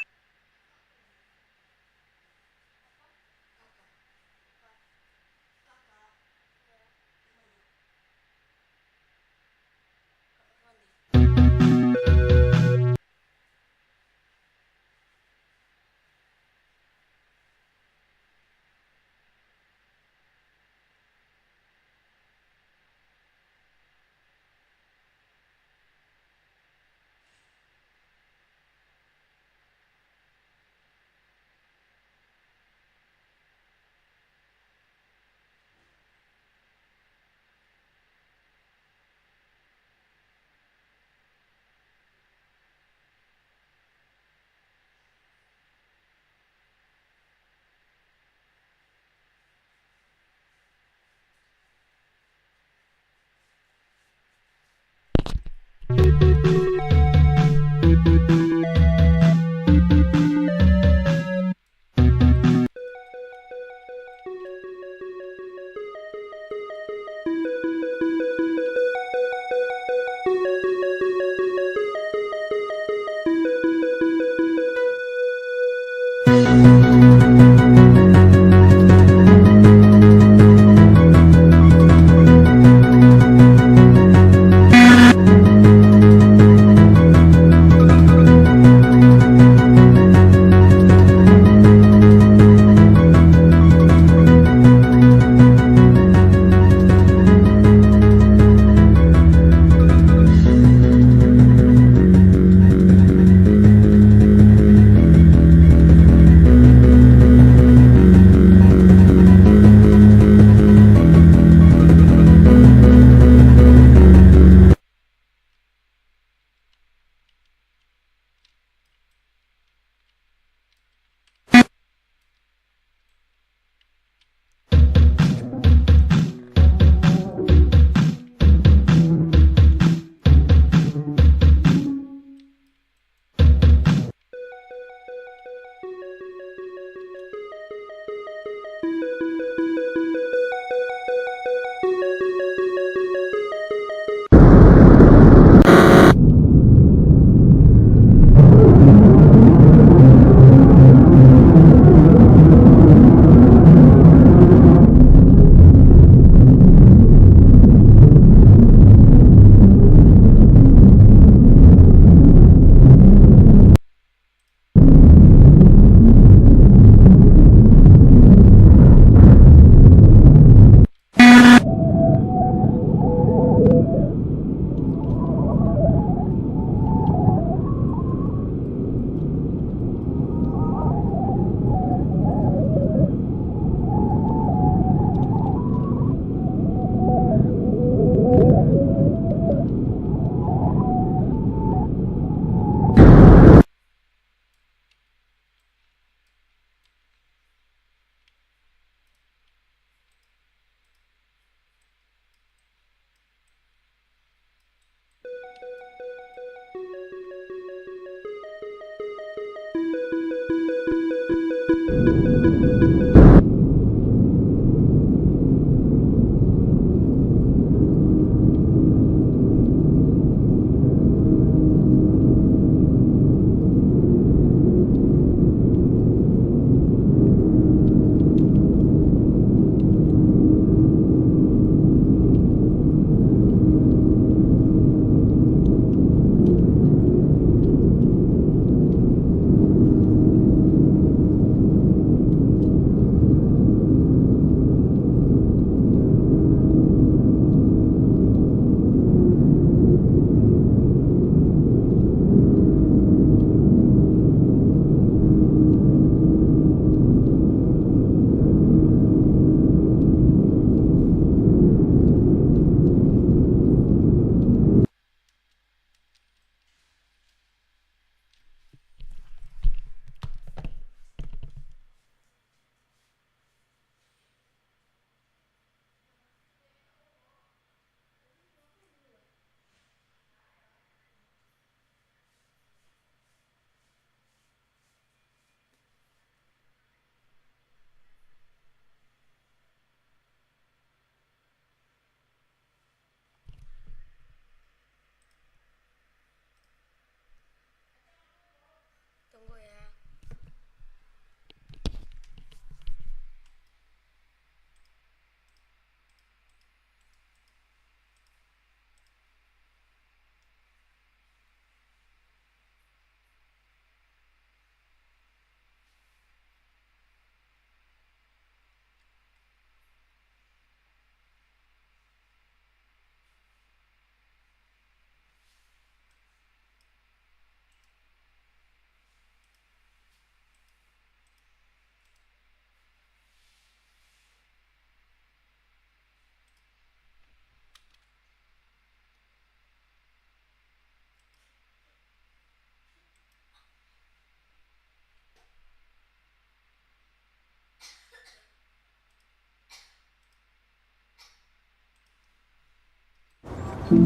For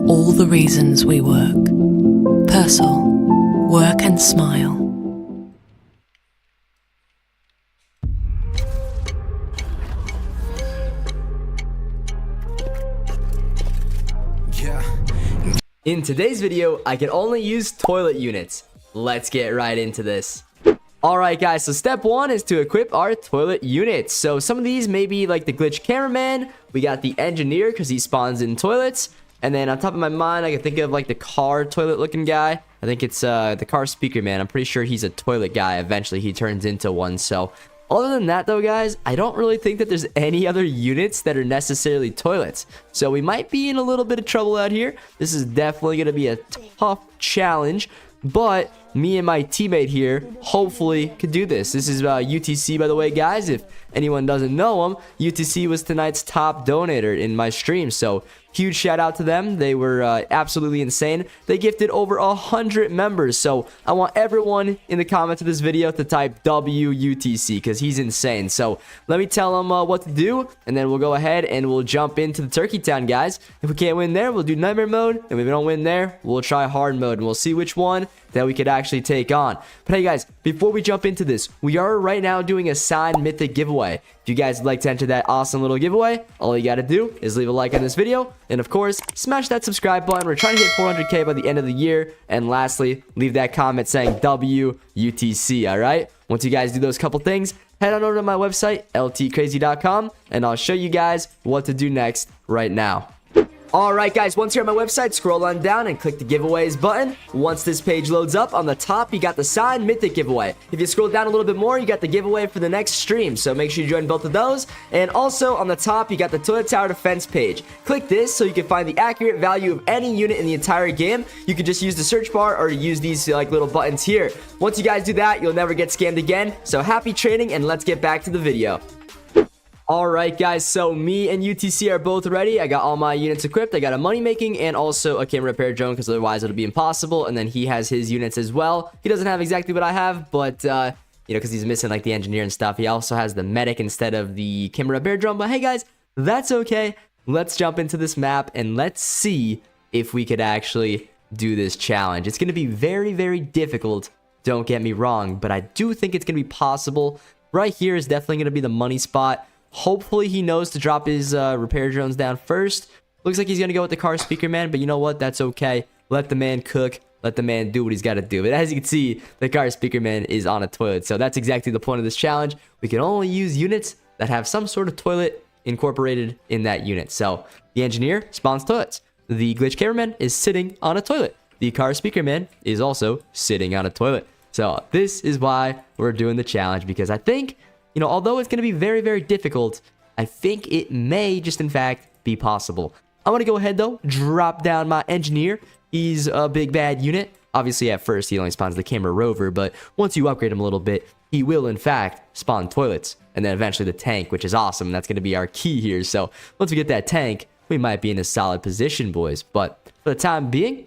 all the reasons we work. Purcell. Work and smile. In today's video, I can only use toilet units. Let's get right into this. Alright guys, so step one is to equip our toilet units. So some of these may be like the glitch cameraman. We got the engineer because he spawns in toilets. And then on top of my mind, I can think of like the car toilet looking guy. I think it's the car speaker man. I'm pretty sure he's a toilet guy. Eventually he turns into one. So other than that though, guys, I don't really think that there's any other units that are necessarily toilets. So we might be in a little bit of trouble out here. This is definitely going to be a tough challenge. But me and my teammate here hopefully could do this. This is UTC, by the way, guys. If anyone doesn't know him, UTC was tonight's top donator in my stream. So huge shout out to them. They were absolutely insane. They gifted over 100 members. So I want everyone in the comments of this video to type WUTC because he's insane. So let me tell him what to do, and then we'll go ahead and we'll jump into the Turkey Town, guys. If we can't win there, we'll do Nightmare mode. And if we don't win there, we'll try hard mode, and we'll see which one that we could actually take on. But hey guys, before we jump into this, we are right now doing a signed mythic giveaway. If you guys would like to enter that awesome little giveaway, all you gotta do is leave a like on this video, and of course, smash that subscribe button. We're trying to hit 400k by the end of the year. And lastly, leave that comment saying WUTC, alright? Once you guys do those couple things, head on over to my website, ltcrazy.com, and I'll show you guys what to do next right now. Alright guys, once you're on my website, scroll on down and click the giveaways button. Once this page loads up, on the top, you got the signed mythic giveaway. If you scroll down a little bit more, you got the giveaway for the next stream, so make sure you join both of those. And also, on the top, you got the toilet tower defense page. Click this so you can find the accurate value of any unit in the entire game. You can just use the search bar or use these like little buttons here. Once you guys do that, you'll never get scammed again. So happy trading, and let's get back to the video. Alright guys, so me and UTC are both ready. I got all my units equipped. I got a money making and also a camera repair drone because otherwise it'll be impossible. And then he has his units as well. He doesn't have exactly what I have, but you know, because he's missing like the engineer and stuff. He also has the medic instead of the camera repair drone. But hey guys, that's okay. Let's jump into this map and let's see if we could actually do this challenge. It's going to be very, very difficult. Don't get me wrong, but I do think it's going to be possible. Right here is definitely going to be the money spot. Hopefully he knows to drop his repair drones down first. Looks like he's going to go with the car speaker man, but you know what? That's okay. Let the man cook. Let the man do what he's got to do. But as you can see, the car speaker man is on a toilet. So that's exactly the point of this challenge. We can only use units that have some sort of toilet incorporated in that unit. So the engineer spawns toilets. The glitch cameraman is sitting on a toilet. The car speaker man is also sitting on a toilet. So this is why we're doing the challenge, because I think, you know, although it's going to be very, very difficult, I think it may just, in fact, be possible. I'm going to go ahead, though, drop down my engineer. He's a big, bad unit. Obviously, at first, he only spawns the camera rover, but once you upgrade him a little bit, he will, in fact, spawn toilets. And then eventually the tank, which is awesome. That's going to be our key here. So once we get that tank, we might be in a solid position, boys. But for the time being,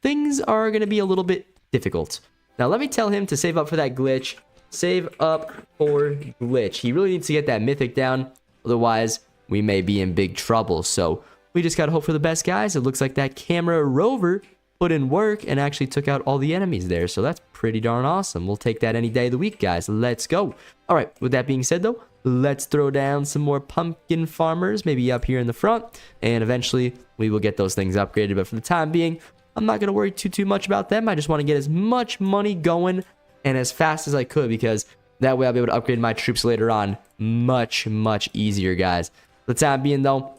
things are going to be a little bit difficult. Now, let me tell him to save up for that glitch. Save up for glitch. He really needs to get that mythic down. Otherwise, we may be in big trouble. So we just got to hope for the best, guys. It looks like that camera rover put in work and actually took out all the enemies there. So that's pretty darn awesome. We'll take that any day of the week, guys. Let's go. All right. With that being said, though, let's throw down some more pumpkin farmers, maybe up here in the front. And eventually, we will get those things upgraded. But for the time being, I'm not going to worry too much about them. I just want to get as much money going and as fast as I could, because that way I'll be able to upgrade my troops later on much, much easier, guys. For the time being, though,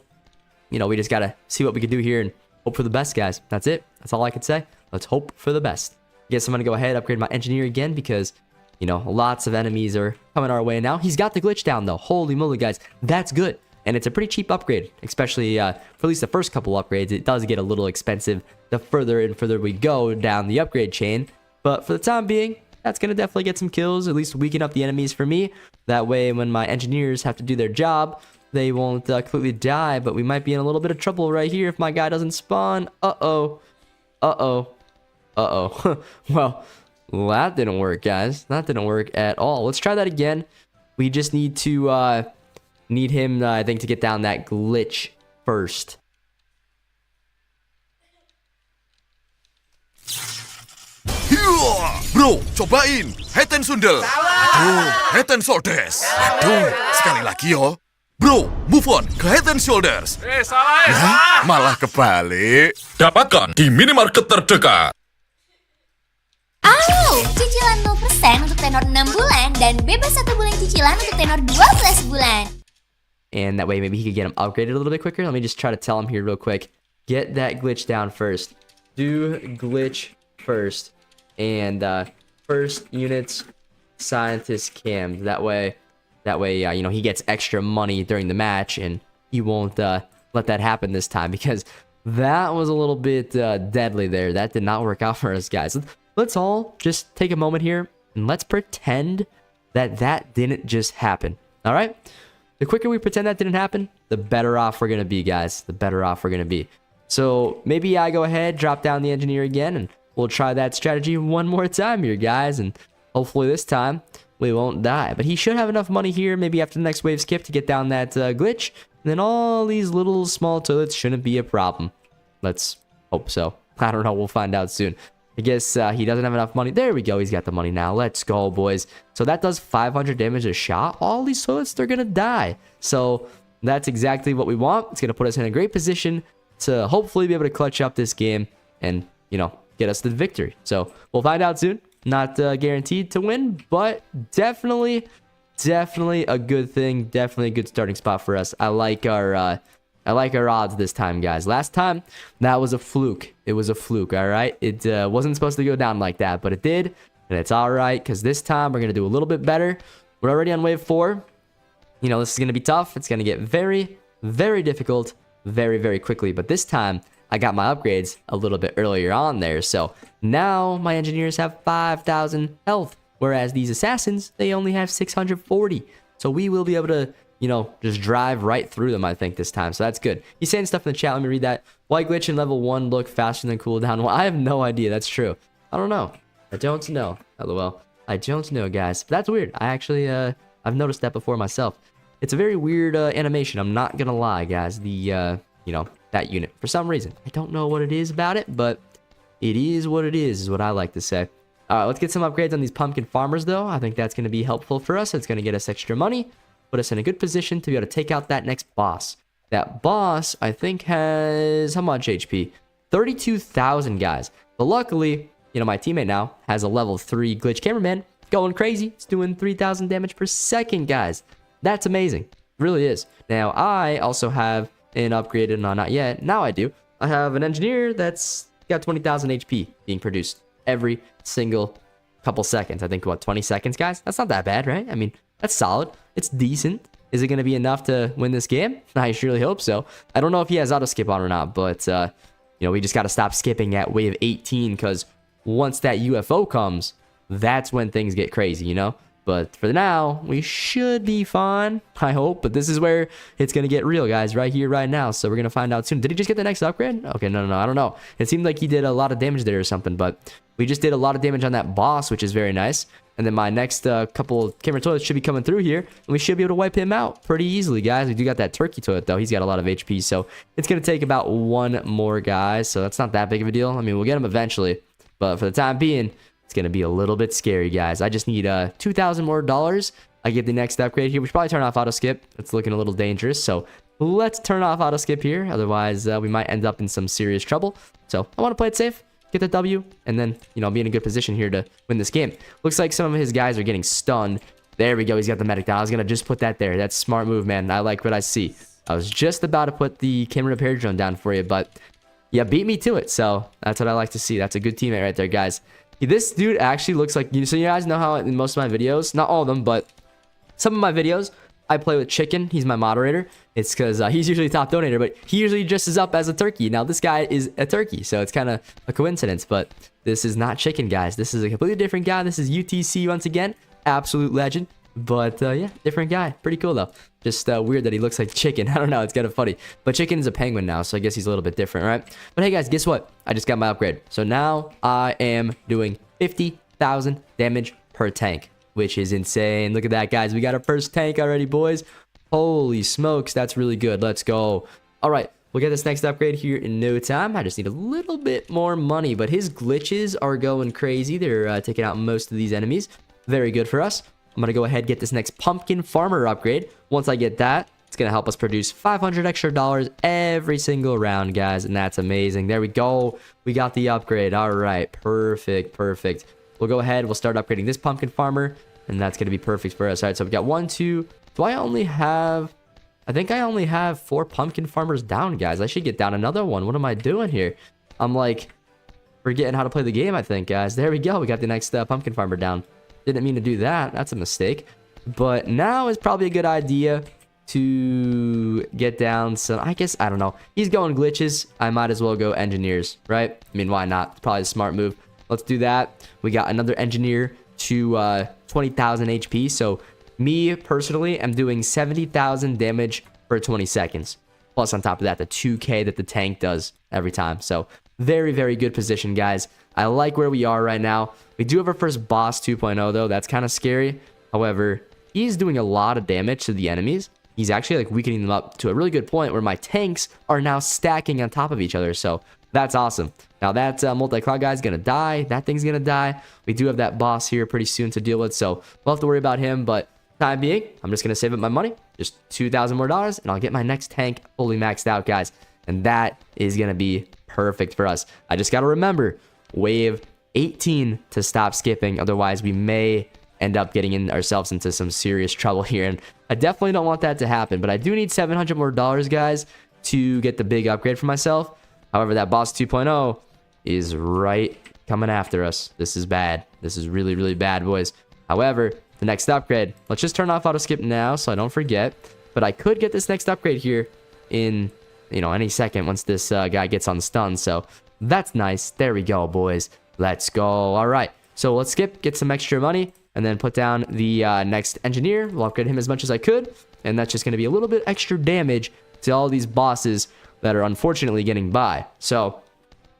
you know, we just got to see what we can do here and hope for the best, guys. That's it. That's all I can say. Let's hope for the best. Guess I'm going to go ahead and upgrade my engineer again because, you know, lots of enemies are coming our way now. He's got the glitch down, though. Holy moly, guys. That's good. And it's a pretty cheap upgrade, especially for at least the first couple upgrades. It does get a little expensive the further and further we go down the upgrade chain. But for the time being, that's going to definitely get some kills, at least weaken up the enemies for me. That way, when my engineers have to do their job, they won't completely die. But we might be in a little bit of trouble right here if my guy doesn't spawn. Uh-oh. Uh-oh. Uh-oh. Well, Well, that didn't work, guys. That didn't work at all. Let's try that again. We just need to, need him, I think, to get down that glitch first. Bro, cobain. Head and shoulder. Aduh, head and shoulders. Aduh, sekali lagi yo. Bro, move on ke head and shoulders. Salah. Malah kebalik. Dapatkan di minimarket terdekat. Cicilan 0% untuk tenor 6 bulan dan bebas 1 bulan cicilan untuk tenor 12 bulan. And that way maybe he could get him upgraded a little bit quicker. Let me just try to tell him here real quick. Get that glitch down first. Do glitch first. And first units scientist cam. That way, you know, he gets extra money during the match, and he won't let that happen this time, because that was a little bit deadly there. That did not work out for us, guys. Let's all just take a moment here and let's pretend that that didn't just happen. All right? The quicker we pretend that didn't happen, the better off we're gonna be, guys. The better off we're gonna be. So maybe I go ahead, drop down the engineer again, and we'll try that strategy one more time here, guys, and hopefully this time we won't die. But he should have enough money here, maybe after the next wave skip, to get down that glitch. And then all these little small toilets shouldn't be a problem. Let's hope so. I don't know. We'll find out soon. I guess he doesn't have enough money. There we go. He's got the money now. Let's go, boys. So that does 500 damage a shot. All these toilets, they're going to die. So that's exactly what we want. It's going to put us in a great position to hopefully be able to clutch up this game and, you know, get us the victory. So we'll find out soon. Not guaranteed to win, but definitely a good thing. Definitely a good starting spot for us. I like our odds this time, guys. Last time, that was a fluke. It was a fluke, all right? It wasn't supposed to go down like that, but it did, and it's all right, because this time we're going to do a little bit better. We're already on wave 4. You know, this is going to be tough. It's going to get very, very difficult very, very quickly, but this time, I got my upgrades a little bit earlier on there, so now my engineers have 5,000 health, whereas these assassins, they only have 640. So we will be able to, you know, just drive right through them, I think, this time. So that's good. He's saying stuff in the chat. Let me read that. Why glitch in level 1 look faster than cooldown? Well, I have no idea. That's true. I don't know. I don't know. LOL. I don't know, guys. But that's weird. I actually, I've noticed that before myself. It's a very weird animation. I'm not gonna lie, guys. The, you know, that unit. For some reason. I don't know what it is about it, but it is what it is what I like to say. All right, let's get some upgrades on these pumpkin farmers, though. I think that's going to be helpful for us. It's going to get us extra money, put us in a good position to be able to take out that next boss. That boss, I think, has how much HP? 32,000, guys. But luckily, you know, my teammate now has a level 3 glitch cameraman going crazy. It's doing 3,000 damage per second, guys. That's amazing. It really is. Now, I also have an upgraded, no, not yet. Now I do. I have an engineer that's got 20,000 HP being produced every single couple seconds. I think, what, 20 seconds, guys? That's not that bad, right? I mean, that's solid. It's decent. Is it going to be enough to win this game? I surely hope so. I don't know if he has auto skip on or not, but, you know, we just got to stop skipping at wave 18, because once that UFO comes, that's when things get crazy, you know? But for now, we should be fine, I hope. But this is where it's going to get real, guys, right here, right now. So we're going to find out soon. Did he just get the next upgrade? Okay, no, I don't know. It seemed like he did a lot of damage there or something, but we just did a lot of damage on that boss, which is very nice. And then my next couple camera toilets should be coming through here, and we should be able to wipe him out pretty easily, guys. We do got that turkey toilet, though. He's got a lot of HP, so it's going to take about one more, guys. So that's not that big of a deal. I mean, we'll get him eventually, but for the time being, it's going to be a little bit scary, guys. I just need $2,000 more. I get the next upgrade here. We should probably turn off auto skip. It's looking a little dangerous, so let's turn off auto skip here. Otherwise, we might end up in some serious trouble. So I want to play it safe, get the W, and then, you know, be in a good position here to win this game. Looks like some of his guys are getting stunned. There we go. He's got the medic down. I was going to just put that there. That's a smart move, man. I like what I see. I was just about to put the camera repair drone down for you, but yeah, beat me to it. So that's what I like to see. That's a good teammate right there, guys. This dude actually looks like, so you guys know how in most of my videos, not all of them, but some of my videos, I play with Chicken. He's my moderator. It's because he's usually top donator, but he usually dresses up as a turkey. Now, this guy is a turkey, so it's kind of a coincidence, but this is not Chicken, guys. This is a completely different guy. This is UTC once again. Absolute legend. But, yeah, different guy. Pretty cool, though. Just weird that he looks like Chicken. I don't know. It's kind of funny. But Chicken is a penguin now, so I guess he's a little bit different, right? But hey, guys, guess what? I just got my upgrade. So now I am doing 50 1,000 damage per tank, which is insane. Look at that, guys. We got our first tank already, boys. Holy smokes, that's really good. Let's go. All right, we'll get this next upgrade here in no time. I just need a little bit more money, but his glitches are going crazy. They're taking out most of these enemies. Very good for us. I'm going to go ahead and get this next pumpkin farmer upgrade. Once I get that, it's going to help us produce 500 extra dollars every single round, guys, and that's amazing. There we go. We got the upgrade. All right, perfect, perfect. We'll go ahead. We'll start upgrading this pumpkin farmer, and that's going to be perfect for us. All right, so we got 1, 2. Do I only have... I think I only have 4 pumpkin farmers down, guys. I should get down another one. What am I doing here? I'm like forgetting how to play the game, I think, guys. There we go. We got the next pumpkin farmer down. Didn't mean to do that. That's a mistake. But now is probably a good idea to get down some... I guess, I don't know. He's going glitches. I might as well go engineers, right? I mean, why not? It's probably a smart move. Let's do that. We got another engineer to 20,000 HP. So me, personally, am doing 70,000 damage for 20 seconds. Plus, on top of that, the 2k that the tank does every time. So very, very good position, guys. I like where we are right now. We do have our first boss 2.0, though. That's kind of scary. However, he's doing a lot of damage to the enemies. He's actually like weakening them up to a really good point where my tanks are now stacking on top of each other. So that's awesome. Now that multi-cloud guy's going to die. That thing's going to die. We do have that boss here pretty soon to deal with. So we'll have to worry about him. But time being, I'm just going to save up my money. Just $2,000 more, and I'll get my next tank fully maxed out, guys. And that is going to be perfect for us. I just got to remember, wave 18 to stop skipping. Otherwise, we may end up getting ourselves into some serious trouble here. And I definitely don't want that to happen. But I do need $700 more, guys, to get the big upgrade for myself. However, that boss 2.0 is right coming after us. This is bad. This is really, really bad, boys. However, the next upgrade, let's just turn off auto skip now so I don't forget. But I could get this next upgrade here in, any second once this guy gets on stun. So that's nice. There we go, boys. Let's go. All right. So let's skip, get some extra money, and then put down the next engineer. We'll upgrade him as much as I could. And that's just going to be a little bit extra damage to all these bosses that are unfortunately getting by. So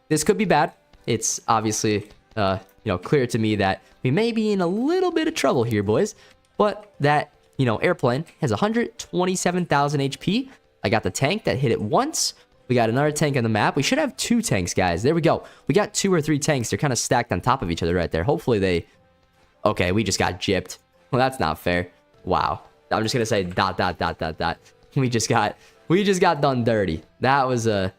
this could be bad. It's obviously, clear to me that we may be in a little bit of trouble here, boys. But that, airplane has 127,000 HP. I got the tank that hit it once. We got another tank on the map. We should have 2 tanks, guys. There we go. We got 2 or 3 tanks. They're kind of stacked on top of each other right there. Hopefully they... Okay, we just got gypped. Well, that's not fair. Wow. I'm just going to say ... We just got done dirty. That was a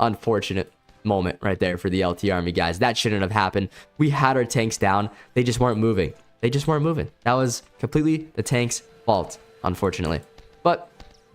unfortunate moment right there for the LT Army, guys. That shouldn't have happened. We had our tanks down. They just weren't moving. That was completely the tank's fault, unfortunately. But,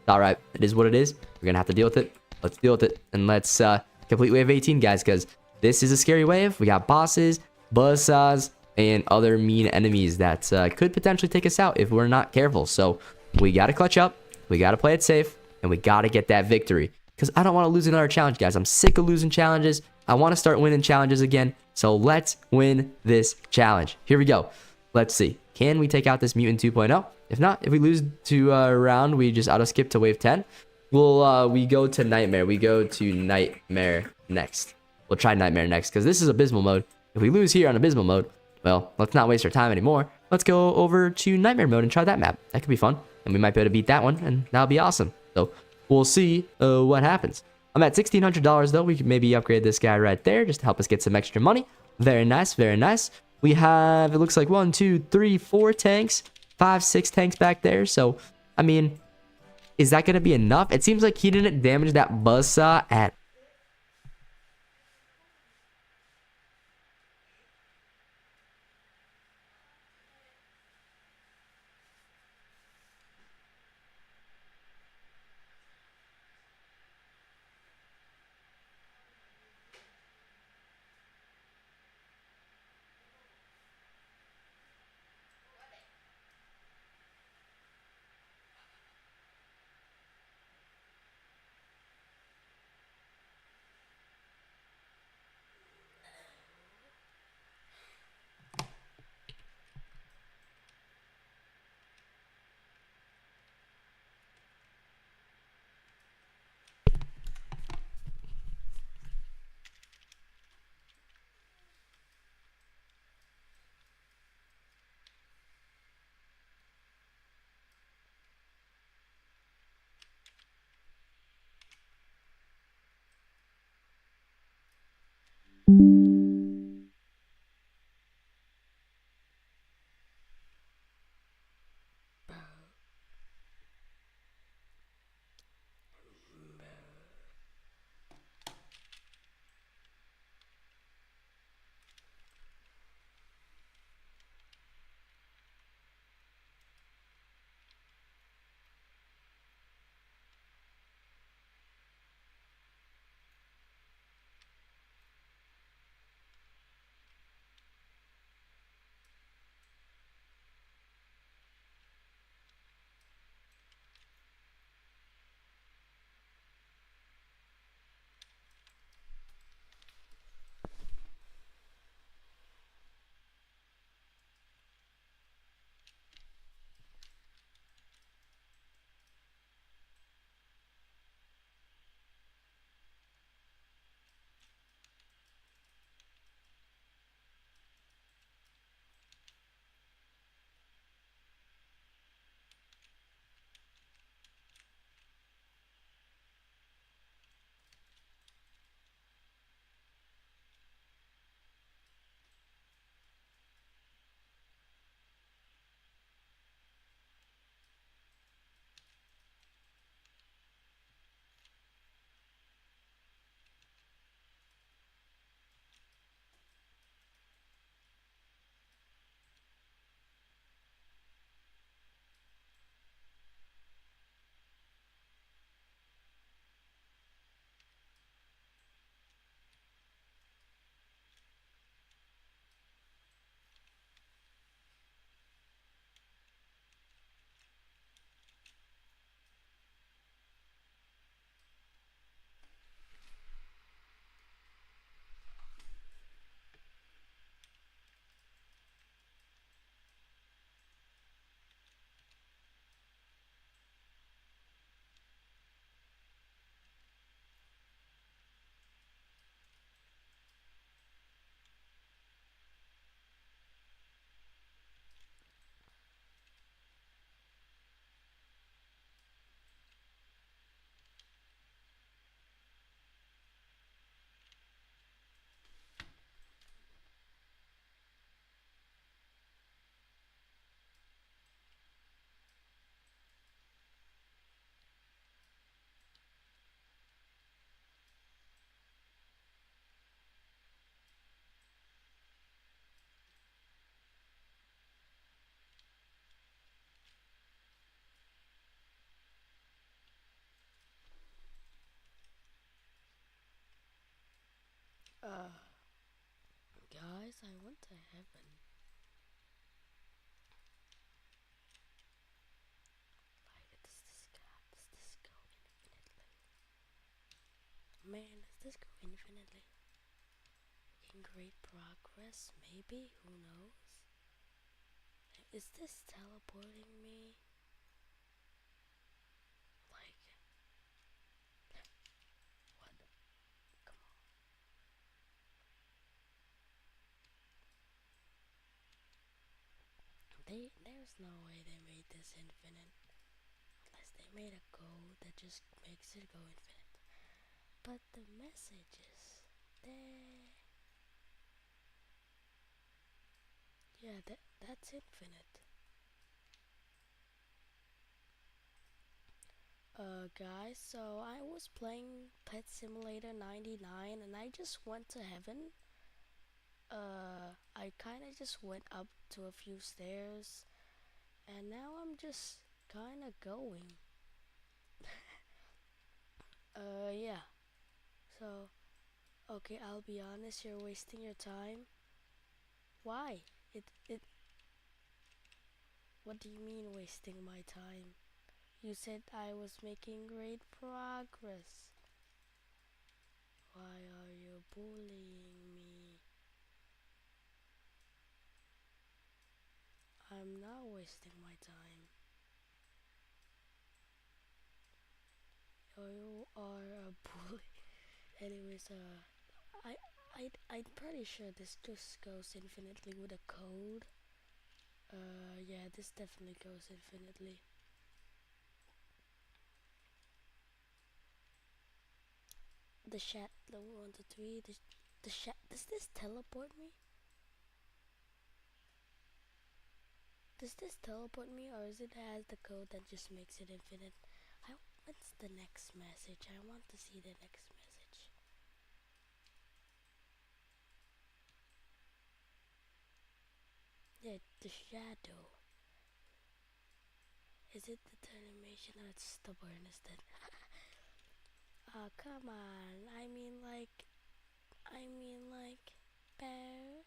all right. It is what it is. We're going to have to deal with it. Let's deal with it. And let's complete wave 18, guys, because this is a scary wave. We got bosses, buzzsaws, and other mean enemies that could potentially take us out if we're not careful. So we got to clutch up. We got to play it safe. And we got to get that victory. Because I don't want to lose another challenge, guys. I'm sick of losing challenges. I want to start winning challenges again. So let's win this challenge. Here we go. Let's see. Can we take out this Mutant 2.0? If not, if we lose to a round, we just auto skip to wave 10. We go to Nightmare. We go to Nightmare next. We'll try Nightmare next because this is Abysmal mode. If we lose here on Abysmal mode, well, let's not waste our time anymore. Let's go over to Nightmare mode and try that map. That could be fun. And we might be able to beat that one, and that'll be awesome. So we'll see what happens. I'm at $1,600 though. We could maybe upgrade this guy right there just to help us get some extra money. Very nice, very nice. We have, it looks like 1, 2, 3, 4 tanks, 5, 6 tanks back there. So, I mean, is that going to be enough? It seems like he didn't damage that buzzsaw at Guys, I went to heaven. Like, does this go infinitely? Man, does this go infinitely? Making great progress, maybe? Who knows? Is this teleporting me? Like, what? Come on. There's no way they made this infinite. Unless they made a code that just makes it go infinite. But the messages, yeah, that's infinite. Guys, so I was playing Pet Simulator 99 and I just went to heaven. I kinda just went up to a few stairs and now I'm just kinda going. Yeah. So, okay, I'll be honest, you're wasting your time. Why? What do you mean wasting my time? You said I was making great progress. Why are you bullying me? I'm not wasting my time. You are a bully. Anyways, I'm pretty sure this just goes infinitely with a code. Yeah, this definitely goes infinitely. The chat, the 1 to 3, the chat, does this teleport me? Does this teleport me or is it has the code that just makes it infinite? What's the next message? I want to see the next message. Yeah, the shadow. Is it the animation or it's stubbornness that... Oh, come on. I mean like, bear.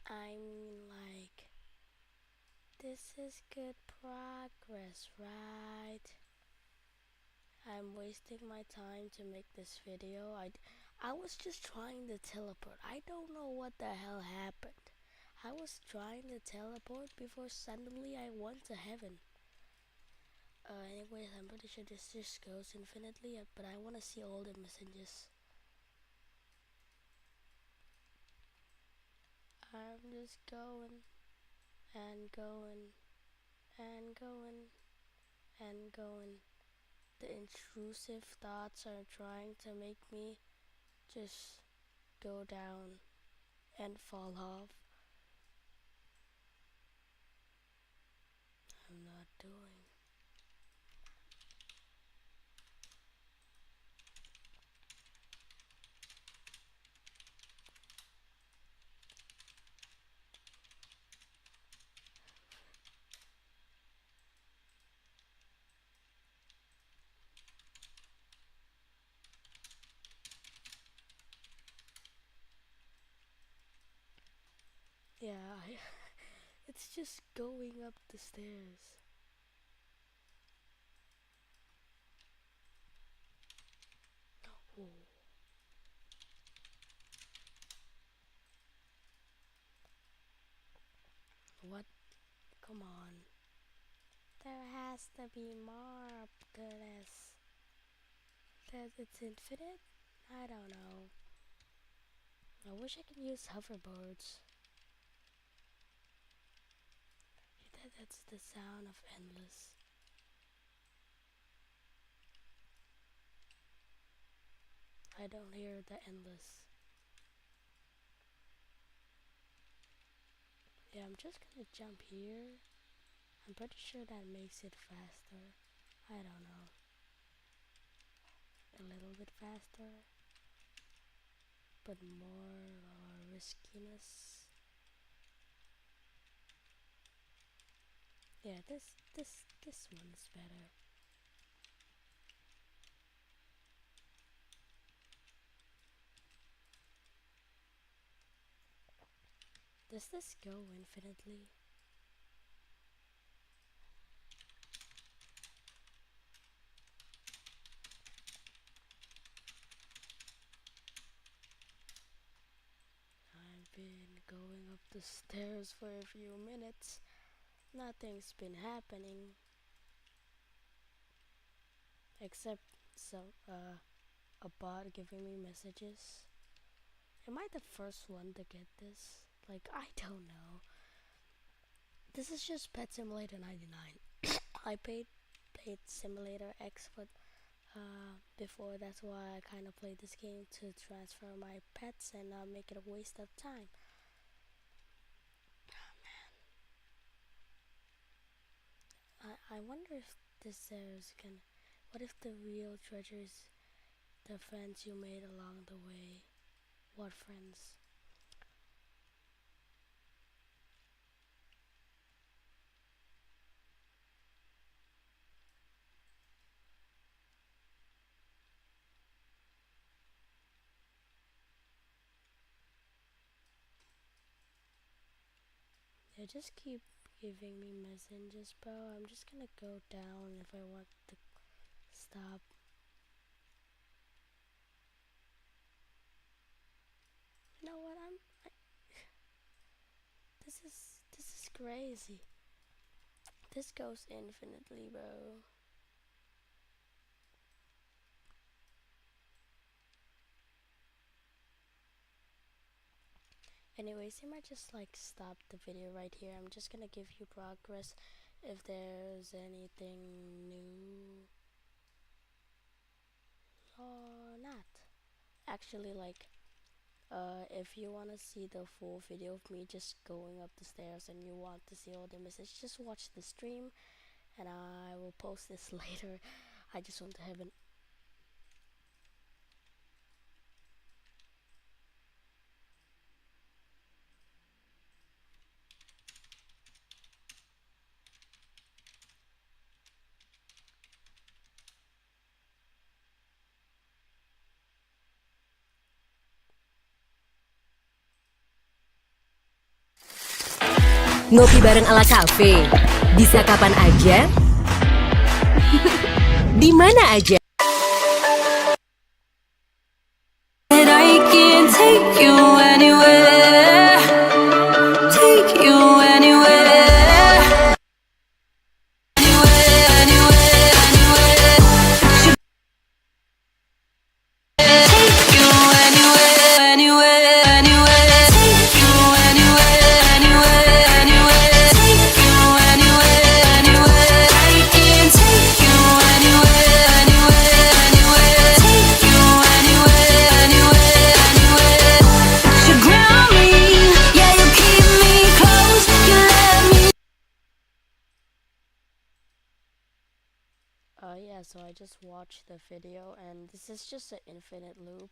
I mean like, this is good progress, right? I'm wasting my time to make this video. I was just trying to teleport. I don't know what the hell happened. I was trying to teleport before suddenly I went to heaven. Anyways, I'm pretty sure this just goes infinitely, but I want to see all the messages. I'm just going and going and going and going. The intrusive thoughts are trying to make me just go down and fall off. I'm not doing. Yeah, it's just going up the stairs. Oh. What? Come on. There has to be more up to this. That it's infinite? I don't know. I wish I could use hoverboards. That's the sound of endless. I don't hear the endless. Yeah, I'm just gonna jump here. I'm pretty sure that makes it faster. I don't know. A little bit faster. But more riskiness. Yeah, this one is better. Does this go infinitely? I've been going up the stairs for a few minutes. Nothing's been happening. Except a bot giving me messages. Am I the first one to get this? Like, I don't know. This is just Pet Simulator 99. I played Simulator X, but before, that's why I kind of played this game to transfer my pets and not make it a waste of time. Oh, man. I wonder if this is gonna... What if the real treasure is the friends you made along the way? What friends? They just keep giving me messages, bro. I'm just gonna go down if I want to stop. You know what? This is crazy. This goes infinitely, bro. Anyways, I might just like stop the video right here. I'm just gonna give you progress if there's anything new or not. Actually, like, if you want to see the full video of me just going up the stairs and you want to see all the messages, just watch the stream and I will post this later. I just want to have an Ngopi bareng ala kafe. Bisa kapan aja. Di mana aja. I can take you anywhere. Take you anywhere. yeah, so I just watched the video and this is just an infinite loop.